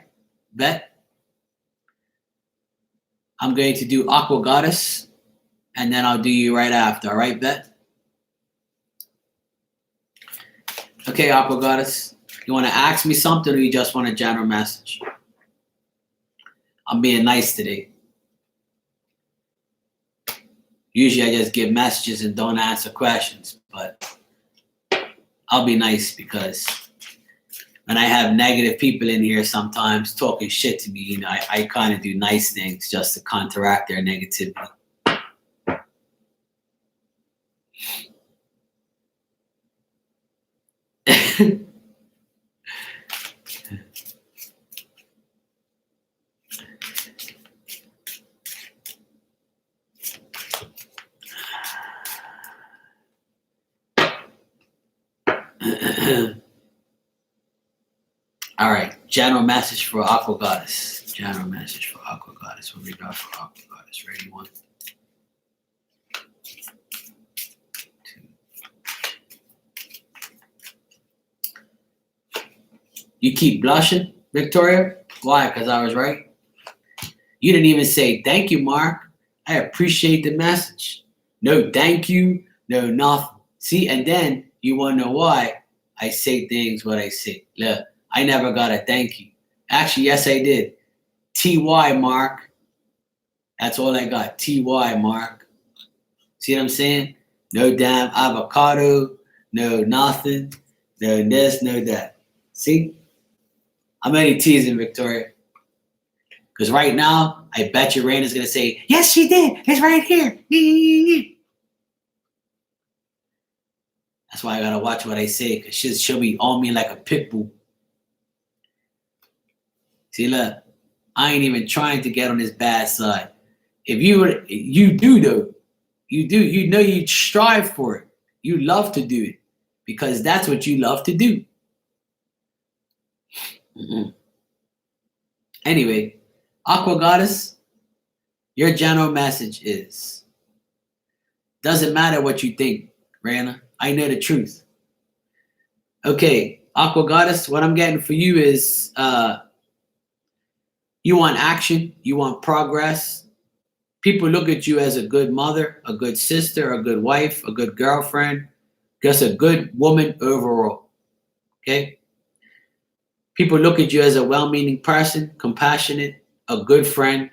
Speaker 1: Bet. I'm going to do Aqua Goddess, and then I'll do you right after. All right, Bet? Okay, Aqua Goddess. You want to ask me something, or you just want a general message? I'm being nice today. Usually I just give messages and don't answer questions, but I'll be nice because when I have negative people in here sometimes talking shit to me, you know, I kind of do nice things just to counteract their negativity. All right, general message for Aqua Goddess. General message for Aqua Goddess. What we got for Aqua Goddess? Ready? 1, 2. You keep blushing, Victoria? Why? Because I was right? You didn't even say, thank you, Mark. I appreciate the message. No thank you, no nothing. See, and then you want to know why I say things what I say. Look, I never got a thank you. Actually, yes, I did. T-Y, Mark. That's all I got. T-Y, Mark. See what I'm saying? No damn avocado, no nothing, no this, no that. See? I'm only teasing, Victoria. Because right now, I bet you Raina's going to say, yes, she did. It's right here. That's why I got to watch what I say, because she'll be on me like a pit bull. See, look, I ain't even trying to get on his bad side. If you do though, you know you strive for it. You love to do it because that's what you love to do. Mm-hmm. Anyway, Aqua Goddess, your general message is, doesn't matter what you think, Rana. I know the truth. Okay, Aqua Goddess, what I'm getting for you is you want action, you want progress. People look at you as a good mother, a good sister, a good wife, a good girlfriend, just a good woman overall. Okay? People look at you as a well-meaning person, compassionate, a good friend,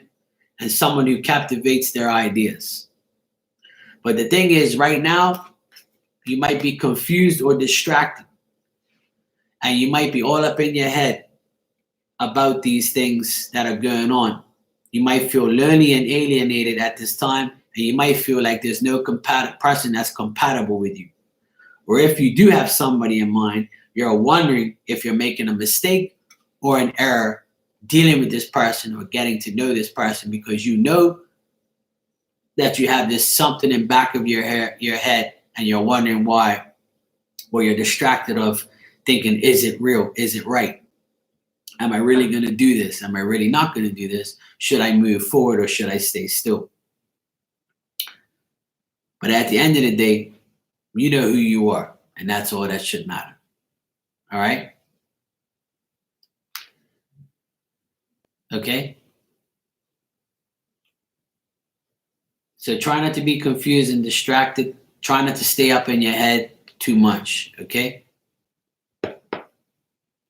Speaker 1: and someone who captivates their ideas. But the thing is, right now, you might be confused or distracted. And you might be all up in your head about these things that are going on. You might feel lonely and alienated at this time, and you might feel like there's no person that's compatible with you. Or if you do have somebody in mind, you're wondering if you're making a mistake or an error dealing with this person or getting to know this person, because you know that you have this something in back of your head, and you're wondering why, or you're distracted of thinking, is it real? Is it right? Am I really going to do this? Am I really not going to do this? Should I move forward or should I stay still? But at the end of the day, you know who you are, and that's all that should matter. All right? Okay? So try not to be confused and distracted. Try not to stay up in your head too much. Okay?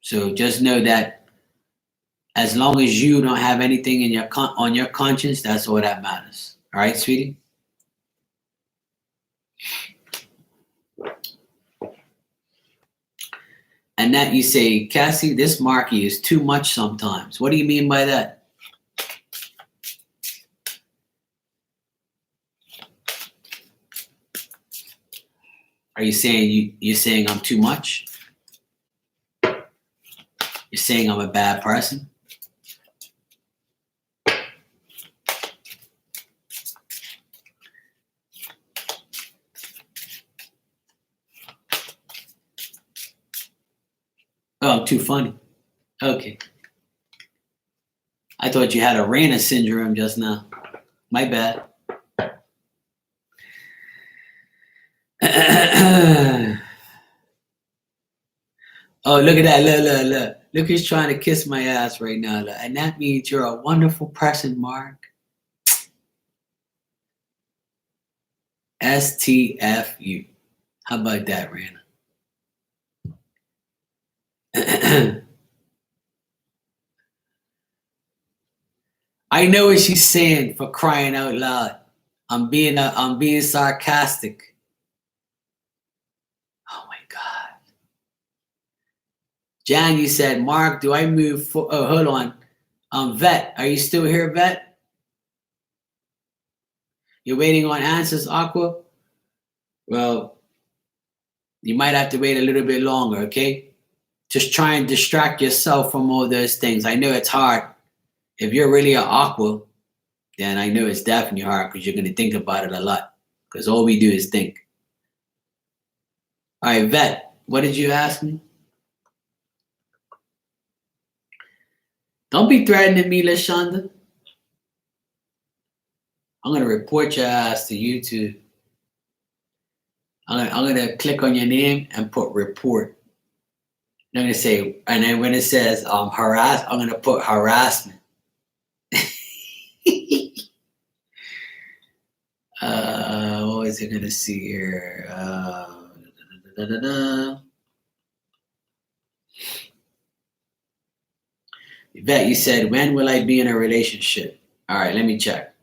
Speaker 1: So just know that as long as you don't have anything in your on your conscience, that's all that matters. All right, sweetie? And that you say, Cassie, this Marky is too much sometimes. What do you mean by that? Are you saying you're saying I'm too much? You're saying I'm a bad person? Oh, I'm too funny. Okay. I thought you had a Rayna syndrome just now. My bad. Oh, look at that. Look. Look who's trying to kiss my ass right now. Look. And that means you're a wonderful person, Mark. STFU. How about that, Rayna? I know what she's saying, for crying out loud. I'm being sarcastic. Oh my God. Jan, you said, Mark, do I move for hold on. Vet, are you still here, Vet? You're waiting on answers, Aqua? Well, you might have to wait a little bit longer, okay? Just try and distract yourself from all those things. I know it's hard. If you're really an Aqua, then I know it's definitely hard, because you're going to think about it a lot, because all we do is think. All right, Vet, what did you ask me? Don't be threatening me, LaShonda. I'm going to report your ass to YouTube. I'm going to click on your name and put report. I'm going to say, and then when it says harass, I'm going to put harassment. What is it going to see here? Yvette, you said, when will I be in a relationship? All right, let me check.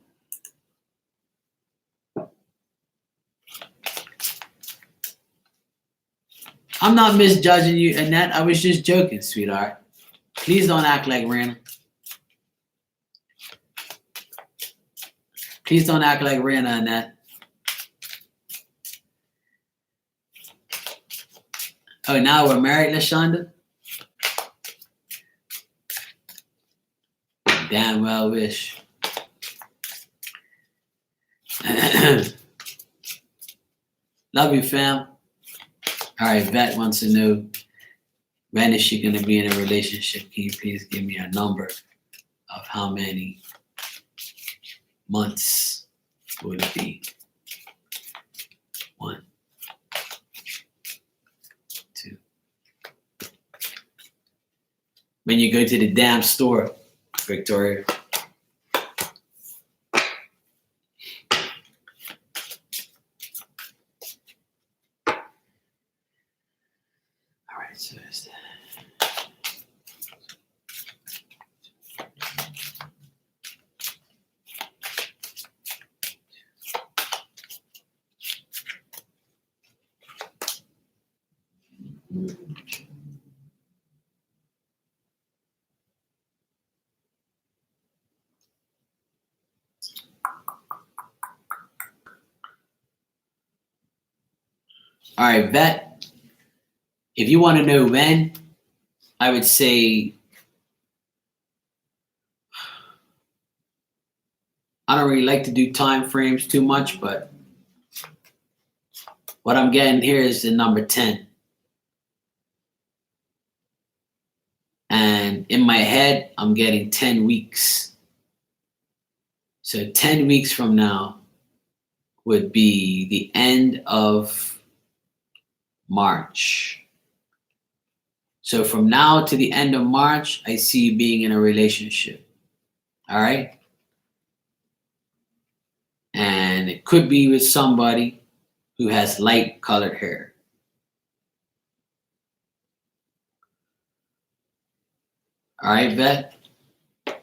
Speaker 1: I'm not misjudging you, Annette. I was just joking, sweetheart. Please don't act like Rana. Please don't act like Rana, Annette. Oh, now we're married, LaShonda? Damn well wish. Love you, fam. All right, Vet wants to know, when is she going to be in a relationship? Can you please give me a number of how many months would it be? 1, 2. When you go to the damn store, Victoria. All right, so is that. All right, Vet, if you want to know when, I would say, I don't really like to do time frames too much, but what I'm getting here is the number 10. And in my head, I'm getting 10 weeks. So 10 weeks from now would be the end of March. So from now to the end of March, I see you being in a relationship. All right? And it could be with somebody who has light colored hair. All right, Vet? So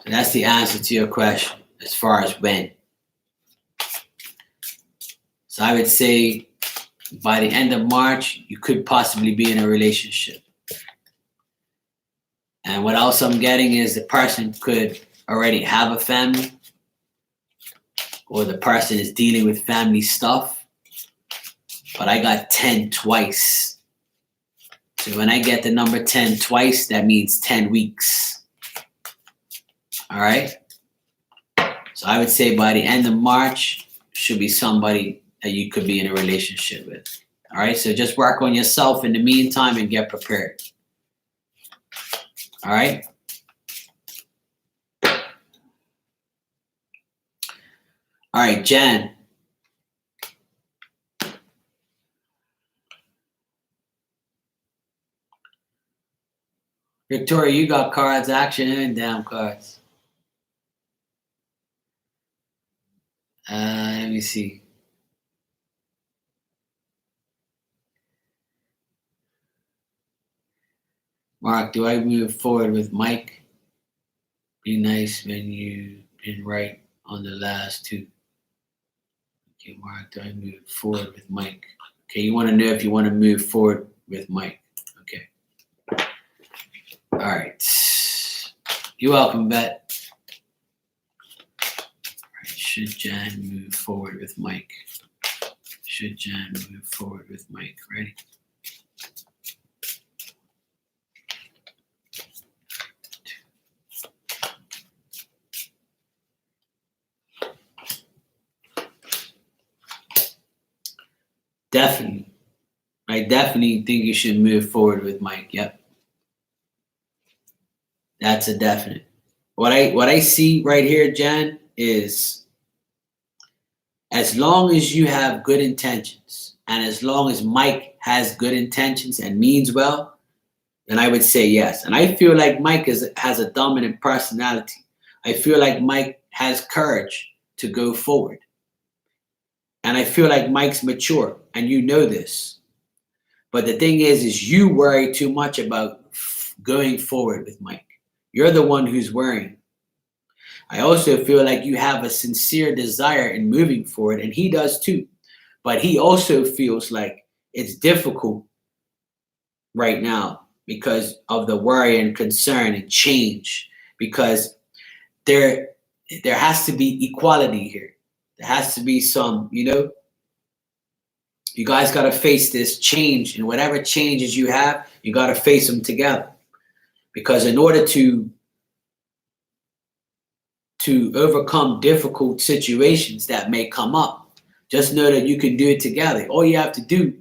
Speaker 1: that's the answer to your question as far as when. So I would say by the end of March, you could possibly be in a relationship. And what else I'm getting is the person could already have a family, or the person is dealing with family stuff. But I got 10 twice. So when I get the number 10 twice, that means 10 weeks. All right? So I would say by the end of March, should be somebody that you could be in a relationship with. All right? So just work on yourself in the meantime and get prepared. All right? All right, Jan. Victoria, you got cards, action, and damn cards. Let me see. Mark, do I move forward with Mike? Be nice when you've been right on the last two. Okay, Mark, do I move forward with Mike? Okay, you want to know if you want to move forward with Mike. Okay. All right. You're welcome, Bet. All right. Should Jan move forward with Mike? Should Jan move forward with Mike? Ready? Definitely. I definitely think you should move forward with Mike. Yep. That's a definite. What I see right here, Jan, is as long as you have good intentions and as long as Mike has good intentions and means well, then I would say yes. And I feel like Mike has a dominant personality. I feel like Mike has courage to go forward. And I feel like Mike's mature, and you know this. But the thing is you worry too much about going forward with Mike. You're the one who's worrying. I also feel like you have a sincere desire in moving forward, and he does too. But he also feels like it's difficult right now because of the worry and concern and change. Because there has to be equality here. There has to be some, you guys got to face this change, and whatever changes you have, you got to face them together. Because in order to overcome difficult situations that may come up, just know that you can do it together. All you have to do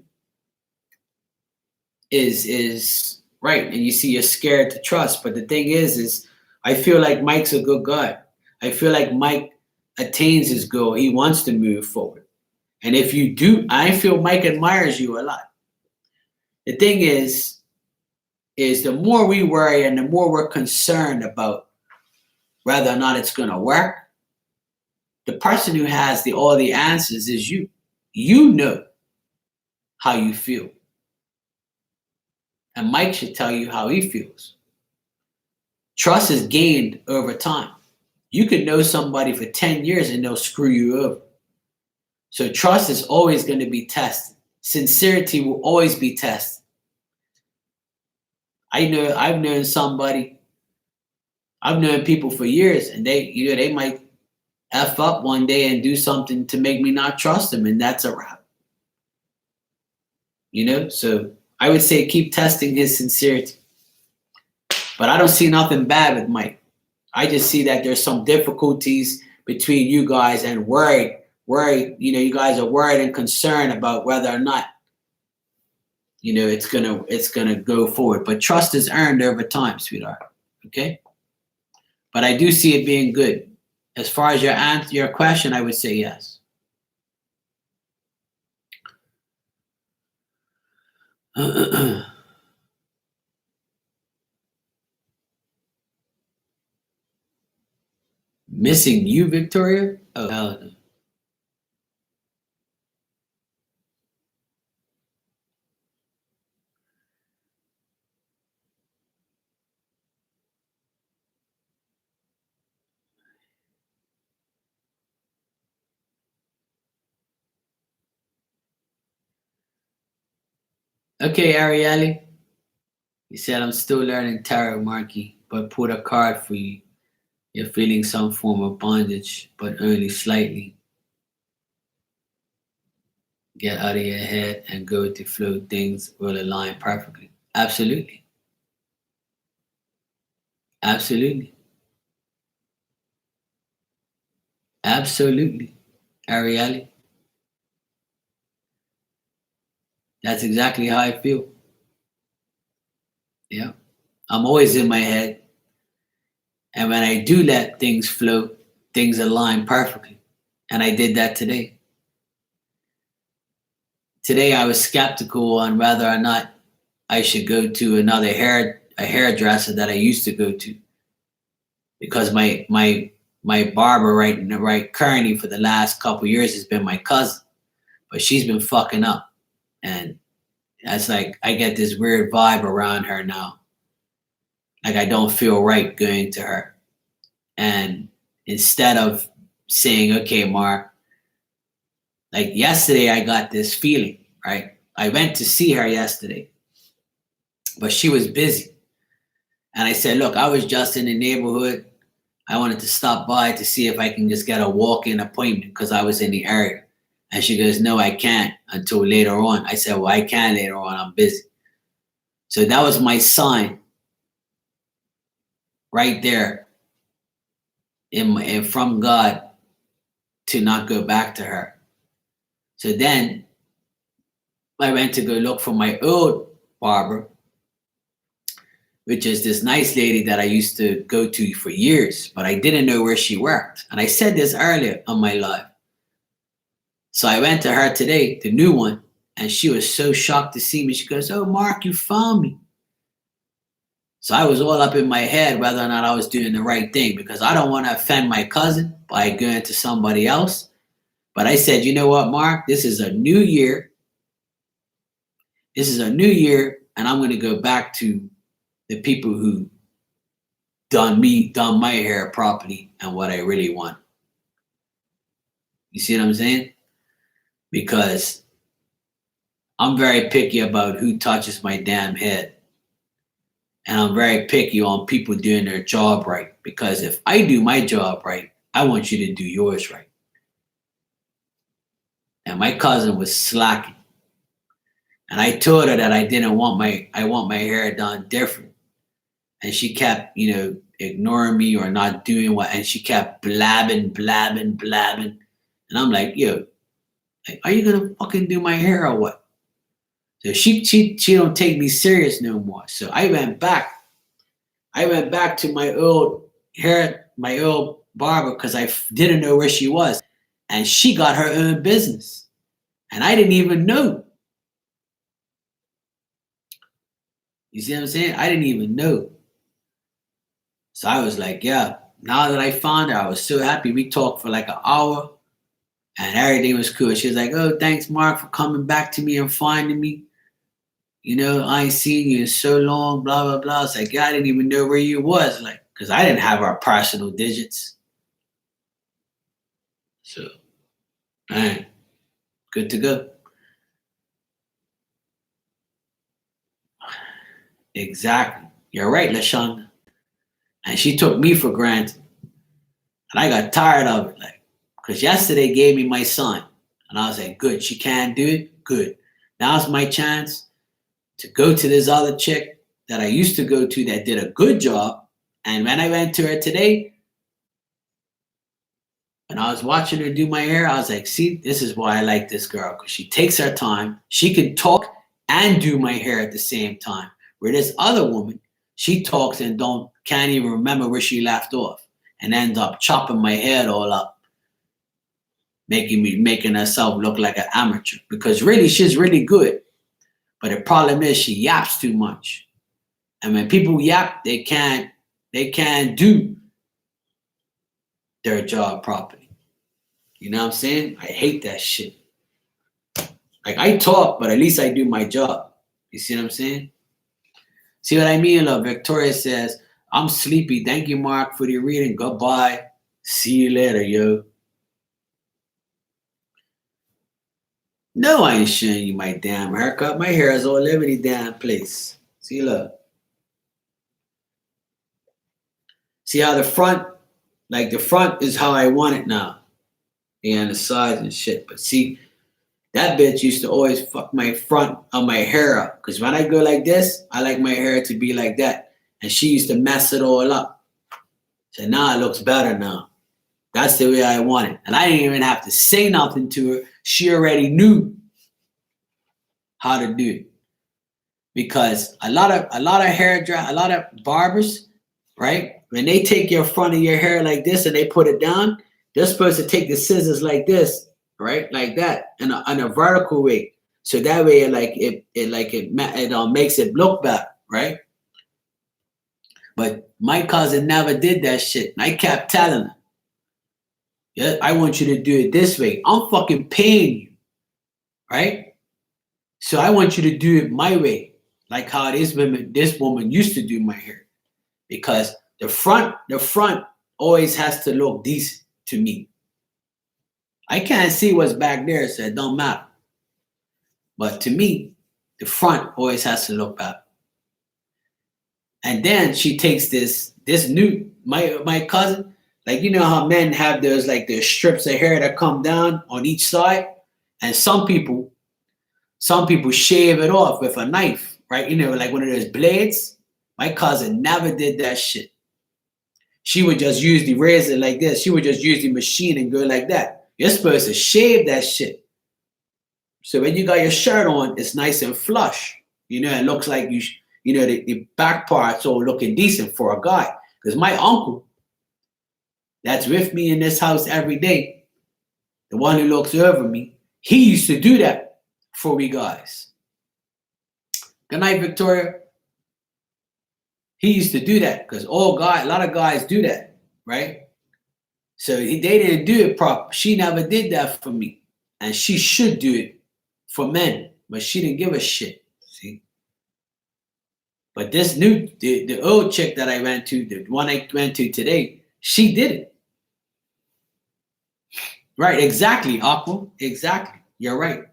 Speaker 1: is right. And you see, you're scared to trust. But the thing is I feel like Mike's a good guy. I feel like Mike attains his goal. He wants to move forward. And if you do, I feel Mike admires you a lot. The thing is the more we worry and the more we're concerned about whether or not it's going to work, the person who has all the answers is you. You know how you feel. And Mike should tell you how he feels. Trust is gained over time. You could know somebody for 10 years and they'll screw you over. So trust is always going to be tested. Sincerity will always be tested. I've known people for years, and they might F up one day and do something to make me not trust them, and that's a wrap. you know? So I would say keep testing his sincerity. But I don't see nothing bad with Mike. I just see that there's some difficulties between you guys and worried, you guys are worried and concerned about whether or not, it's gonna go forward. But trust is earned over time, sweetheart. Okay? But I do see it being good. As far as your question, I would say yes. Missing you, Victoria? Oh, hell no. Okay, Arielle. He said, I'm still learning tarot, Marky, but put a card for you. You're feeling some form of bondage, but only slightly. Get out of your head and go with the flow. Things will align perfectly. Absolutely. Absolutely. Absolutely. Arielle. That's exactly how I feel. Yeah. I'm always in my head. And when I do let things flow, things align perfectly. And I did that today. Today I was skeptical on whether or not I should go to a hairdresser that I used to go to. Because my barber right currently for the last couple years has been my cousin. But she's been fucking up. And that's like I get this weird vibe around her now. Like I don't feel right going to her. And instead of saying, okay, Mark, like yesterday I got this feeling, right? I went to see her yesterday, but she was busy. And I said, look, I was just in the neighborhood. I wanted to stop by to see if I can just get a walk-in appointment because I was in the area. And she goes, no, I can't until later on. I said, well, I can later on. I'm busy. So that was my sign right there from God to not go back to her. So then I went to go look for my old barber, which is this nice lady that I used to go to for years, but I didn't know where she worked. And I said this earlier on my live. So I went to her today, the new one, and she was so shocked to see me. She goes, oh, Mark, you found me. So I was all up in my head whether or not I was doing the right thing because I don't want to offend my cousin by going to somebody else. But I said, you know what, Mark, this is a new year. This is a new year, and I'm going to go back to the people who done my hair properly and what I really want. You see what I'm saying? Because I'm very picky about who touches my damn head. And I'm very picky on people doing their job right. Because if I do my job right, I want you to do yours right. And my cousin was slacking. And I told her that I want my hair done different. And she kept, ignoring me or not doing and she kept blabbing. And I'm like, yo, are you gonna fucking do my hair or what? So she don't take me serious no more. So I went back to my old barber because I didn't know where she was. And she got her own business. And I didn't even know. You see what I'm saying? I didn't even know. So I was like, yeah, now that I found her, I was so happy. We talked for like an hour and everything was cool. She was like, oh, thanks, Mark, for coming back to me and finding me. I ain't seen you in so long, blah, blah, blah. It's like, yeah, I didn't even know where you was. Like, because I didn't have our personal digits. So, man, good to go. Exactly. You're right, LaShonda. And she took me for granted. And I got tired of it. Like, because yesterday gave me my son. And I was like, good, she can't do it? Good. Now's my chance to go to this other chick that I used to go to that did a good job. And when I went to her today, and I was watching her do my hair, I was like, see, this is why I like this girl, because she takes her time. She can talk and do my hair at the same time. Where this other woman, she talks and can't even remember where she left off and ends up chopping my head all up, making herself look like an amateur. Because really, she's really good. But the problem is she yaps too much. And when people yap, they can't do their job properly. You know what I'm saying? I hate that shit. Like, I talk, but at least I do my job. You see what I'm saying? See what I mean? Look, Victoria says, I'm sleepy. Thank you, Mark, for the reading. Goodbye. See you later, yo. No, I ain't showing you my damn haircut. My hair is all over the damn place. See, look. See how the front is how I want it now. And the sides and shit. But see, that bitch used to always fuck my front of my hair up. Because when I go like this, I like my hair to be like that. And she used to mess it all up. So now it looks better now. That's the way I want it. And I didn't even have to say nothing to her. She already knew how to do it. Because a lot of barbers, right? When they take your front of your hair like this and they put it down, they're supposed to take the scissors like this, right? Like that, in a vertical way. So that way, it makes it look better, right? But my cousin never did that shit. And I kept telling her, yeah, I want you to do it this way. I'm fucking paying you, right? So I want you to do it my way, like how this woman used to do my hair. Because the front always has to look decent to me. I can't see what's back there, so it don't matter. But to me, the front always has to look better. And then she takes this new, my cousin, like, you know how men have those strips of hair that come down on each side, and some people shave it off with a knife, right? You know, like one of those blades. My cousin never did that shit. She would just use the razor like this. She would just use the machine and go like that. You're supposed to shave that shit. So when you got your shirt on, it's nice and flush. You know, it looks like the back part's all looking decent for a guy. Because my uncle, that's with me in this house every day, the one who looks over me, he used to do that for we guys. Good night, Victoria. He used to do that because a lot of guys do that, right? So they didn't do it proper. She never did that for me. And she should do it for men, but she didn't give a shit, see? But this the old chick that I went to, the one I went to today, she did it. Right, exactly, Aqua, exactly. You're right.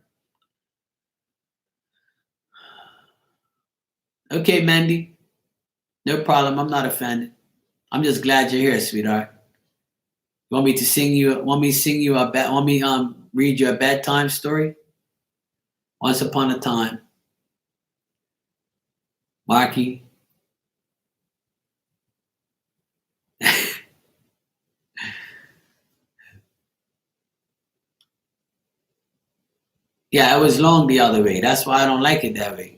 Speaker 1: Okay, Mandy. No problem. I'm not offended. I'm just glad you're here, sweetheart. Want me to sing you read you a bedtime story? Once upon a time, Marky. Yeah, it was long the other way. That's why I don't like it that way.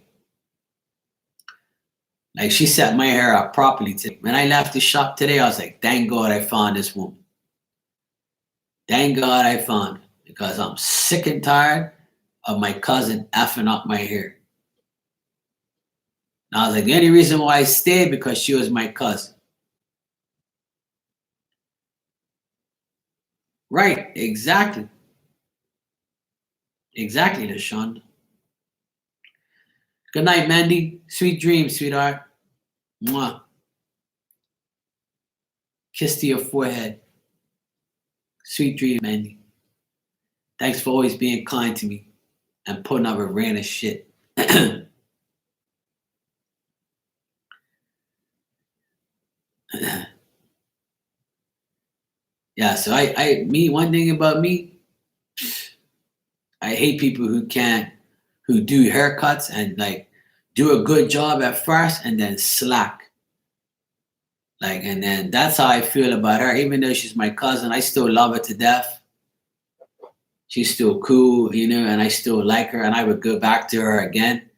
Speaker 1: Like, she set my hair up properly today. When I left the shop today, I was like, thank God I found this woman. Thank God I found her, because I'm sick and tired of my cousin effing up my hair. And I was like, the only reason why I stayed because she was my cousin. Right, exactly. Exactly, LaShonda. Good night, Mandy. Sweet dreams, sweetheart. Mwah. Kiss to your forehead. Sweet dream, Mandy. Thanks for always being kind to me and putting up with random shit. Yeah, so one thing about me, I hate people who who do haircuts and like do a good job at first and then slack. Like, and then that's how I feel about her. Even though she's my cousin, I still love her to death. She's still cool, you know, and I still like her and I would go back to her again.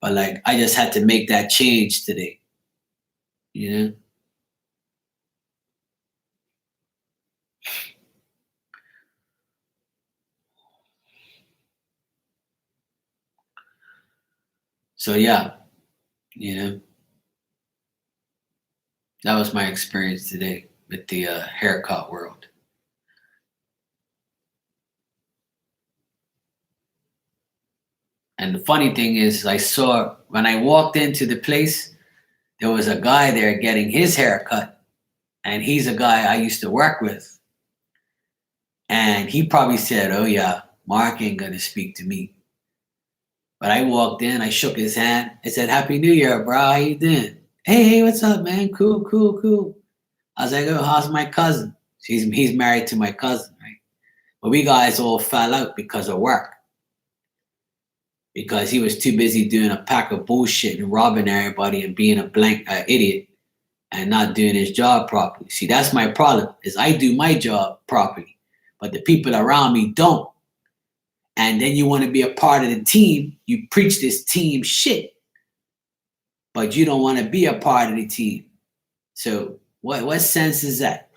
Speaker 1: But like, I just had to make that change today, you know? So yeah, you know, that was my experience today with the haircut world. And the funny thing is, I saw when I walked into the place, there was a guy there getting his hair cut. And he's a guy I used to work with. And he probably said, oh, yeah, Mark ain't going to speak to me. But I walked in, I shook his hand. I said, Happy New Year, bro. How you doing? Hey, what's up, man? Cool, cool, cool. I was like, oh, how's my cousin? He's married to my cousin, right? But we guys all fell out because of work. Because he was too busy doing a pack of bullshit and robbing everybody and being a blank idiot and not doing his job properly. See, that's my problem, is I do my job properly, but the people around me don't. And then you want to be a part of the team. You preach this team shit, but you don't want to be a part of the team. So what sense is that?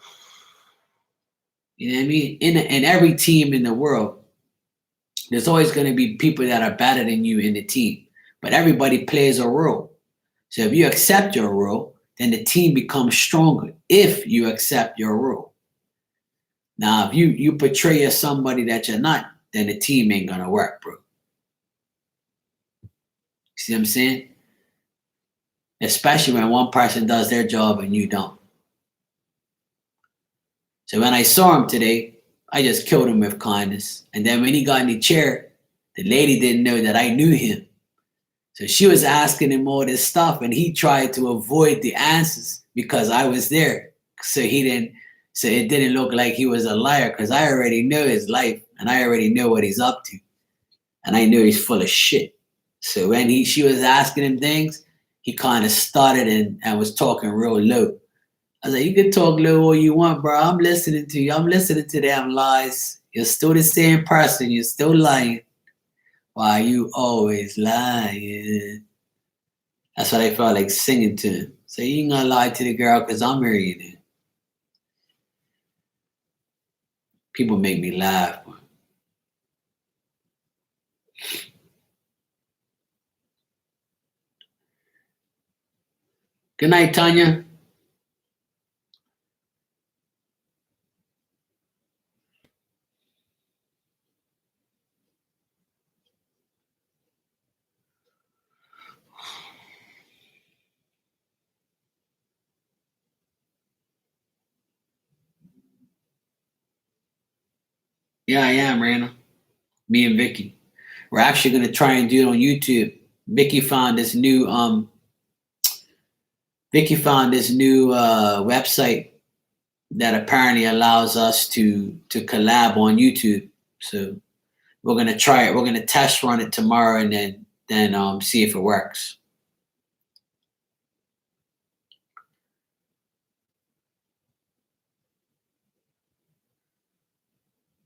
Speaker 1: You know what I mean? In every team in the world, there's always going to be people that are better than you in the team, but everybody plays a role. So if you accept your role, then the team becomes stronger if you accept your role. Now, if you portray as somebody that you're not, then the team ain't going to work, bro. See what I'm saying? Especially when one person does their job and you don't. So when I saw him today, I just killed him with kindness. And then when he got in the chair, the lady didn't know that I knew him. So she was asking him all this stuff and he tried to avoid the answers because I was there. So it didn't look like he was a liar because I already know his life and I already know what he's up to. And I knew he's full of shit. So when she was asking him things, he kind of started and was talking real low. I was like, you can talk low all you want, bro. I'm listening to you. I'm listening to them lies. You're still the same person. You're still lying. Why you always lying? That's what I felt like singing to him. So you ain't gonna lie to the girl because I'm marrying her. People make me laugh. Good night, Tanya. Yeah, I am, Rana. Me and Vicky. We're actually gonna try and do it on YouTube. Vicky found this new website that apparently allows us to collab on YouTube. So we're gonna try it. We're gonna test run it tomorrow and then see if it works.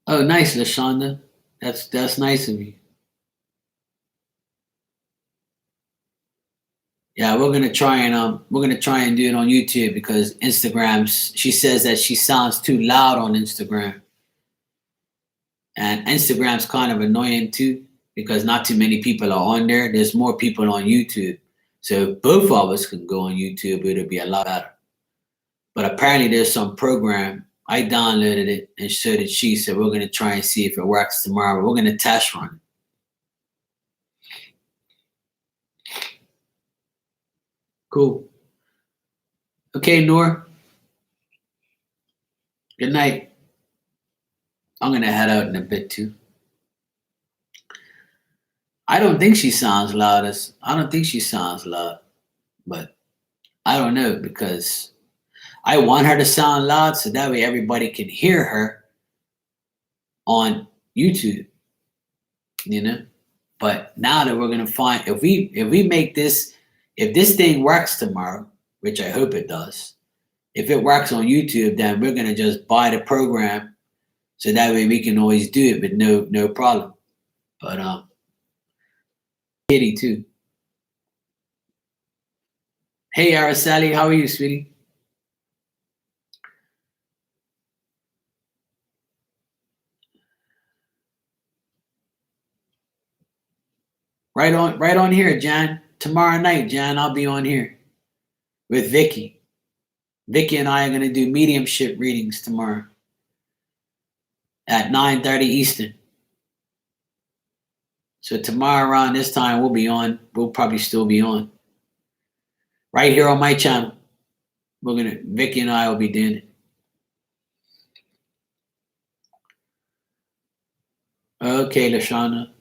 Speaker 1: Oh, nice, Lashonda. That's nice of you. Yeah, we're gonna try and do it on YouTube because she says that she sounds too loud on Instagram. And Instagram's kind of annoying too because not too many people are on there. There's more people on YouTube. So if both of us can go on YouTube, it'll be a lot better. But apparently there's some program. I downloaded it and so did she. So we're gonna try and see if it works tomorrow. We're gonna test run it. Cool. Okay, Noor. Good night. I'm gonna head out in a bit too. I don't think she sounds loudest. I don't think she sounds loud, but I don't know because I want her to sound loud so that way everybody can hear her on YouTube, you know? But now that we're gonna find if we make this, if this thing works tomorrow, which I hope it does, if it works on YouTube, then we're gonna just buy the program so that way we can always do it with no problem. But Kitty too. Hey Araceli, how are you, sweetie? Right on here, Jan. Tomorrow night, Jan, I'll be on here with Vicky. Vicky and I are gonna do mediumship readings tomorrow at 9:30 Eastern. So tomorrow around this time we'll be on. We'll probably still be on. Right here on my channel. Vicky and I will be doing it. Okay, Lashana.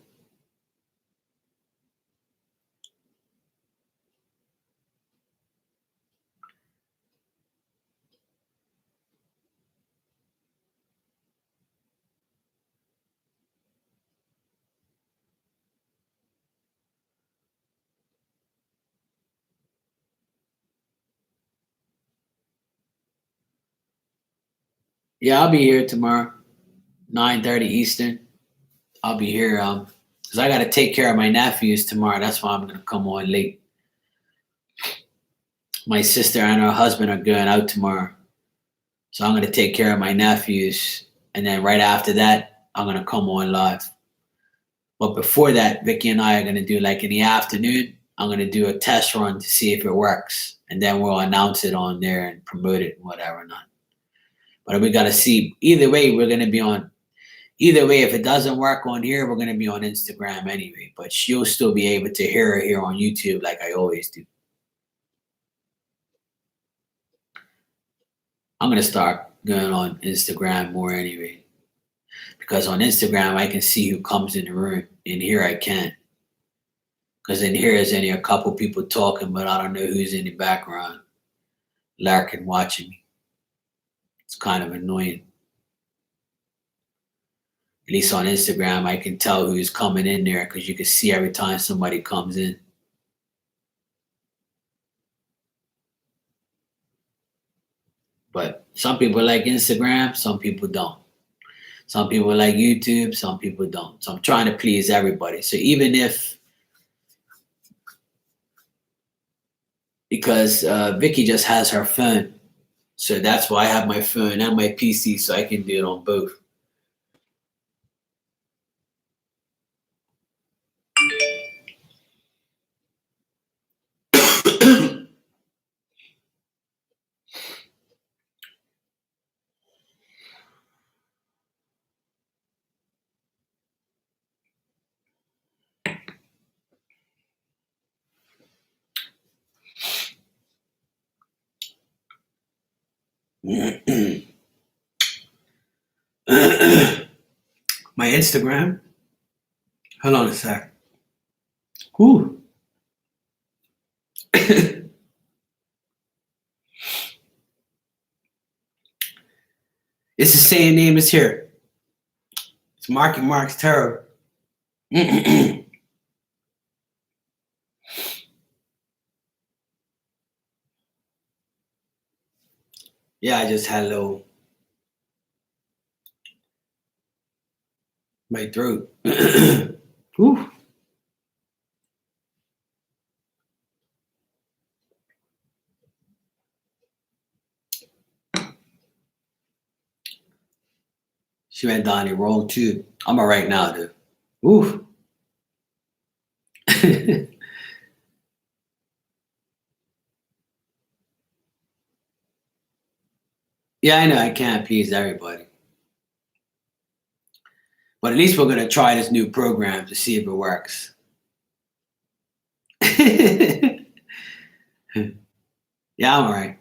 Speaker 1: Yeah, I'll be here tomorrow, 9:30 Eastern. I'll be here because I got to take care of my nephews tomorrow. That's why I'm gonna come on late. My sister and her husband are going out tomorrow, so I'm gonna take care of my nephews, and then right after that, I'm gonna come on live. But before that, Vicky and I are gonna do like in the afternoon. I'm gonna do a test run to see if it works, and then we'll announce it on there and promote it and whatever not. But we gotta see. Either way, we're gonna be on. Either way, if it doesn't work on here, we're gonna be on Instagram anyway. But you'll still be able to hear it here on YouTube, like I always do. I'm gonna start going on Instagram more anyway, because on Instagram I can see who comes in the room. In here I can't, because in here is only a couple people talking, but I don't know who's in the background, lurking, watching me. It's kind of annoying. At least on Instagram, I can tell who's coming in there because you can see every time somebody comes in. But some people like Instagram, some people don't. Some people like YouTube, some people don't. So I'm trying to please everybody. So even if, because Vicky just has her phone, so that's why I have my phone and my PC, so I can do it on both. My Instagram. Hold on a sec. Whew. It's the same name as here. It's Marky Mark's Tarot. Yeah, I just had a little my throat. Whew. She went down the wrong tube. I'm all right now, dude. Ooh. Yeah, I know I can't please everybody. But at least we're going to try this new program to see if it works. Yeah, I'm all right.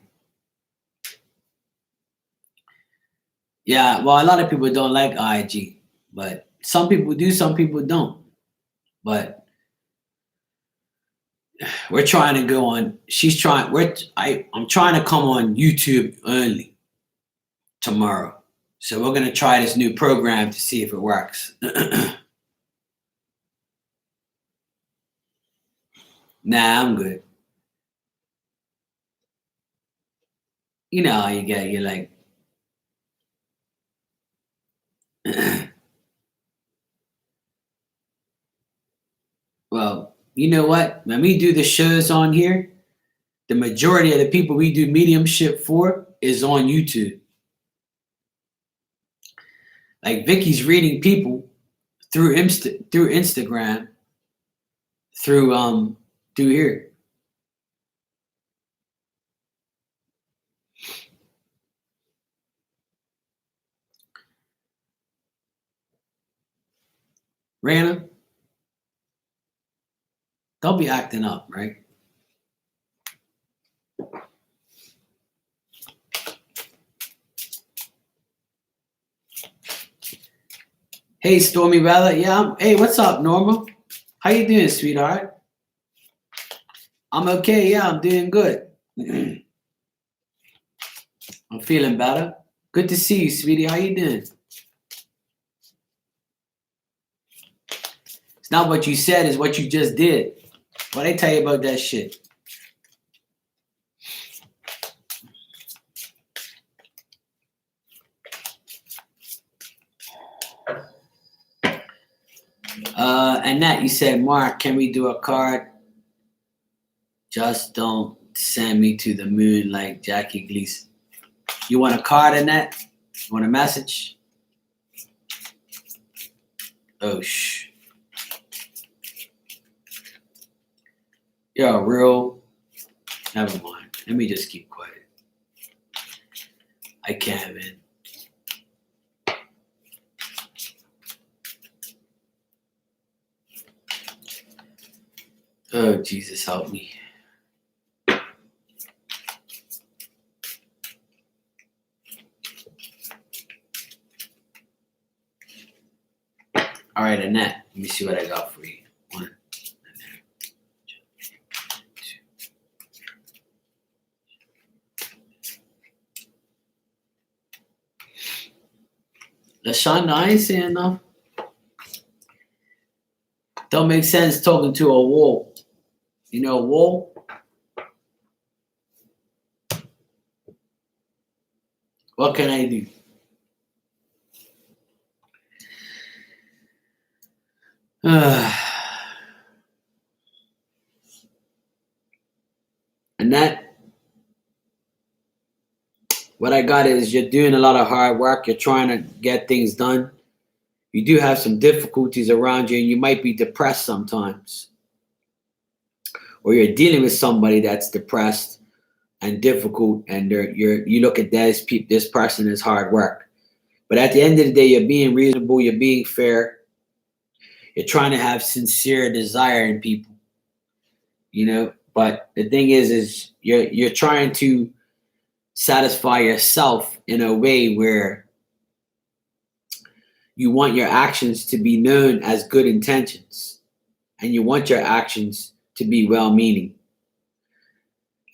Speaker 1: Yeah, well, a lot of people don't like IG, but some people do, some people don't. But we're trying to go on. I'm trying to come on YouTube only tomorrow. So we're gonna try this new program to see if it works. Nah, I'm good. You know how you're like, well, you know what? When we do the shows on here, the majority of the people we do mediumship for is on YouTube. Like Vicky's reading people through Instagram, through here. Rana, don't be acting up, right? Hey, Stormy Weather. Yeah. Hey, what's up, Norma? How you doing, sweetheart? I'm okay. Yeah, I'm doing good. I'm feeling better. Good to see you, sweetie. How you doing? It's not what you said, it's what you just did. What I tell you about that shit? Annette, you said, Mark, can we do a card? Just don't send me to the moon like Jackie Gleason. You want a card, Annette? You want a message? Oh, shh. You're real. Never mind. Let me just keep quiet. I can't, man. Oh, Jesus, help me. All right, Annette, let me see what I got for you. One. LaShonda, I ain't saying enough. Don't make sense talking to a wall. You know a wall? What can I do? And that, what I got is you're doing a lot of hard work. You're trying to get things done. You do have some difficulties around you, and you might be depressed sometimes. Or you're dealing with somebody that's depressed and difficult, and you look at this person as hard work. But at the end of the day, you're being reasonable, you're being fair, you're trying to have sincere desire in people, you know. But the thing is you're trying to satisfy yourself in a way where you want your actions to be known as good intentions, and you want your actions to be well-meaning,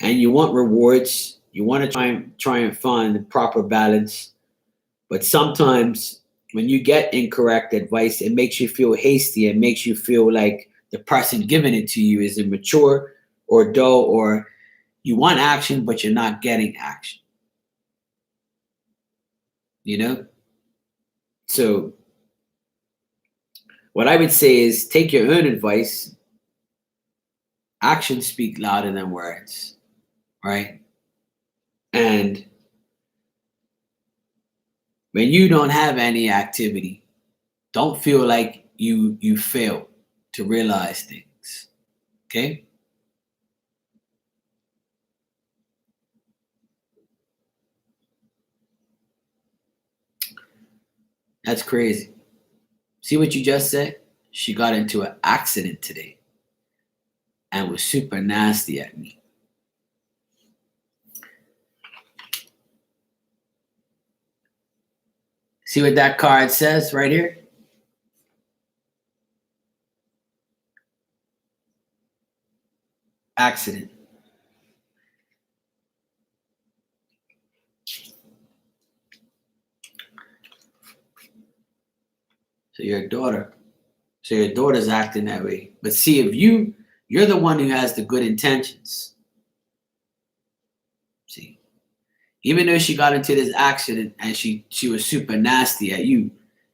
Speaker 1: and you want rewards. You want to try and find the proper balance. But sometimes when you get incorrect advice, it makes you feel hasty. It makes you feel like the person giving it to you is immature or dull, or you want action, but you're not getting action. You know? So what I would say is take your own advice. Actions speak louder than words, right? And when you don't have any activity, don't feel like you fail to realize things. Okay? That's crazy. See what you just said? She got into an accident today and was super nasty at me. See what that card says right here? Accident. So your daughter's acting that way. But see, if You're the one who has the good intentions. See, even though she got into this accident and she was super nasty at you,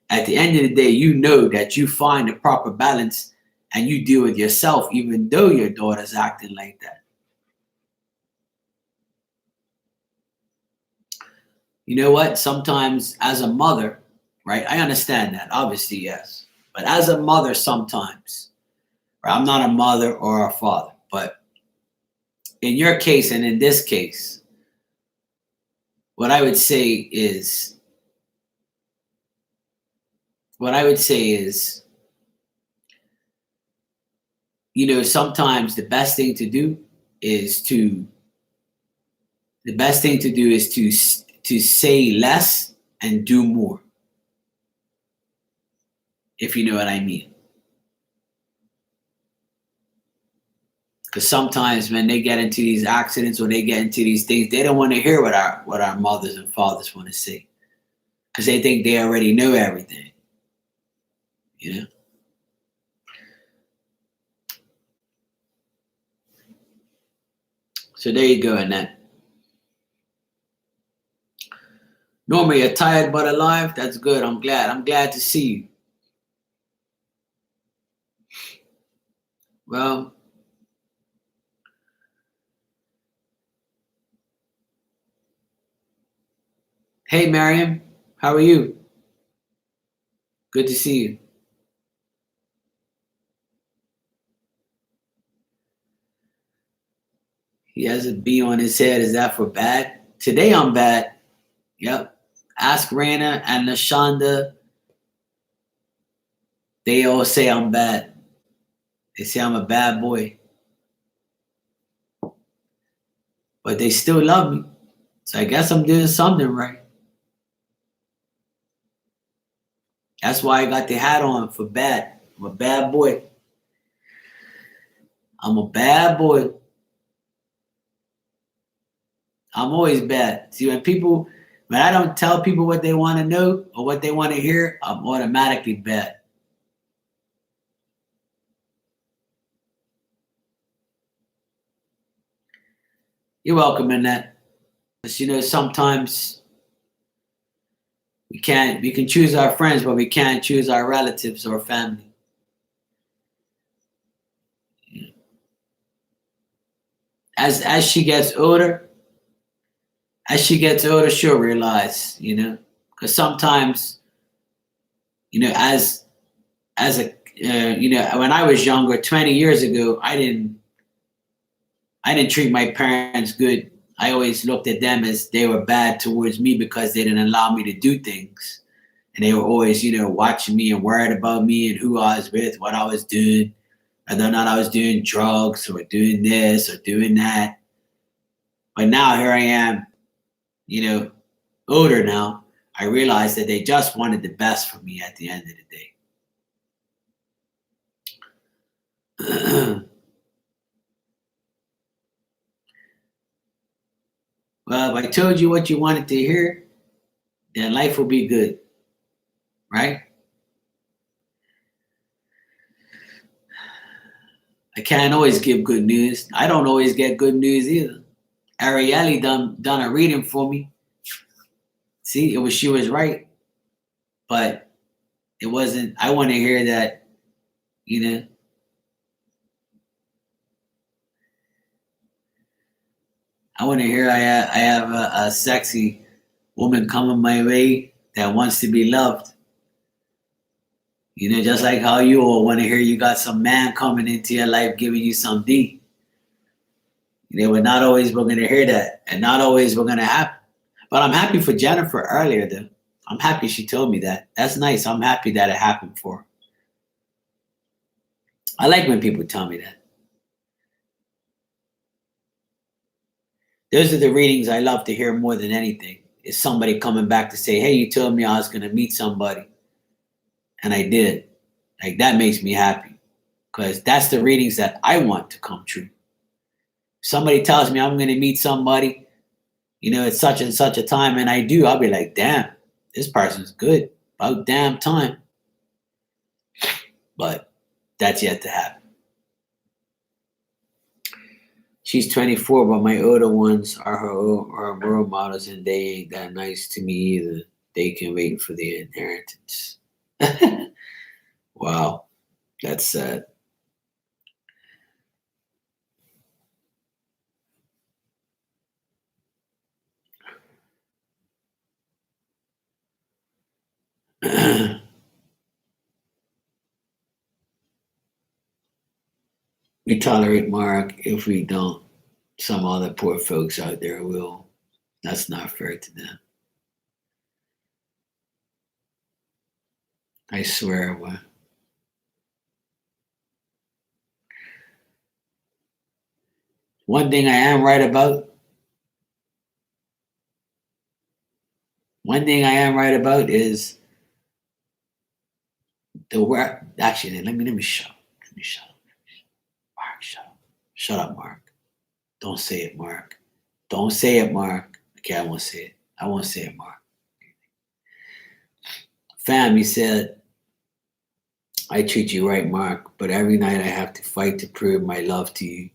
Speaker 1: at the end of the day, you know that you find the proper balance and you deal with yourself, even though your daughter's acting like that. You know what? Sometimes as a mother, right? I understand that, obviously, yes. But as a mother, sometimes, right? I'm not a mother or a father, but in your case and in this case, what I would say is, sometimes the best thing to do is to say less and do more, if you know what I mean. Because sometimes when they get into these accidents or they get into these things, they don't want to hear what our mothers and fathers want to say, because they think they already know everything. You know. So there you go, Annette. Normally you're tired but alive. That's good. I'm glad to see you. Well, hey, Mariam, how are you? Good to see you. He has a bee on his head. Is that for bad? Today I'm bad. Yep. Ask Rana and Lashonda. They all say I'm bad. They say I'm a bad boy. But they still love me. So I guess I'm doing something right. That's why I got the hat on for bad. I'm a bad boy. I'm a bad boy. I'm always bad. See, when I don't tell people what they want to know or what they want to hear, I'm automatically bad. You're welcome in that. Because, sometimes we can choose our friends, but we can't choose our relatives or family. As she gets older, she'll realize, because sometimes, as a, when I was younger, 20 years ago, I didn't treat my parents good. I always looked at them as they were bad towards me because they didn't allow me to do things. And they were always, watching me and worried about me and who I was with, what I was doing, whether or not I was doing drugs or doing this or doing that. But now here I am, older now. I realize that they just wanted the best for me at the end of the day. Well, if I told you what you wanted to hear, then life will be good, right? I can't always give good news. I don't always get good news either. Arielle done a reading for me. See, she was right, but it wasn't. I want to hear that, I want to hear I have a sexy woman coming my way that wants to be loved. Just like how you all want to hear you got some man coming into your life giving you some D. We're not always we're going to hear that, and not always we're going to happen. But I'm happy for Jennifer earlier, though. I'm happy she told me that. That's nice. I'm happy that it happened for her. I like when people tell me that. Those are the readings I love to hear more than anything. Is somebody coming back to say, hey, you told me I was going to meet somebody. And I did. Like, that makes me happy. Because that's the readings that I want to come true. Somebody tells me I'm going to meet somebody, it's such and such a time, and I do, I'll be like, damn, this person's good. About damn time. But that's yet to happen. She's 24, but my older ones are her role models, and they ain't that nice to me either. They can wait for the inheritance. Wow, that's sad. We tolerate Mark. If we don't, some other poor folks out there will. That's not fair to them. I swear. One thing I am right about. One thing I am right about is the work. Actually, let me shut up. Let me shut up. Mark, shut up. Shut up, Mark. Don't say it, Mark. Don't say it, Mark. Okay, I won't say it. I won't say it, Mark. Fam, he said, I treat you right, Mark, but every night I have to fight to prove my love to you.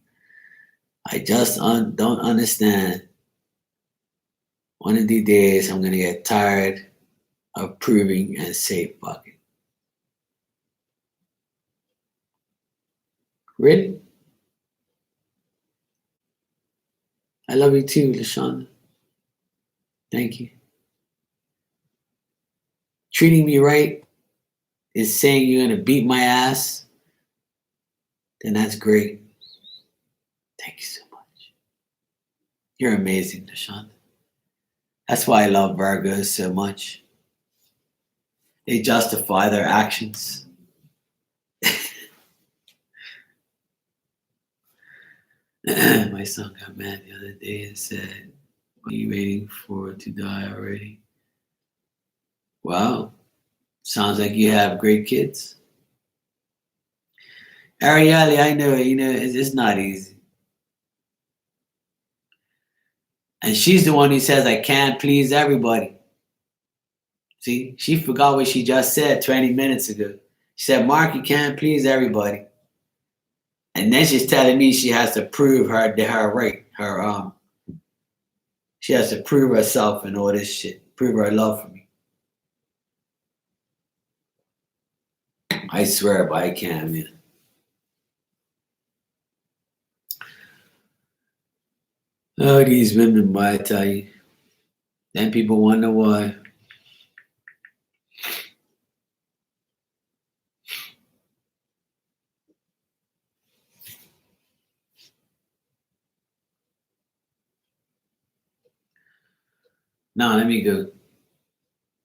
Speaker 1: I just don't understand. One of these days, I'm going to get tired of proving and say, fuck it. Really? I love you too, LaShonda. Thank you. Treating me right is saying you're going to beat my ass, then that's great. Thank you so much. You're amazing, LaShonda. That's why I love Virgos so much. They justify their actions. My son got mad the other day and said, "What are you waiting for to die already?" Wow, sounds like you have great kids. Arielle, I know, it's not easy. And she's the one who says, I can't please everybody. See, she forgot what she just said 20 minutes ago. She said, Mark, you can't please everybody. And then she's telling me she has to prove her right. She has to prove herself and all this shit. Prove her love for me. I swear, but I can't, man. Oh, these women, boy, I tell you. Then people wonder why. Now, let me go.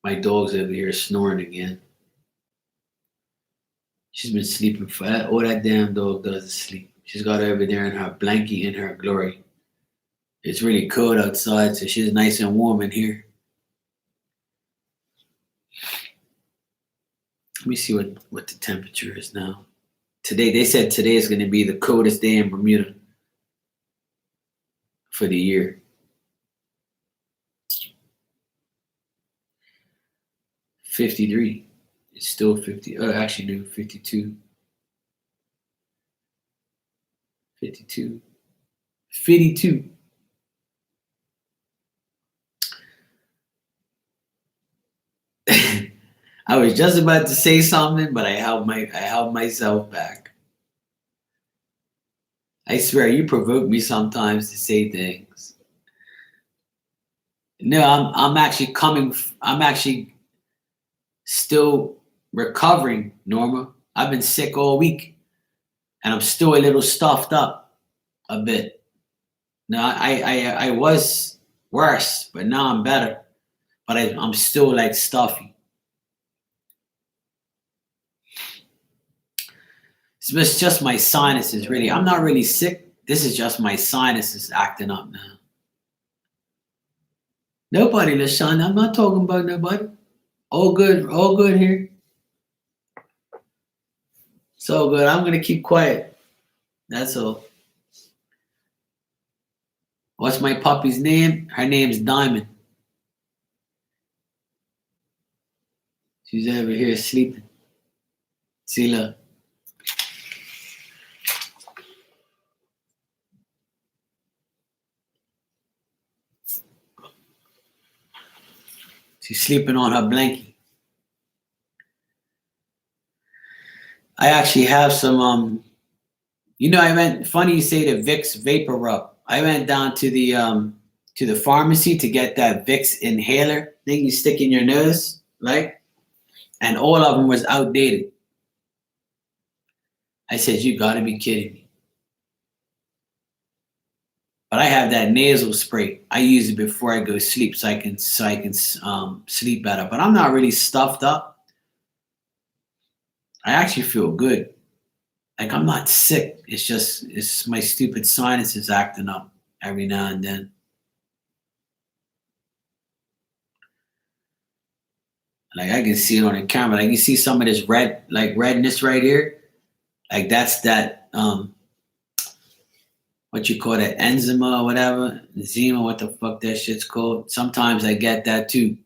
Speaker 1: My dog's over here snoring again. She's been sleeping for all that damn dog does is sleep. She's got over there in her blankie in her glory. It's really cold outside, so she's nice and warm in here. Let me see what the temperature is now. Today, they said today is going to be the coldest day in Bermuda for the year. 53. It's still 50. Oh, actually, no, 52. 52. 52. I was just about to say something, but I held myself back. I swear, you provoke me sometimes to say things. No, I'm actually coming. I'm actually still recovering, Norma. I've been sick all week, and I'm still a little stuffed up a bit. No, I was worse, but now I'm better. But I'm still like stuffy. It's just my sinuses, really. I'm not really sick. This is just my sinuses acting up now. Nobody, LaShawn. I'm not talking about nobody. All good here. It's all good. I'm gonna keep quiet. That's all. What's my puppy's name? Her name's Diamond. She's over here sleeping. See, look. She's sleeping on her blankie. I actually have some, I went, funny you say the Vicks Vapor Rub. I went down to the pharmacy to get that Vicks inhaler thing you stick in your nose, right? And all of them was outdated. I said, you gotta be kidding me. But I have that nasal spray. I use it before I go to sleep so I can sleep better. But I'm not really stuffed up. I actually feel good. Like I'm not sick. It's my stupid sinuses acting up every now and then. Like I can see it on the camera. Like you see some of this redness right here. Like that's that what you call that, eczema or whatever, eczema, what the fuck that shit's called. Sometimes I get that too.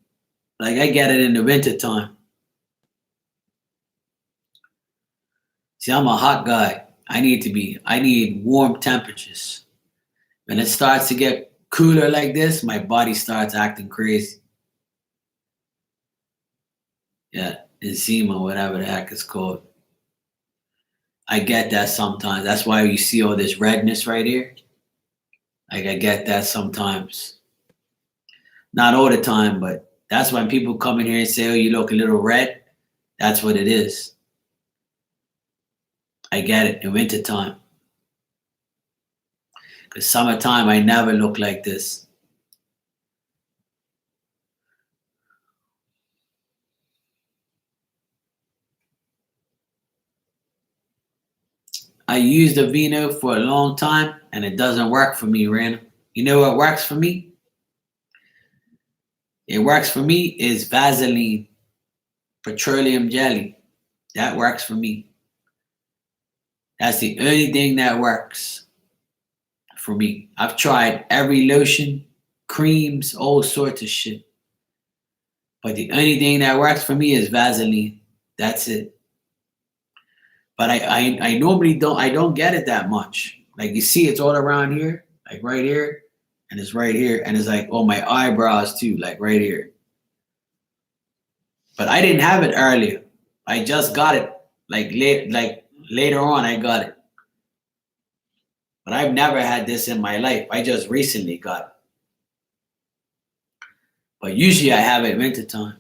Speaker 1: Like I get it in the winter time. See, I'm a hot guy. I need warm temperatures. When it starts to get cooler like this, my body starts acting crazy. Yeah, eczema, whatever the heck it's called. I get that sometimes. That's why you see all this redness right here. Like I get that sometimes. Not all the time, but that's when people come in here and say, oh, you look a little red. That's what it is. I get it in wintertime. Because summertime, I never look like this. I used Aveeno for a long time, and it doesn't work for me, random. You know what works for me? It works for me is Vaseline, petroleum jelly. That works for me. That's the only thing that works for me. I've tried every lotion, creams, all sorts of shit. But the only thing that works for me is Vaseline. That's it. But I normally don't get it that much. Like you see, it's all around here, like right here, and it's right here, and it's like on my eyebrows too, like right here. But I didn't have it earlier. I just got it later on. I got it. But I've never had this in my life. I just recently got it. But usually I have it wintertime.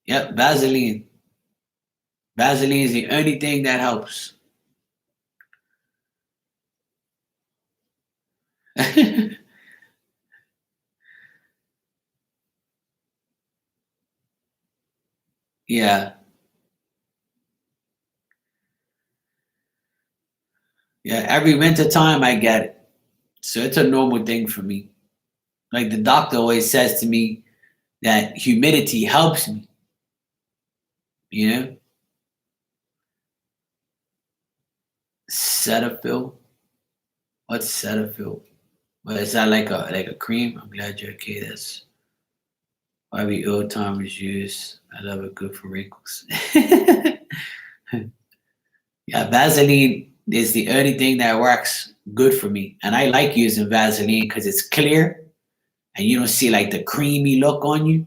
Speaker 1: Yep, Vaseline. Vaseline is the only thing that helps. Yeah. Yeah, every winter time I get it. So it's a normal thing for me. Like the doctor always says to me that humidity helps me. You know? Cetaphil? What's Cetaphil? Well, is that like a cream? I'm glad you're okay. That's why we old timers use. I love it, good for wrinkles. Yeah, Vaseline is the only thing that works good for me. And I like using Vaseline because it's clear and you don't see like the creamy look on you.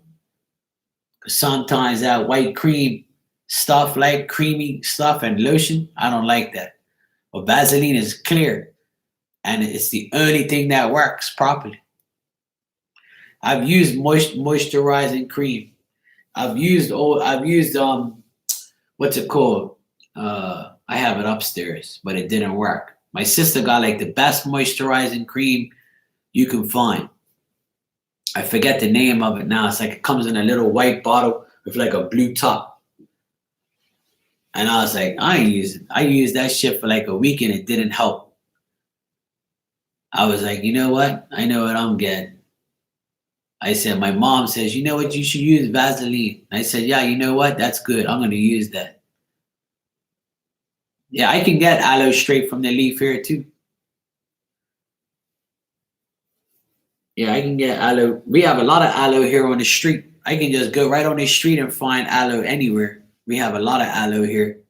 Speaker 1: Because sometimes that white cream stuff, like creamy stuff and lotion, I don't like that. But Vaseline is clear and it's the only thing that works properly. I've used moisturizing cream. I've used what's it called? I have it upstairs, but it didn't work. My sister got like the best moisturizing cream you can find. I forget the name of it now. It's like it comes in a little white bottle with like a blue top. And I was like, I used that shit for like a week and it didn't help. I was like, you know what? I know what I'm getting. I said, my mom says, you know what? You should use Vaseline. I said, yeah, you know what? That's good. I'm going to use that. Yeah, I can get aloe straight from the leaf here too. Yeah, I can get aloe. We have a lot of aloe here on the street. I can just go right on the street and find aloe anywhere. We have a lot of aloe here.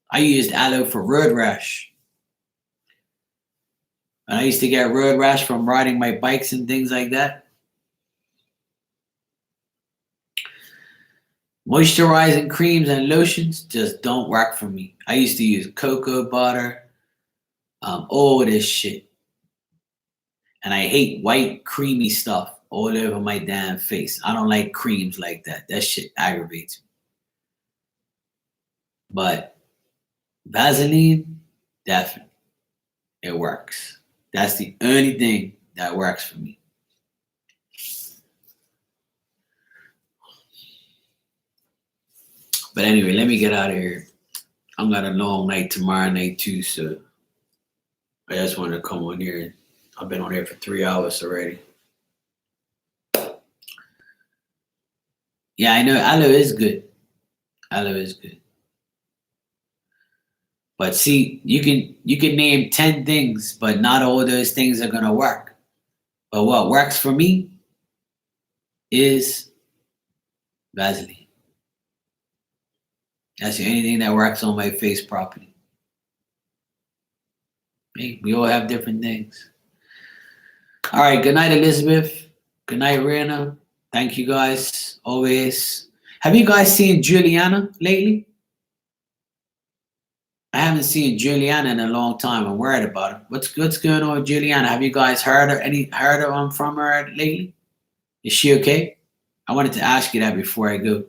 Speaker 1: I used aloe for road rash. And I used to get road rash from riding my bikes and things like that. Moisturizing creams and lotions just don't work for me. I used to use cocoa butter, all this shit. And I hate white, creamy stuff all over my damn face. I don't like creams like that. That shit aggravates me. But Vaseline, definitely, it works. That's the only thing that works for me. But anyway, let me get out of here. I'm got a long night tomorrow night too, so I just wanted to come on here. I've been on here for 3 hours already. Yeah, I know aloe is good. Aloe is good. But see, you can name 10 things, but not all those things are gonna work. But what works for me is Vaseline. That's the only thing that works on my face properly. Hey, we all have different things. All right, good night, Elizabeth. Good night, Rihanna. Thank you guys, always. Have you guys seen Juliana lately? I haven't seen Juliana in a long time. I'm worried about her. What's going on with Juliana? Have you guys heard from her lately? Is she okay? I wanted to ask you that before I go.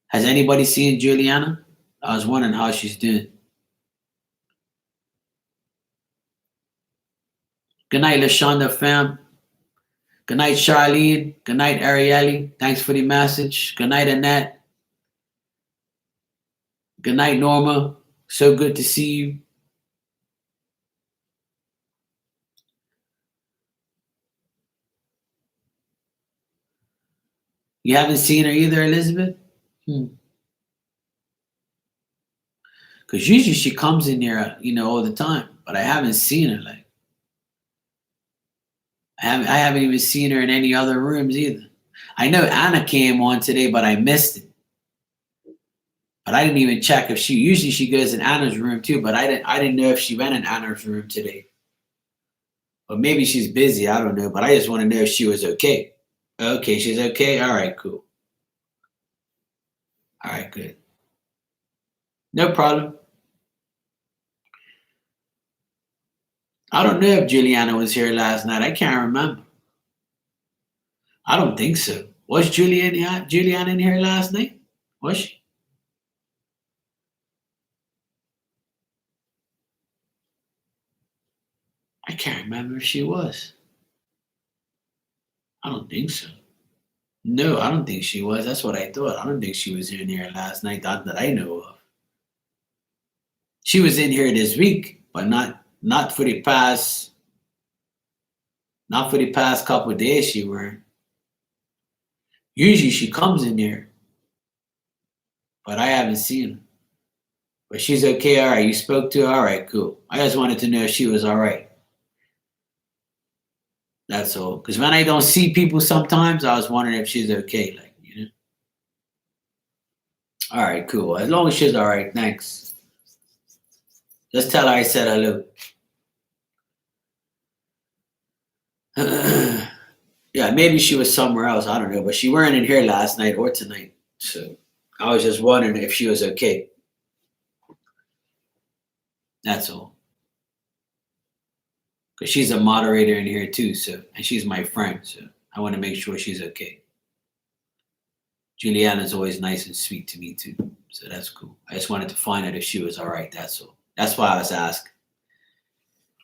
Speaker 1: Has anybody seen Juliana? I was wondering how she's doing. Good night, LaShonda fam. Good night, Charlene. Good night, Arielle. Thanks for the message. Good night, Annette. Good night, Norma. So good to see you. You haven't seen her either, Elizabeth? Because usually she comes in here, all the time. But I haven't seen her. Like, I haven't even seen her in any other rooms either. I know Anna came on today, but I missed it. But I didn't even check if usually she goes in Anna's room too, but I didn't know if she went in Anna's room today. Or maybe she's busy, I don't know, but I just want to know if she was okay. Okay, she's okay? All right, cool. All right, good. No problem. I don't know if Juliana was here last night. I can't remember. I don't think so. Was Juliana in here last night? Was she? I can't remember if she was. I don't think so. No, I don't think she was. That's what I thought. I don't think she was in here last night, not that I know of. She was in here this week, but not for the past couple of days she weren't. Usually she comes in here, but I haven't seen her. But she's okay, all right. You spoke to her, all right, cool. I just wanted to know if she was all right. That's all. Because when I don't see people sometimes, I was wondering if she's okay, All right, cool. As long as she's all right, thanks. Just tell her I said hello. Yeah, maybe she was somewhere else. I don't know, but she weren't in here last night or tonight. So I was just wondering if she was okay. That's all. Because she's a moderator in here too, and she's my friend, so I want to make sure she's okay. Juliana's always nice and sweet to me too, so that's cool. I just wanted to find out if she was all right. That's all. That's why I was asking.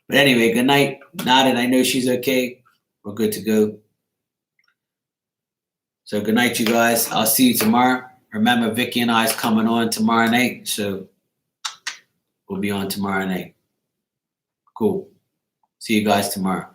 Speaker 1: But anyway, good night. Now that I know she's okay, we're good to go. So good night, you guys. I'll see you tomorrow. Remember, Vicky and I is coming on tomorrow night, so we'll be on tomorrow night. Cool. See you guys tomorrow.